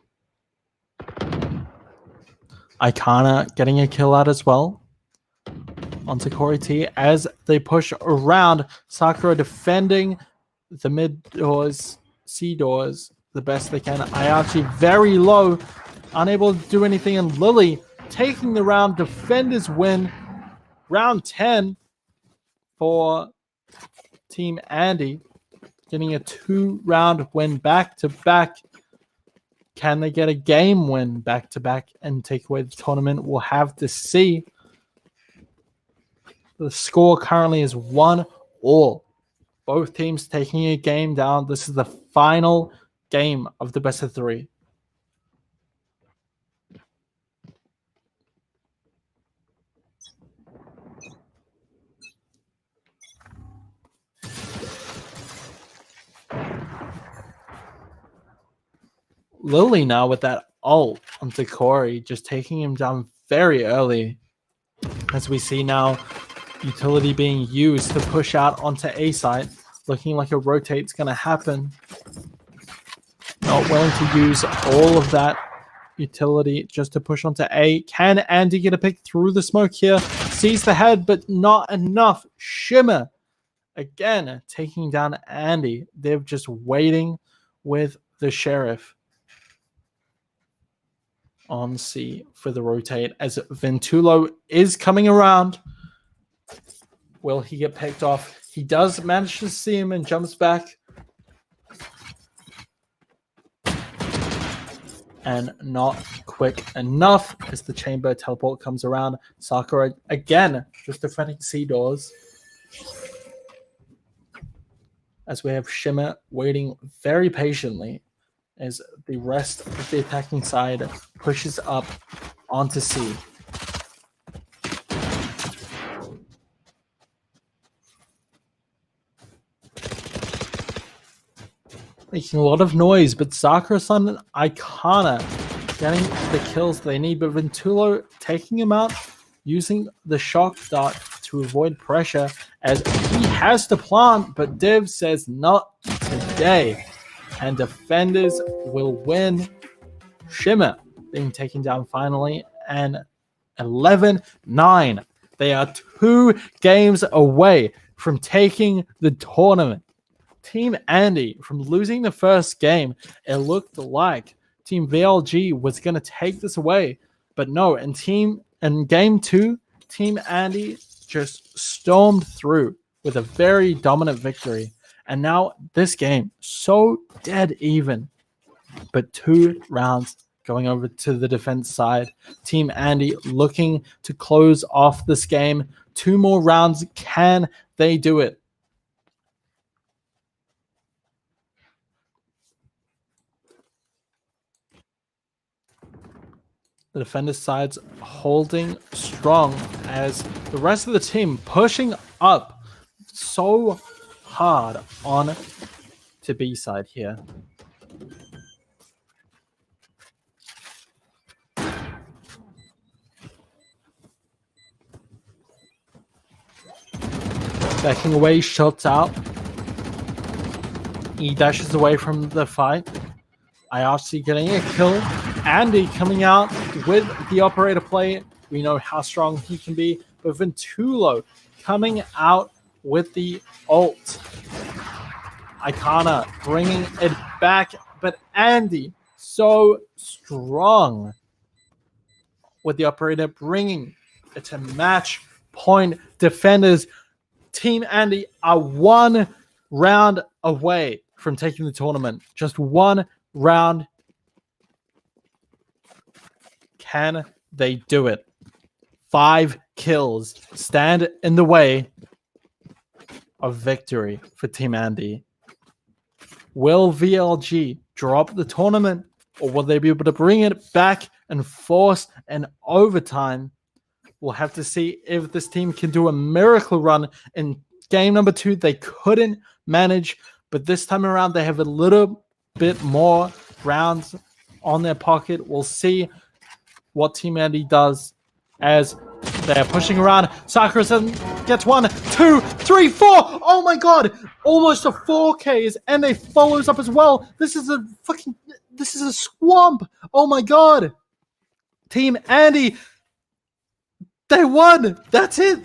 Aikana getting a kill out as well. Onto Corey T as they push around. Sakura defending the mid doors, C doors, the best they can. Ayachi very low, unable to do anything. And Lily taking the round. Defenders win. Round 10 for Team Andy. Getting a 2-round win back-to-back. Can they get a game win back-to-back and take away the tournament? We'll have to see. The score currently is 1-all. Both teams taking a game down. This is the final game of the best of 3. Lily now with that ult onto Corey, just taking him down very early. As we see now, utility being used to push out onto A site. Looking like a rotate's going to happen. Not willing to use all of that utility just to push onto A. Can Andy get a pick through the smoke here? Sees the head, but not enough. Shimmer again taking down Andy. They're just waiting with the Sheriff on C for the rotate as Ventulo is coming around. Will he get picked off? He does manage to see him and jumps back. And not quick enough as the chamber teleport comes around. Sakura again just defending C doors. As we have Shimmer waiting very patiently as the rest of the attacking side pushes up onto C. Making a lot of noise, but Sakura-san and Aikana getting the kills they need, but Ventulo taking him out, using the shock dart to avoid pressure as he has to plant, but Div says not today. And defenders will win. Shimmer being taken down finally, and 11-9. They are 2 games away from taking the tournament. Team Andy, from losing the first game, it looked like Team VLG was going to take this away. But no, in game 2, Team Andy just stormed through with a very dominant victory. And now this game, so dead even. But 2 rounds going over to the defense side. Team Andy looking to close off this game. 2 more rounds. Can they do it? The defenders' sides holding strong as the rest of the team pushing up so hard on to B side here. Backing away, shots out. He dashes away from the fight. IRC getting a kill. Andy coming out with the operator play. We know how strong he can be. But Ventulo coming out with the ult. Icona bringing it back. But Andy, so strong with the operator, bringing it to match point. Defenders, Team Andy are 1 round away from taking the tournament. Just 1 round. Can they do it? 5 kills stand in the way of victory for Team Andy. Will VLG drop the tournament, or will they be able to bring it back and force an overtime? We'll have to see if this team can do a miracle run. In game number 2, they couldn't manage, but this time around, they have a little bit more rounds on their pocket. We'll see what Team Andy does as they're pushing around. Sakura gets 1, 2, 3, 4. Oh my god! Almost a 4Ks, and they follows up as well. This is a swamp. Oh my god! Team Andy, they won. That's it.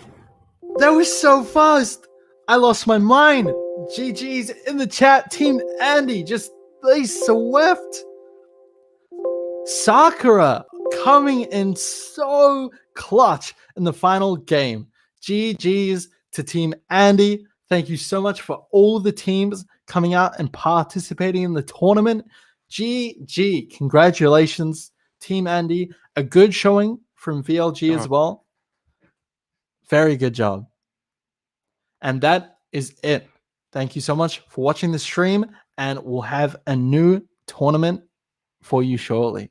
That was so fast. I lost my mind. GG's in the chat. Team Andy, they swept. Sakura coming in so clutch in the final game. GG's to Team Andy. Thank you so much for all the teams coming out and participating in the tournament. GG. Congratulations, Team Andy. A good showing from VLG as well. Very good job. And that is it. Thank you so much for watching the stream, and we'll have a new tournament for you shortly.